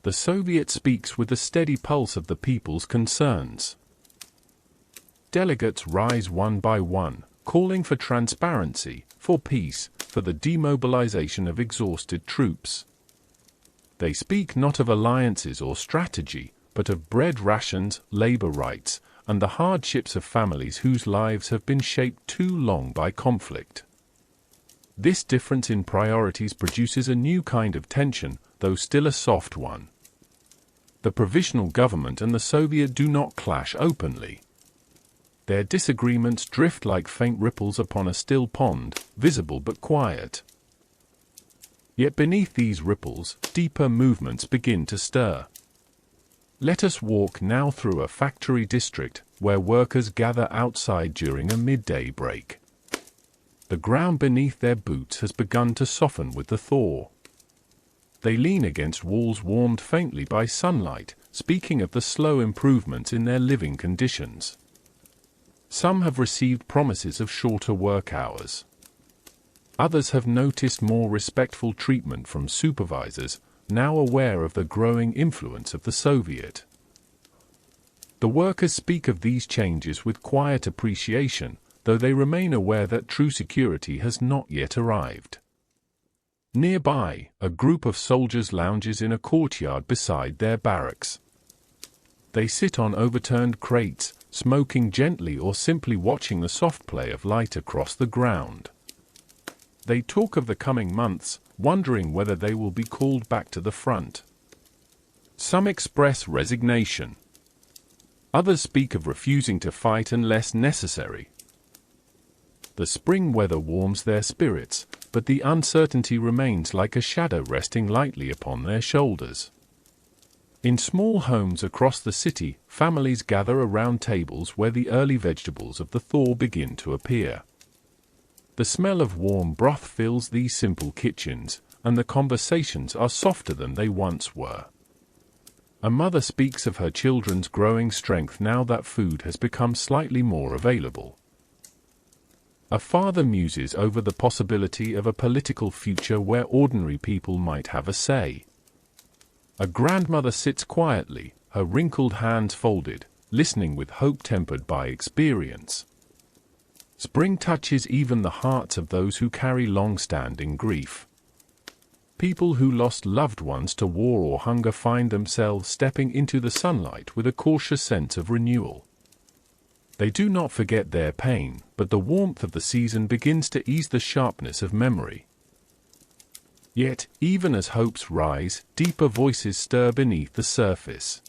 The Soviet speaks with the steady pulse of the people's concerns. Delegates rise one by one, calling for transparency, for peace, for the demobilization of exhausted troops. They speak not of alliances or strategy, but of bread rations, labor rights, and the hardships of families whose lives have been shaped too long by conflict. This difference in priorities produces a new kind of tension, though still a soft one. The provisional government and the Soviet do not clash openly. Their disagreements drift like faint ripples upon a still pond, visible but quiet. Yet beneath these ripples, deeper movements begin to stir. Let us walk now through a factory district, where workers gather outside during a midday break. The ground beneath their boots has begun to soften with the thaw. They lean against walls warmed faintly by sunlight, speaking of the slow improvements in their living conditions. Some have received promises of shorter work hours. Others have noticed more respectful treatment from supervisors, now aware of the growing influence of the Soviet. The workers speak of these changes with quiet appreciation, though they remain aware that true security has not yet arrived. Nearby, a group of soldiers lounges in a courtyard beside their barracks. They sit on overturned crates, smoking gently or simply watching the soft play of light across the ground. They talk of the coming months, wondering whether they will be called back to the front. Some express resignation. Others speak of refusing to fight unless necessary. The spring weather warms their spirits, but the uncertainty remains like a shadow resting lightly upon their shoulders. In small homes across the city, families gather around tables where the early vegetables of the thaw begin to appear. The smell of warm broth fills these simple kitchens, and the conversations are softer than they once were. A mother speaks of her children's growing strength now that food has become slightly more available. A father muses over the possibility of a political future where ordinary people might have a say. A grandmother sits quietly, her wrinkled hands folded, listening with hope tempered by experience. Spring touches even the hearts of those who carry long-standing grief. People who lost loved ones to war or hunger find themselves stepping into the sunlight with a cautious sense of renewal. They do not forget their pain, but the warmth of the season begins to ease the sharpness of memory. Yet, even as hopes rise, deeper voices stir beneath the surface.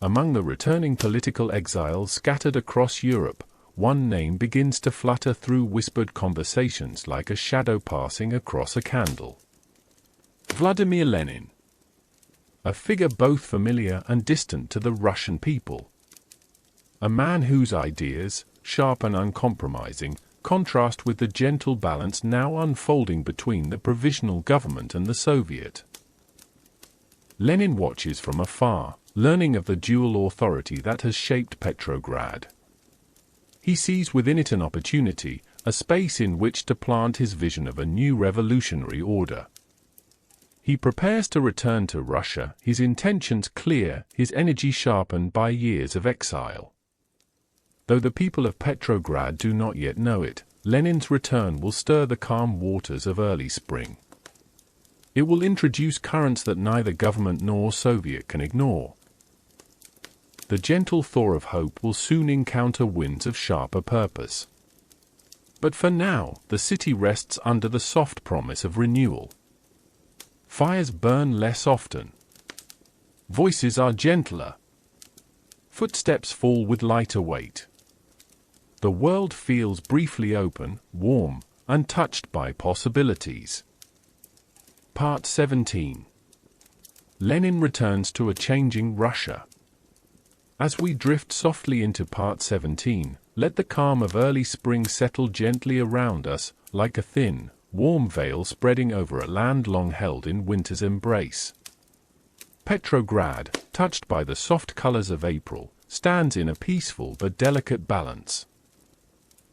Among the returning political exiles scattered across Europe, one name begins to flutter through whispered conversations like a shadow passing across a candle. Vladimir Lenin. A figure both familiar and distant to the Russian people. A man whose ideas, sharp and uncompromising, contrast with the gentle balance now unfolding between the provisional government and the Soviet. Lenin watches from afar, learning of the dual authority that has shaped Petrograd. He sees within it an opportunity, a space in which to plant his vision of a new revolutionary order. He prepares to return to Russia, his intentions clear, his energy sharpened by years of exile. Though the people of Petrograd do not yet know it, Lenin's return will stir the calm waters of early spring. It will introduce currents that neither government nor Soviet can ignore. The gentle thaw of hope will soon encounter winds of sharper purpose. But for now, the city rests under the soft promise of renewal. Fires burn less often. Voices are gentler. Footsteps fall with lighter weight. The world feels briefly open, warm, untouched by possibilities. Part 17. Lenin returns to a changing Russia. As we drift softly into Part 17, let the calm of early spring settle gently around us, like a thin, warm veil spreading over a land long held in winter's embrace. Petrograd, touched by the soft colors of April, stands in a peaceful but delicate balance.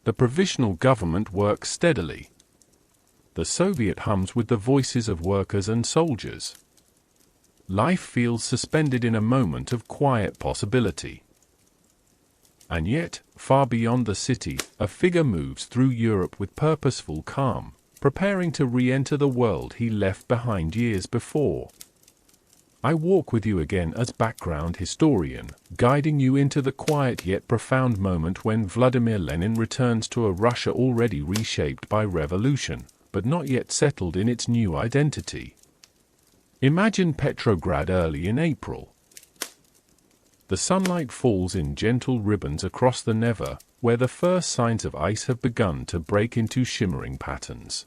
The provisional government works steadily. The Soviet hums with the voices of workers and soldiers. Life feels suspended in a moment of quiet possibility. And yet, far beyond the city, a figure moves through Europe with purposeful calm, preparing to re-enter the world he left behind years before. I walk with you again as background historian, guiding you into the quiet yet profound moment when Vladimir Lenin returns to a Russia already reshaped by revolution, but not yet settled in its new identity. Imagine Petrograd early in April. The sunlight falls in gentle ribbons across the Neva, where the first signs of ice have begun to break into shimmering patterns.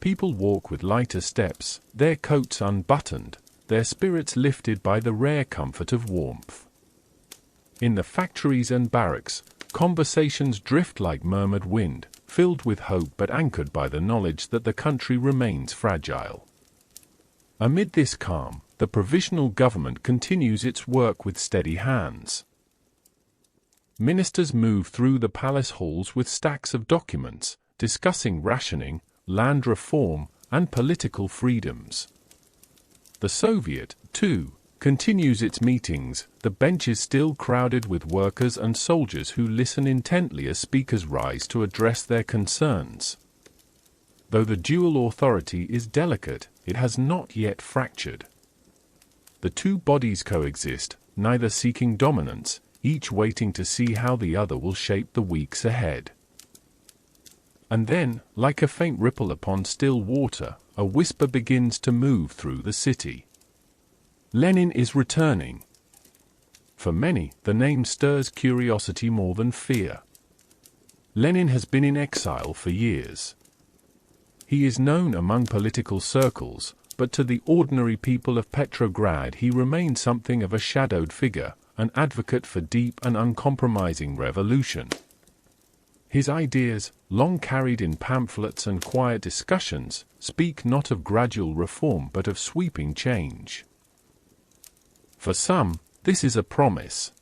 People walk with lighter steps, their coats unbuttoned, their spirits lifted by the rare comfort of warmth. In the factories and barracks, conversations drift like murmured wind, filled with hope but anchored by the knowledge that the country remains fragile. Amid this calm, the provisional government continues its work with steady hands. Ministers move through the palace halls with stacks of documents, discussing rationing, land reform, and political freedoms. The Soviet, too, continues its meetings, the benches still crowded with workers and soldiers who listen intently as speakers rise to address their concerns. Though the dual authority is delicate, it has not yet fractured. The two bodies coexist, neither seeking dominance, each waiting to see how the other will shape the weeks ahead. And then, like a faint ripple upon still water, a whisper begins to move through the city. Lenin is returning. For many, the name stirs curiosity more than fear. Lenin has been in exile for years. He is known among political circles, but to the ordinary people of Petrograd he remains something of a shadowed figure, an advocate for deep and uncompromising revolution. His ideas, long carried in pamphlets and quiet discussions, speak not of gradual reform but of sweeping change. For some, this is a promise.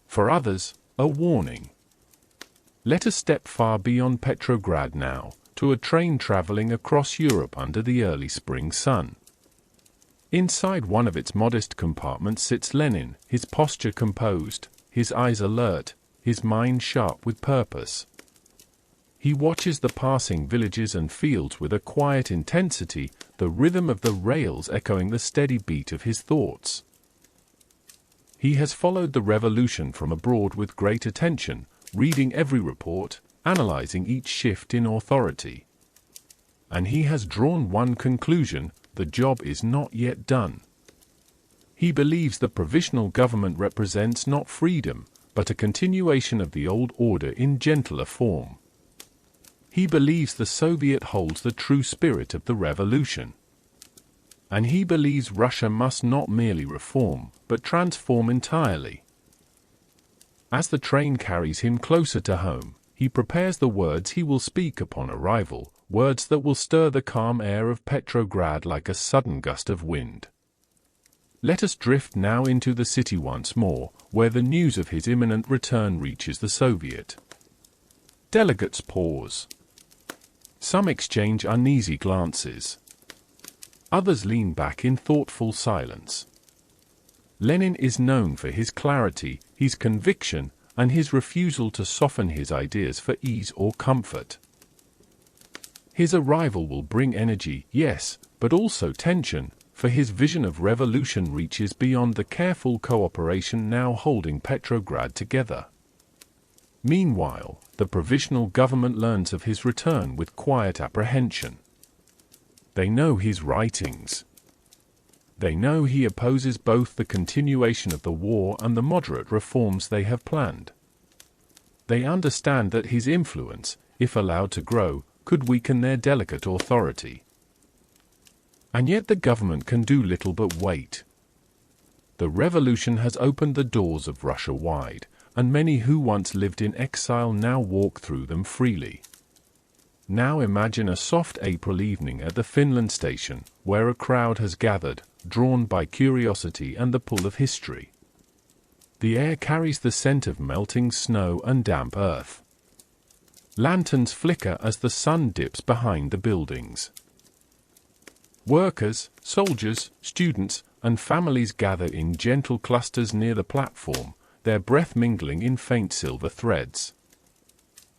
For others, a warning. Let us step far beyond Petrograd now, to a train traveling across Europe under the early spring sun. Inside one of its modest compartments sits Lenin, his posture composed, his eyes alert, his mind sharp with purpose. He watches the passing villages and fields with a quiet intensity, the rhythm of the rails echoing the steady beat of his thoughts. He has followed the revolution from abroad with great attention, reading every report, analyzing each shift in authority. And he has drawn one conclusion: the job is not yet done. He believes the provisional government represents not freedom, but a continuation of the old order in gentler form. He believes the Soviet holds the true spirit of the revolution. And he believes Russia must not merely reform, but transform entirely. As the train carries him closer to home, he prepares the words he will speak upon arrival, words that will stir the calm air of Petrograd like a sudden gust of wind. Let us drift now into the city once more, where the news of his imminent return reaches the Soviet. Delegates pause. Some exchange uneasy glances. Others lean back in thoughtful silence. Lenin is known for his clarity, his conviction, and his refusal to soften his ideas for ease or comfort. His arrival will bring energy, yes, but also tension, for his vision of revolution reaches beyond the careful cooperation now holding Petrograd together. Meanwhile, the provisional government learns of his return with quiet apprehension. They know his writings. They know he opposes both the continuation of the war and the moderate reforms they have planned. They understand that his influence, if allowed to grow, could weaken their delicate authority. And yet the government can do little but wait. The revolution has opened the doors of Russia wide, and many who once lived in exile now walk through them freely. Now imagine a soft April evening at the Finland station, where a crowd has gathered, drawn by curiosity and the pull of history. The air carries the scent of melting snow and damp earth. Lanterns flicker as the sun dips behind the buildings. Workers, soldiers, students, and families gather in gentle clusters near the platform, their breath mingling in faint silver threads.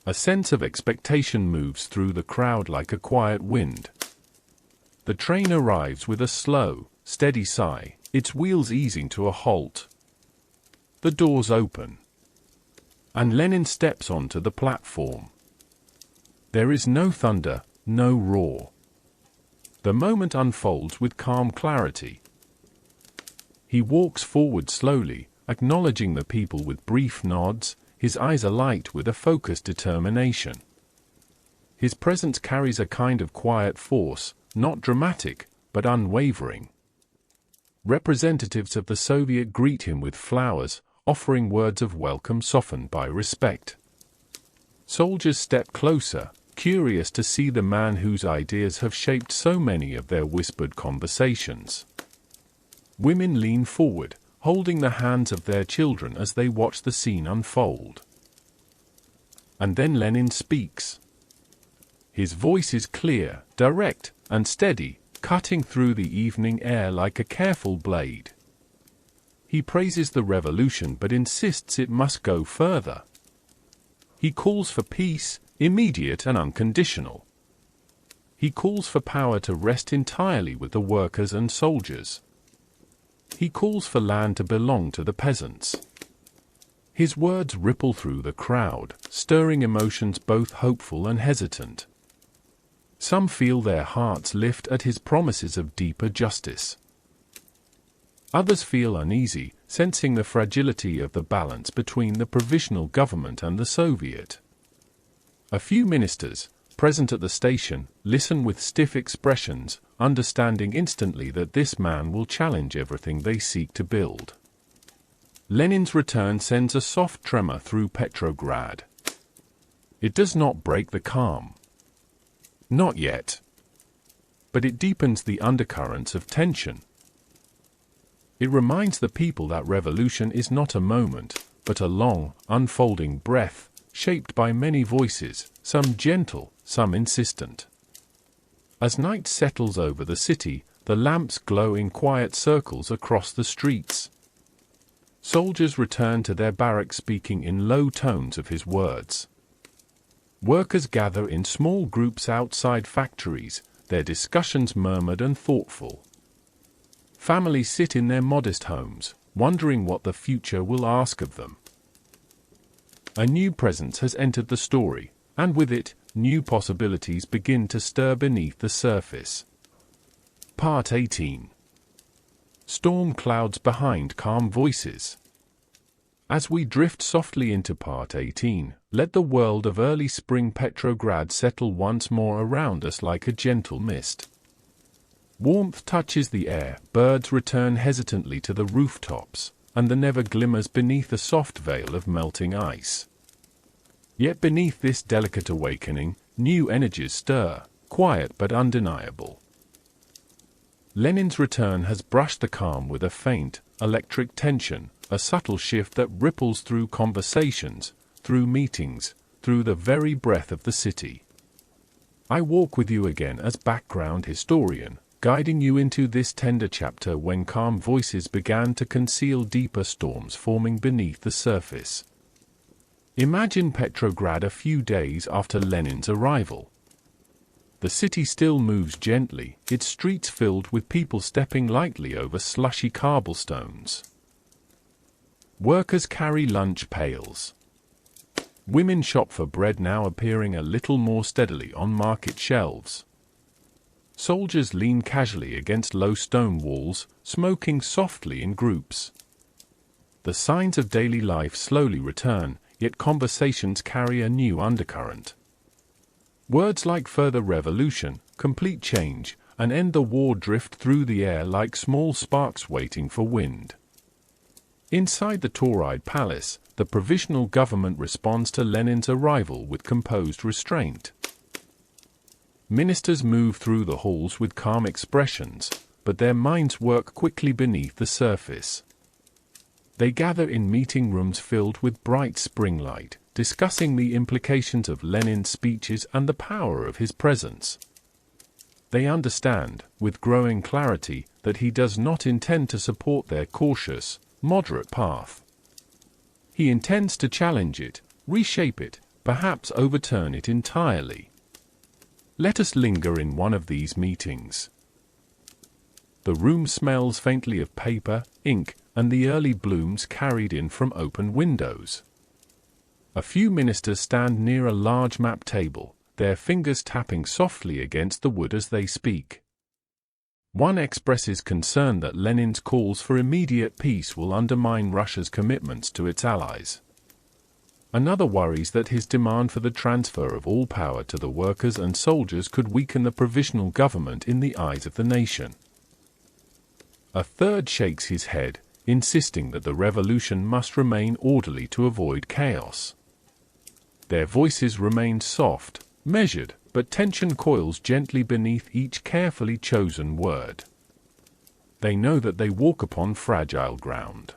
A sense of expectation moves through the crowd like a quiet wind. The train arrives with a slow, steady sigh, its wheels easing to a halt. The doors open, and Lenin steps onto the platform. There is no thunder, no roar. The moment unfolds with calm clarity. He walks forward slowly, acknowledging the people with brief nods, his eyes alight with a focused determination. His presence carries a kind of quiet force, not dramatic, but unwavering. Representatives of the Soviet greet him with flowers, offering words of welcome softened by respect. Soldiers step closer, curious to see the man whose ideas have shaped so many of their whispered conversations. Women lean forward, holding the hands of their children as they watch the scene unfold. And then Lenin speaks. His voice is clear, direct, and steady, cutting through the evening air like a careful blade. He praises the revolution but insists it must go further. He calls for peace, immediate and unconditional. He calls for power to rest entirely with the workers and soldiers. He calls for land to belong to the peasants. His words ripple through the crowd, stirring emotions both hopeful and hesitant. Some feel their hearts lift at his promises of deeper justice. Others feel uneasy, sensing the fragility of the balance between the provisional government and the Soviet. A few ministers, present at the station, listen with stiff expressions, understanding instantly that this man will challenge everything they seek to build. Lenin's return sends a soft tremor through Petrograd. It does not break the calm. Not yet. But it deepens the undercurrents of tension. It reminds the people that revolution is not a moment, but a long, unfolding breath, shaped by many voices, some gentle, some insistent. As night settles over the city, the lamps glow in quiet circles across the streets. Soldiers return to their barracks speaking in low tones of his words. Workers gather in small groups outside factories, their discussions murmured and thoughtful. Families sit in their modest homes, wondering what the future will ask of them. A new presence has entered the story, and with it, new possibilities begin to stir beneath the surface. Part 18. Storm clouds behind calm voices. As we drift softly into Part 18, let the world of early spring Petrograd settle once more around us like a gentle mist. Warmth touches the air, birds return hesitantly to the rooftops, and the never glimmers beneath a soft veil of melting ice. Yet beneath this delicate awakening, new energies stir, quiet but undeniable. Lenin's return has brushed the calm with a faint, electric tension, a subtle shift that ripples through conversations, through meetings, through the very breath of the city. I walk with you again as background historian, guiding you into this tender chapter when calm voices began to conceal deeper storms forming beneath the surface. Imagine Petrograd a few days after Lenin's arrival. The city still moves gently, its streets filled with people stepping lightly over slushy cobblestones. Workers carry lunch pails. Women shop for bread, now appearing a little more steadily on market shelves. Soldiers lean casually against low stone walls, smoking softly in groups. The signs of daily life slowly return, yet conversations carry a new undercurrent. Words like further revolution, complete change, and end the war drift through the air like small sparks waiting for wind. Inside the Tauride palace, the provisional government responds to Lenin's arrival with composed restraint. Ministers move through the halls with calm expressions, but their minds work quickly beneath the surface. They gather in meeting rooms filled with bright spring light, discussing the implications of Lenin's speeches and the power of his presence. They understand, with growing clarity, that he does not intend to support their cautious, moderate path. He intends to challenge it, reshape it, perhaps overturn it entirely. Let us linger in one of these meetings. The room smells faintly of paper, ink, and the early blooms carried in from open windows. A few ministers stand near a large map table, their fingers tapping softly against the wood as they speak. One expresses concern that Lenin's calls for immediate peace will undermine Russia's commitments to its allies. Another worries that his demand for the transfer of all power to the workers and soldiers could weaken the provisional government in the eyes of the nation. A third shakes his head, insisting that the revolution must remain orderly to avoid chaos. Their voices remain soft, measured, but tension coils gently beneath each carefully chosen word. They know that they walk upon fragile ground.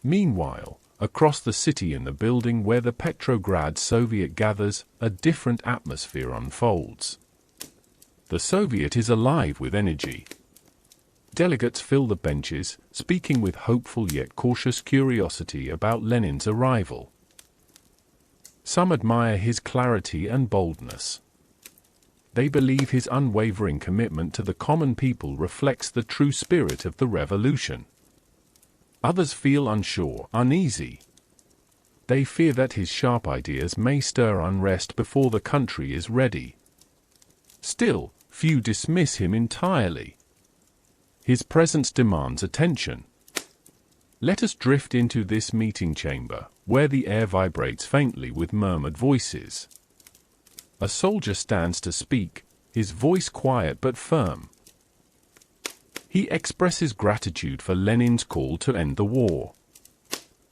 Meanwhile, across the city in the building where the Petrograd Soviet gathers, a different atmosphere unfolds. The Soviet is alive with energy. Delegates fill the benches, speaking with hopeful yet cautious curiosity about Lenin's arrival. Some admire his clarity and boldness. They believe his unwavering commitment to the common people reflects the true spirit of the revolution. Others feel unsure, uneasy. They fear that his sharp ideas may stir unrest before the country is ready. Still, few dismiss him entirely. His presence demands attention. Let us drift into this meeting chamber, where the air vibrates faintly with murmured voices. A soldier stands to speak, his voice quiet but firm. He expresses gratitude for Lenin's call to end the war.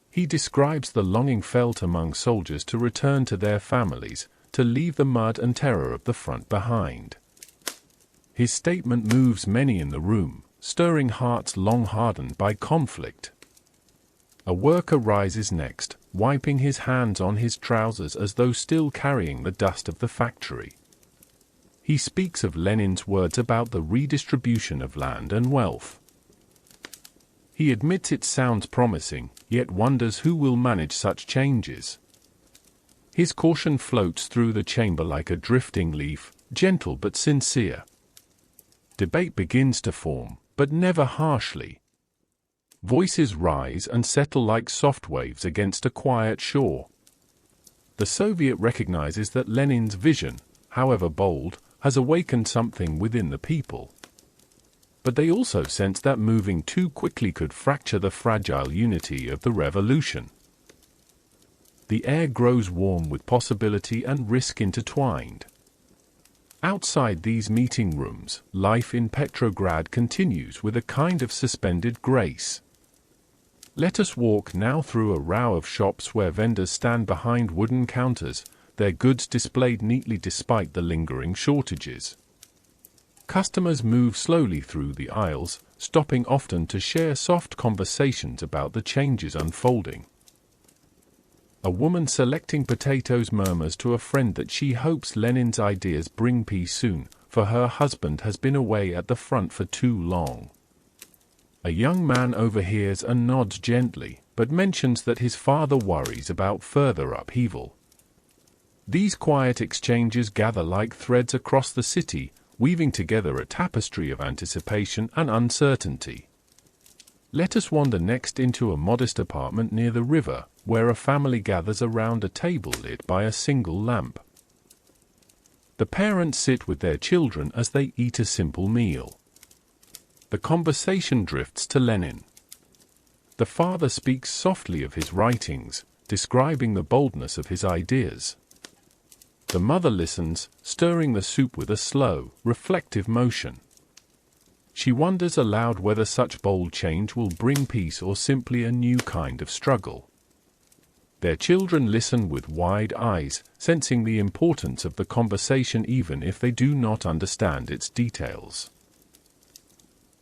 He describes the longing felt among soldiers to return to their families, to leave the mud and terror of the front behind. His statement moves many in the room, stirring hearts long hardened by conflict. A worker rises next, wiping his hands on his trousers as though still carrying the dust of the factory. He speaks of Lenin's words about the redistribution of land and wealth. He admits it sounds promising, yet wonders who will manage such changes. His caution floats through the chamber like a drifting leaf, gentle but sincere. Debate begins to form, but never harshly. Voices rise and settle like soft waves against a quiet shore. The Soviet recognizes that Lenin's vision, however bold, has awakened something within the people. But they also sense that moving too quickly could fracture the fragile unity of the revolution. The air grows warm with possibility and risk intertwined. Outside these meeting rooms, life in Petrograd continues with a kind of suspended grace. Let us walk now through a row of shops where vendors stand behind wooden counters, their goods displayed neatly despite the lingering shortages. Customers move slowly through the aisles, stopping often to share soft conversations about the changes unfolding. A woman selecting potatoes murmurs to a friend that she hopes Lenin's ideas bring peace soon, for her husband has been away at the front for too long. A young man overhears and nods gently, but mentions that his father worries about further upheaval. These quiet exchanges gather like threads across the city, weaving together a tapestry of anticipation and uncertainty. Let us wander next into a modest apartment near the river, where a family gathers around a table lit by a single lamp. The parents sit with their children as they eat a simple meal. The conversation drifts to Lenin. The father speaks softly of his writings, describing the boldness of his ideas. The mother listens, stirring the soup with a slow, reflective motion. She wonders aloud whether such bold change will bring peace or simply a new kind of struggle. Their children listen with wide eyes, sensing the importance of the conversation even if they do not understand its details.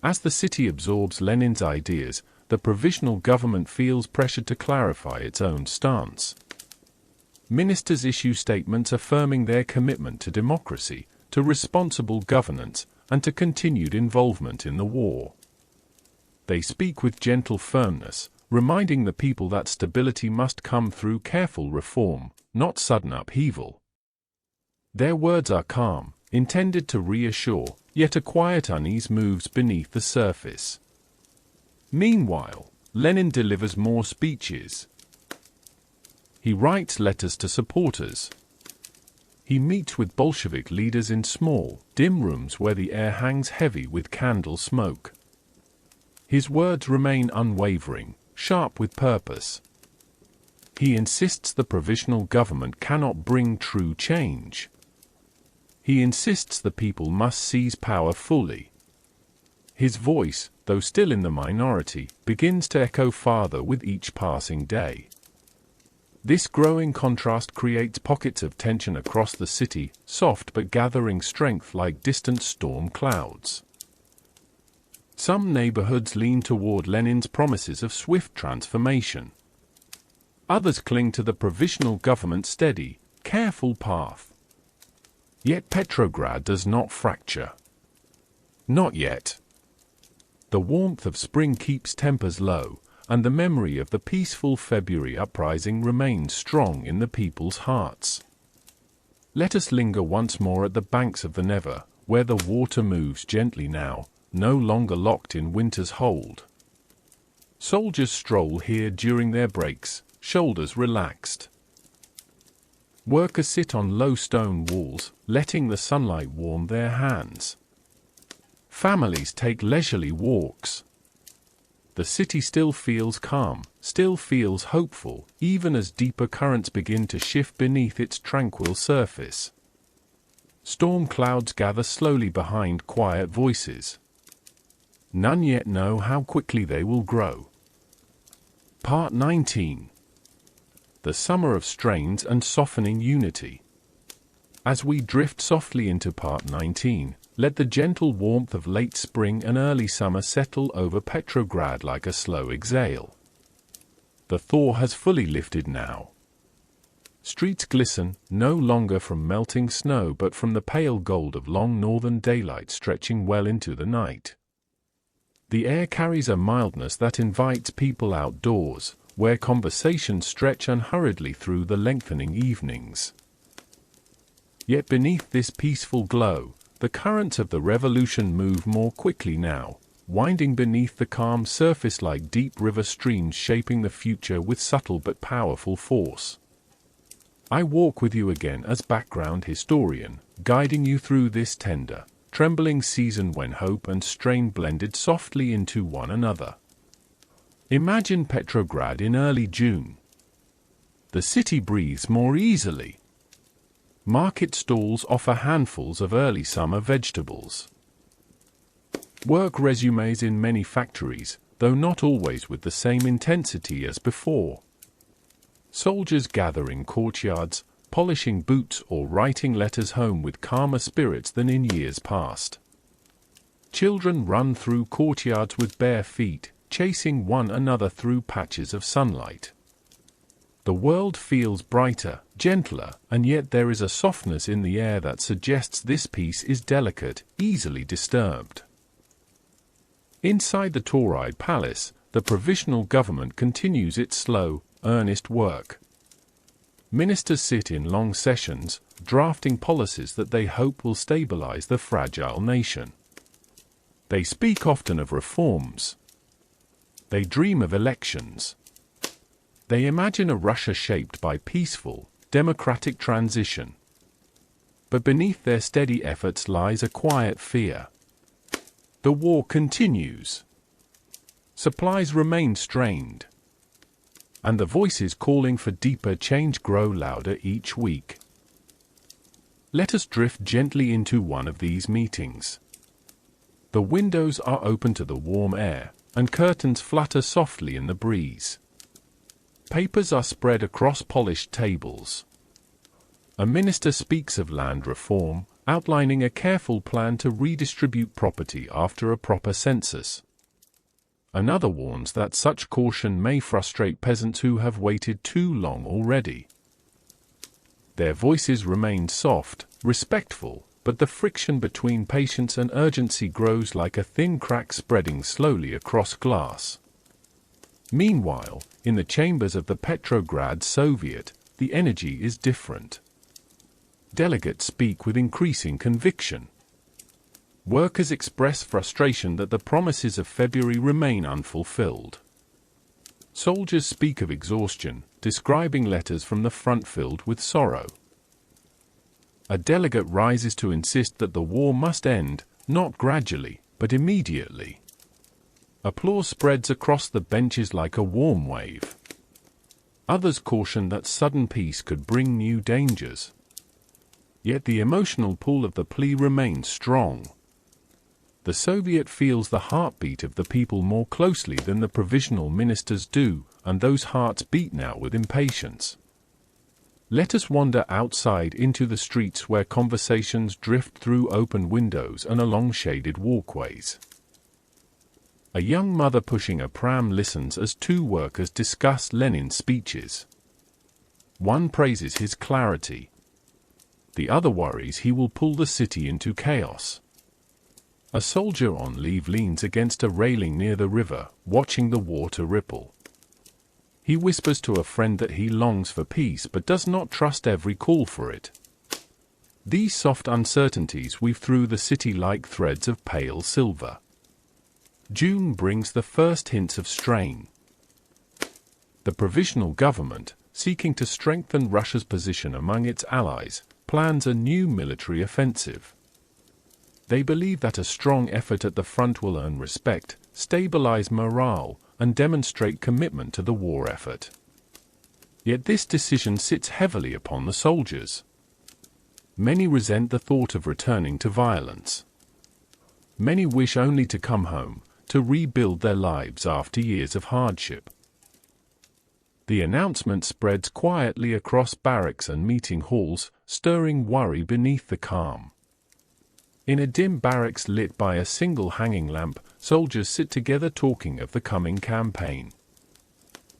As the city absorbs Lenin's ideas, the provisional government feels pressure to clarify its own stance. Ministers issue statements affirming their commitment to democracy, to responsible governance, and to continued involvement in the war. They speak with gentle firmness, reminding the people that stability must come through careful reform, not sudden upheaval. Their words are calm, intended to reassure, yet a quiet unease moves beneath the surface. Meanwhile, Lenin delivers more speeches. He writes letters to supporters. He meets with Bolshevik leaders in small, dim rooms where the air hangs heavy with candle smoke. His words remain unwavering, sharp with purpose. He insists the provisional government cannot bring true change. He insists the people must seize power fully. His voice, though still in the minority, begins to echo farther with each passing day. This growing contrast creates pockets of tension across the city, soft but gathering strength like distant storm clouds. Some neighborhoods lean toward Lenin's promises of swift transformation. Others cling to the provisional government's steady, careful path. Yet Petrograd does not fracture. Not yet. The warmth of spring keeps tempers low, and the memory of the peaceful February uprising remains strong in the people's hearts. Let us linger once more at the banks of the Neva, where the water moves gently now, no longer locked in winter's hold. Soldiers stroll here during their breaks, shoulders relaxed. Workers sit on low stone walls, letting the sunlight warm their hands. Families take leisurely walks. The city still feels calm, still feels hopeful, even as deeper currents begin to shift beneath its tranquil surface. Storm clouds gather slowly behind quiet voices. None yet know how quickly they will grow. Part 19. The Summer of Strains and Softening Unity. As we drift softly into Part 19, let the gentle warmth of late spring and early summer settle over Petrograd like a slow exhale. The thaw has fully lifted now. Streets glisten, no longer from melting snow but from the pale gold of long northern daylight stretching well into the night. The air carries a mildness that invites people outdoors, where conversations stretch unhurriedly through the lengthening evenings. Yet beneath this peaceful glow, the currents of the revolution move more quickly now, winding beneath the calm surface like deep river streams shaping the future with subtle but powerful force. I walk with you again as background historian, guiding you through this tender, trembling season when hope and strain blended softly into one another. Imagine Petrograd in early June. The city breathes more easily. Market stalls offer handfuls of early summer vegetables. Work resumes in many factories, though not always with the same intensity as before. Soldiers gather in courtyards, polishing boots or writing letters home with calmer spirits than in years past. Children run through courtyards with bare feet, chasing one another through patches of sunlight. The world feels brighter, gentler, and yet there is a softness in the air that suggests this peace is delicate, easily disturbed. Inside the Tauride palace, the provisional government continues its slow, earnest work. Ministers sit in long sessions, drafting policies that they hope will stabilize the fragile nation. They speak often of reforms. They dream of elections. They imagine a Russia shaped by peaceful, democratic transition. But beneath their steady efforts lies a quiet fear. The war continues. Supplies remain strained. And the voices calling for deeper change grow louder each week. Let us drift gently into one of these meetings. The windows are open to the warm air, and curtains flutter softly in the breeze. Papers are spread across polished tables. A minister speaks of land reform, outlining a careful plan to redistribute property after a proper census. Another warns that such caution may frustrate peasants who have waited too long already. Their voices remain soft, respectful, but the friction between patience and urgency grows like a thin crack spreading slowly across glass. Meanwhile, in the chambers of the Petrograd Soviet, the energy is different. Delegates speak with increasing conviction. Workers express frustration that the promises of February remain unfulfilled. Soldiers speak of exhaustion, describing letters from the front filled with sorrow. A delegate rises to insist that the war must end, not gradually, but immediately. Applause spreads across the benches like a warm wave. Others caution that sudden peace could bring new dangers. Yet the emotional pull of the plea remains strong. The Soviet feels the heartbeat of the people more closely than the provisional ministers do, and those hearts beat now with impatience. Let us wander outside into the streets where conversations drift through open windows and along shaded walkways. A young mother pushing a pram listens as two workers discuss Lenin's speeches. One praises his clarity. The other worries he will pull the city into chaos. A soldier on leave leans against a railing near the river, watching the water ripple. He whispers to a friend that he longs for peace but does not trust every call for it. These soft uncertainties weave through the city like threads of pale silver. June brings the first hints of strain. The provisional government, seeking to strengthen Russia's position among its allies, plans a new military offensive. They believe that a strong effort at the front will earn respect, stabilize morale, and demonstrate commitment to the war effort. Yet this decision sits heavily upon the soldiers. Many resent the thought of returning to violence. Many wish only to come home, to rebuild their lives after years of hardship. The announcement spreads quietly across barracks and meeting halls, stirring worry beneath the calm. In a dim barracks lit by a single hanging lamp, soldiers sit together talking of the coming campaign.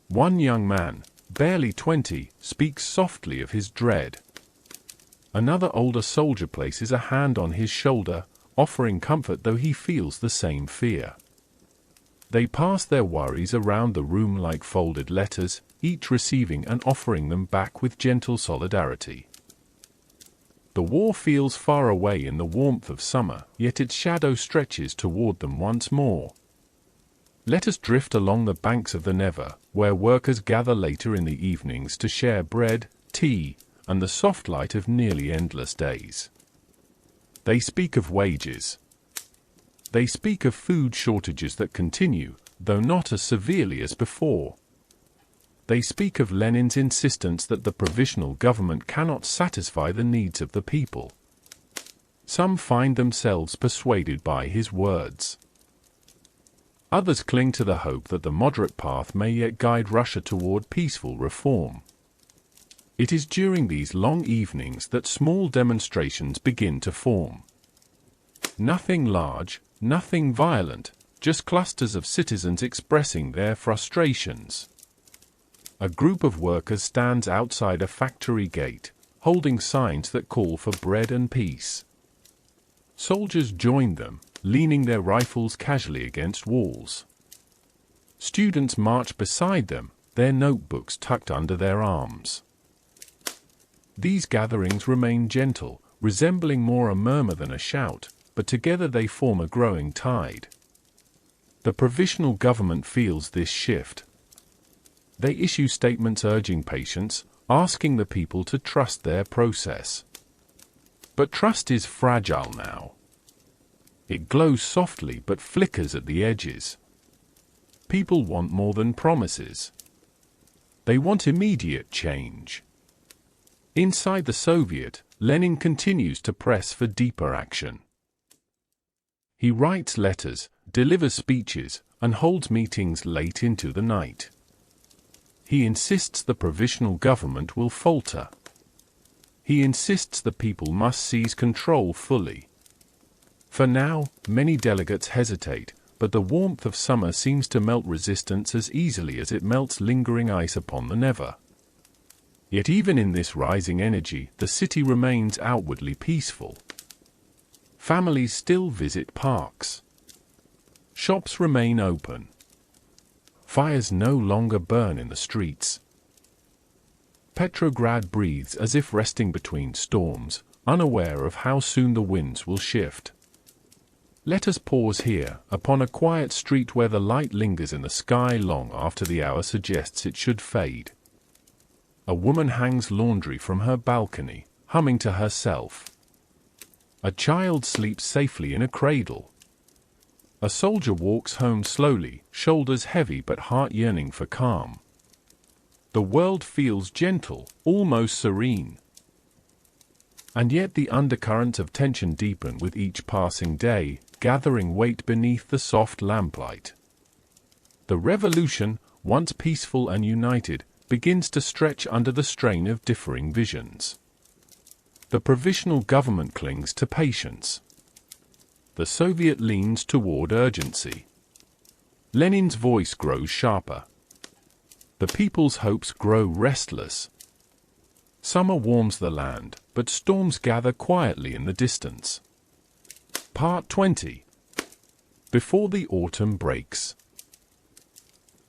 One young man, barely 20, speaks softly of his dread. Another older soldier places a hand on his shoulder, offering comfort though he feels the same fear. They pass their worries around the room like folded letters, each receiving and offering them back with gentle solidarity. The war feels far away in the warmth of summer, yet its shadow stretches toward them once more. Let us drift along the banks of the Neva, where workers gather later in the evenings to share bread, tea, and the soft light of nearly endless days. They speak of wages. They speak of food shortages that continue, though not as severely as before. They speak of Lenin's insistence that the provisional government cannot satisfy the needs of the people. Some find themselves persuaded by his words. Others cling to the hope that the moderate path may yet guide Russia toward peaceful reform. It is during these long evenings that small demonstrations begin to form. Nothing large, nothing violent, just clusters of citizens expressing their frustrations. A group of workers stands outside a factory gate, holding signs that call for bread and peace. Soldiers join them, leaning their rifles casually against walls. Students march beside them, their notebooks tucked under their arms. These gatherings remain gentle, resembling more a murmur than a shout, but together they form a growing tide. The provisional government feels this shift. They issue statements urging patience, asking the people to trust their process. But trust is fragile now. It glows softly but flickers at the edges. People want more than promises. They want immediate change. Inside the Soviet, Lenin continues to press for deeper action. He writes letters, delivers speeches, and holds meetings late into the night. He insists the provisional government will falter. He insists the people must seize control fully. For now, many delegates hesitate, but the warmth of summer seems to melt resistance as easily as it melts lingering ice upon the Neva. Yet even in this rising energy, the city remains outwardly peaceful. Families still visit parks. Shops remain open. Fires no longer burn in the streets. Petrograd breathes as if resting between storms, unaware of how soon the winds will shift. Let us pause here, upon a quiet street where the light lingers in the sky long after the hour suggests it should fade. A woman hangs laundry from her balcony, humming to herself. A child sleeps safely in a cradle. A soldier walks home slowly, shoulders heavy but heart yearning for calm. The world feels gentle, almost serene. And yet the undercurrents of tension deepen with each passing day, gathering weight beneath the soft lamplight. The revolution, once peaceful and united, begins to stretch under the strain of differing visions. The provisional government clings to patience. The Soviet leans toward urgency. Lenin's voice grows sharper. The people's hopes grow restless. Summer warms the land, but storms gather quietly in the distance. Part 20. Before the autumn breaks.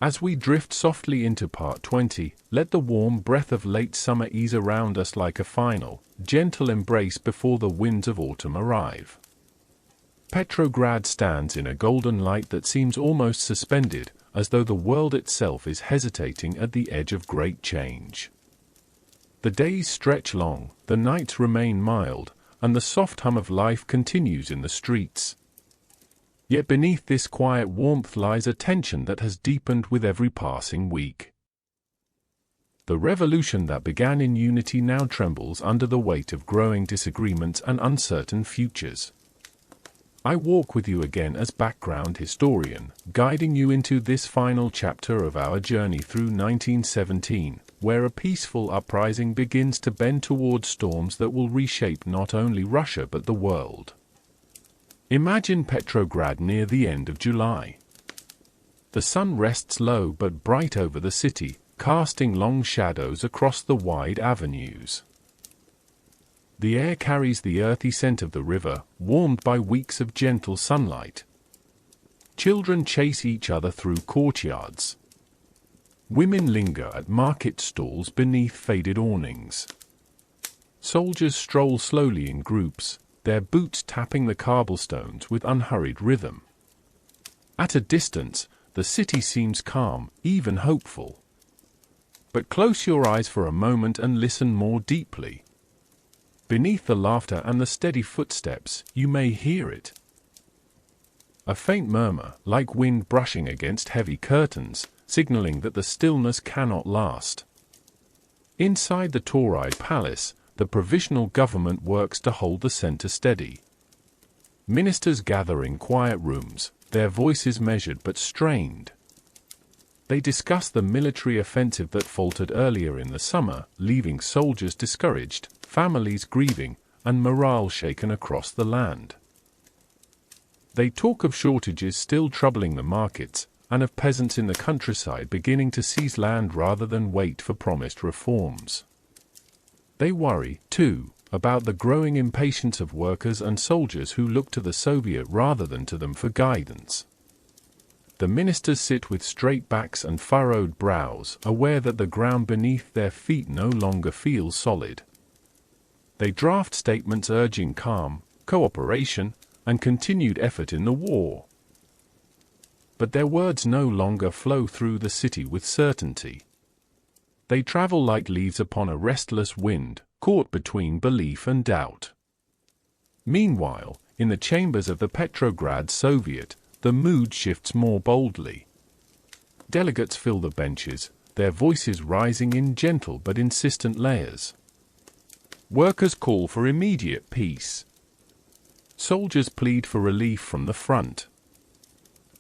As we drift softly into Part 20, let the warm breath of late summer ease around us like a final, gentle embrace before the winds of autumn arrive. Petrograd stands in a golden light that seems almost suspended, as though the world itself is hesitating at the edge of great change. The days stretch long, the nights remain mild, and the soft hum of life continues in the streets. Yet beneath this quiet warmth lies a tension that has deepened with every passing week. The revolution that began in unity now trembles under the weight of growing disagreements and uncertain futures. I walk with you again as background historian, guiding you into this final chapter of our journey through 1917, where a peaceful uprising begins to bend toward storms that will reshape not only Russia but the world. Imagine Petrograd near the end of July. The sun rests low but bright over the city, casting long shadows across the wide avenues. The air carries the earthy scent of the river, warmed by weeks of gentle sunlight. Children chase each other through courtyards. Women linger at market stalls beneath faded awnings. Soldiers stroll slowly in groups, their boots tapping the cobblestones with unhurried rhythm. At a distance, the city seems calm, even hopeful. But close your eyes for a moment and listen more deeply. Beneath the laughter and the steady footsteps, you may hear it. A faint murmur, like wind brushing against heavy curtains, signaling that the stillness cannot last. Inside the Tauride palace, the provisional government works to hold the center steady. Ministers gather in quiet rooms, their voices measured but strained. They discuss the military offensive that faltered earlier in the summer, leaving soldiers discouraged, families grieving, and morale shaken across the land. They talk of shortages still troubling the markets, and of peasants in the countryside beginning to seize land rather than wait for promised reforms. They worry, too, about the growing impatience of workers and soldiers who look to the Soviet rather than to them for guidance. The ministers sit with straight backs and furrowed brows, aware that the ground beneath their feet no longer feels solid. They draft statements urging calm, cooperation, and continued effort in the war. But their words no longer flow through the city with certainty. They travel like leaves upon a restless wind, caught between belief and doubt. Meanwhile, in the chambers of the Petrograd Soviet, the mood shifts more boldly. Delegates fill the benches, their voices rising in gentle but insistent layers. Workers call for immediate peace. Soldiers plead for relief from the front.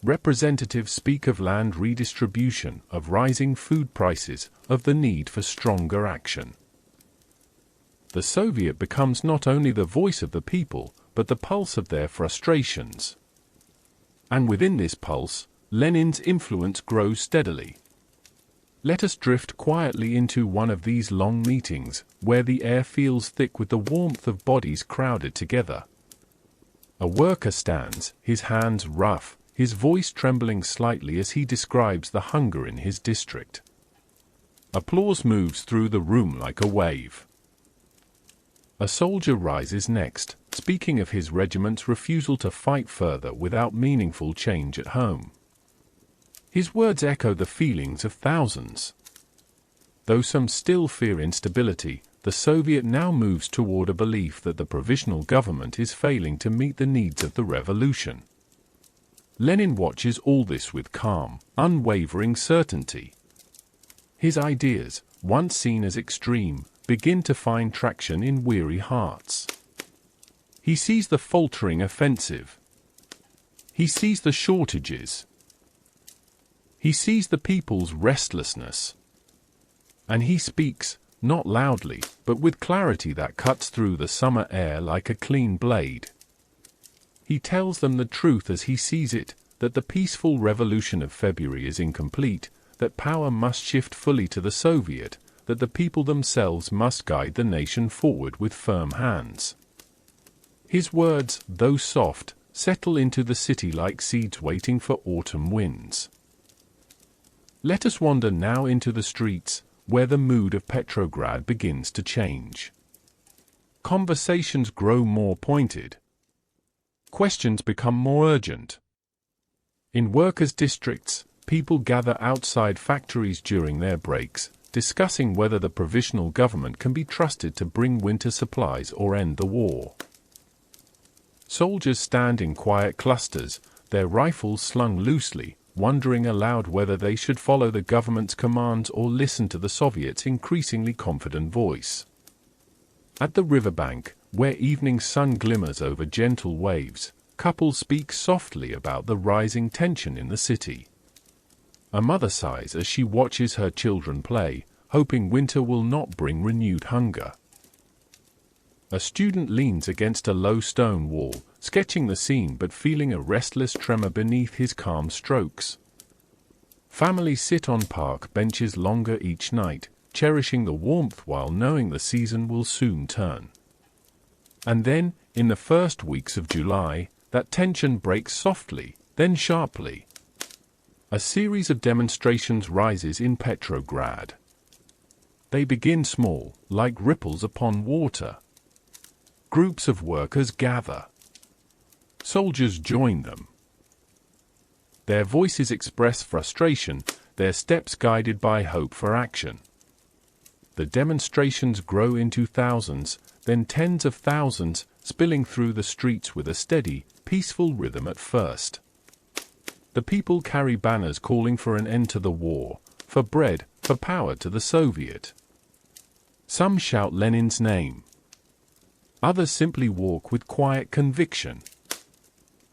Representatives speak of land redistribution, of rising food prices, of the need for stronger action. The Soviet becomes not only the voice of the people, but the pulse of their frustrations. And within this pulse, Lenin's influence grows steadily. Let us drift quietly into one of these long meetings, where the air feels thick with the warmth of bodies crowded together. A worker stands, his hands rough, his voice trembling slightly as he describes the hunger in his district. Applause moves through the room like a wave. A soldier rises next, speaking of his regiment's refusal to fight further without meaningful change at home. His words echo the feelings of thousands. Though some still fear instability, the Soviet now moves toward a belief that the provisional government is failing to meet the needs of the revolution. Lenin watches all this with calm, unwavering certainty. His ideas, once seen as extreme, begin to find traction in weary hearts. He sees the faltering offensive. He sees the shortages. He sees the people's restlessness. And he speaks, not loudly, but with clarity that cuts through the summer air like a clean blade. He tells them the truth as he sees it, that the peaceful revolution of February is incomplete, that power must shift fully to the Soviet, that the people themselves must guide the nation forward with firm hands. His words, though soft, settle into the city like seeds waiting for autumn winds. Let us wander now into the streets, where the mood of Petrograd begins to change. Conversations grow more pointed. Questions become more urgent. In workers' districts, people gather outside factories during their breaks, discussing whether the provisional government can be trusted to bring winter supplies or end the war. Soldiers stand in quiet clusters, their rifles slung loosely, wondering aloud whether they should follow the government's commands or listen to the Soviets' increasingly confident voice. At the riverbank, where evening sun glimmers over gentle waves, couples speak softly about the rising tension in the city. A mother sighs as she watches her children play, hoping winter will not bring renewed hunger. A student leans against a low stone wall, sketching the scene but feeling a restless tremor beneath his calm strokes. Families sit on park benches longer each night, cherishing the warmth while knowing the season will soon turn. And then, in the first weeks of July, that tension breaks softly, then sharply. A series of demonstrations rises in Petrograd. They begin small, like ripples upon water. Groups of workers gather. Soldiers join them. Their voices express frustration, their steps guided by hope for action. The demonstrations grow into thousands, then tens of thousands, spilling through the streets with a steady, peaceful rhythm at first. The people carry banners calling for an end to the war, for bread, for power to the Soviet. Some shout Lenin's name. Others simply walk with quiet conviction.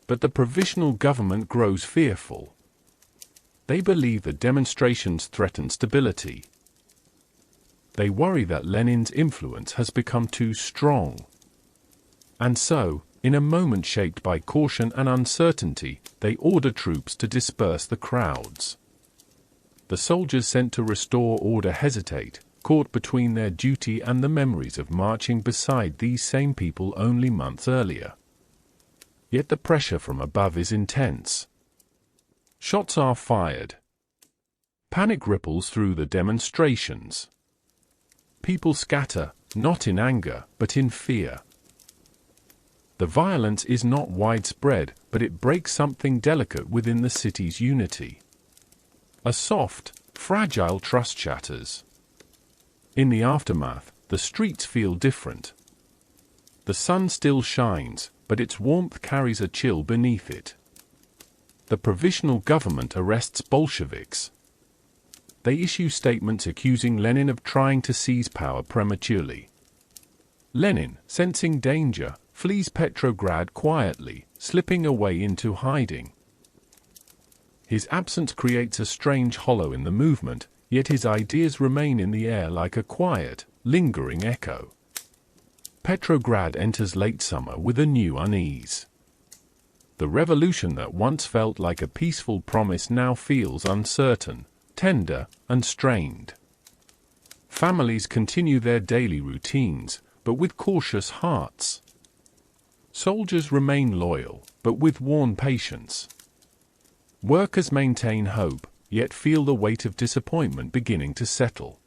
But the provisional government grows fearful. They believe the demonstrations threaten stability. They worry that Lenin's influence has become too strong. And so, in a moment shaped by caution and uncertainty, they order troops to disperse the crowds. The soldiers sent to restore order hesitate, caught between their duty and the memories of marching beside these same people only months earlier. Yet the pressure from above is intense. Shots are fired. Panic ripples through the demonstrations. People scatter, not in anger, but in fear. The violence is not widespread, but it breaks something delicate within the city's unity. A soft, fragile trust shatters. In the aftermath, the streets feel different. The sun still shines, but its warmth carries a chill beneath it. The provisional government arrests Bolsheviks. They issue statements accusing Lenin of trying to seize power prematurely. Lenin, sensing danger, flees Petrograd quietly, slipping away into hiding. His absence creates a strange hollow in the movement, yet his ideas remain in the air like a quiet, lingering echo. Petrograd enters late summer with a new unease. The revolution that once felt like a peaceful promise now feels uncertain, tender, and strained. Families continue their daily routines, but with cautious hearts. Soldiers remain loyal, but with worn patience. Workers maintain hope, yet feel the weight of disappointment beginning to settle.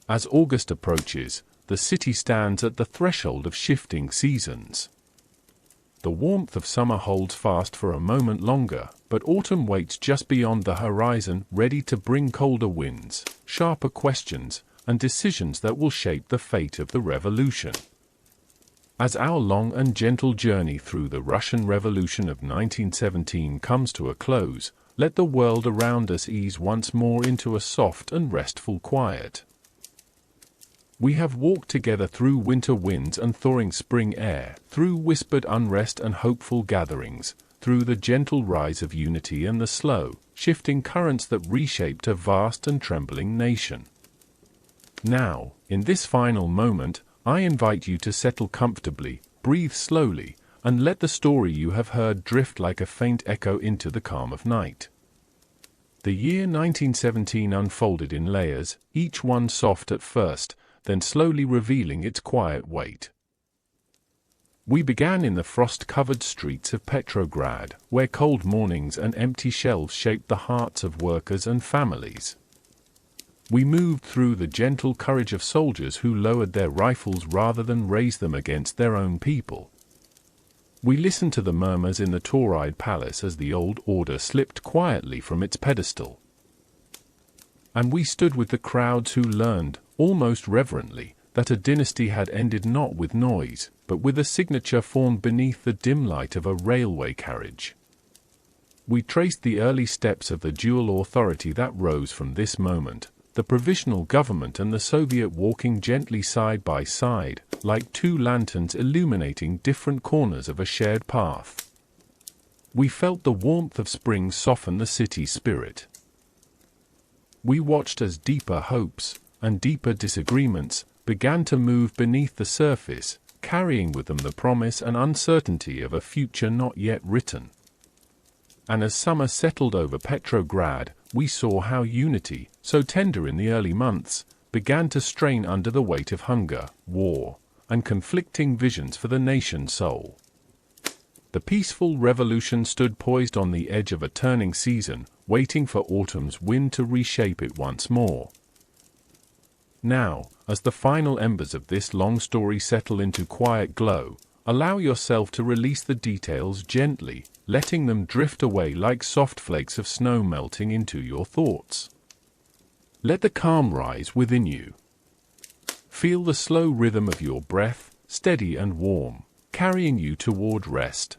As August approaches, the city stands at the threshold of shifting seasons. The warmth of summer holds fast for a moment longer, but autumn waits just beyond the horizon, ready to bring colder winds, sharper questions, and decisions that will shape the fate of the revolution. As our long and gentle journey through the Russian Revolution of 1917 comes to a close, let the world around us ease once more into a soft and restful quiet. We have walked together through winter winds and thawing spring air, through whispered unrest and hopeful gatherings, through the gentle rise of unity and the slow, shifting currents that reshaped a vast and trembling nation. Now, in this final moment, I invite you to settle comfortably, breathe slowly, and let the story you have heard drift like a faint echo into the calm of night. The year 1917 unfolded in layers, each one soft at first, then slowly revealing its quiet weight. We began in the frost-covered streets of Petrograd, where cold mornings and empty shelves shaped the hearts of workers and families. We moved through the gentle courage of soldiers who lowered their rifles rather than raised them against their own people. We listened to the murmurs in the Tauride palace as the old order slipped quietly from its pedestal. And we stood with the crowds who learned, almost reverently, that a dynasty had ended not with noise, but with a signature formed beneath the dim light of a railway carriage. We traced the early steps of the dual authority that rose from this moment, the provisional government and the Soviet walking gently side by side, like two lanterns illuminating different corners of a shared path. We felt the warmth of spring soften the city's spirit. We watched as deeper hopes and deeper disagreements began to move beneath the surface, carrying with them the promise and uncertainty of a future not yet written. And as summer settled over Petrograd, we saw how unity, so tender in the early months, began to strain under the weight of hunger, war, and conflicting visions for the nation's soul. The peaceful revolution stood poised on the edge of a turning season, waiting for autumn's wind to reshape it once more. Now, as the final embers of this long story settle into quiet glow, allow yourself to release the details gently, letting them drift away like soft flakes of snow melting into your thoughts. Let the calm rise within you. Feel the slow rhythm of your breath, steady and warm, carrying you toward rest.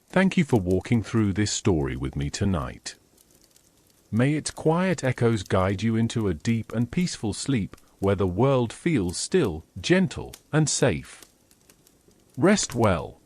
Thank you for walking through this story with me tonight. May its quiet echoes guide you into a deep and peaceful sleep where the world feels still, gentle, and safe. Rest well.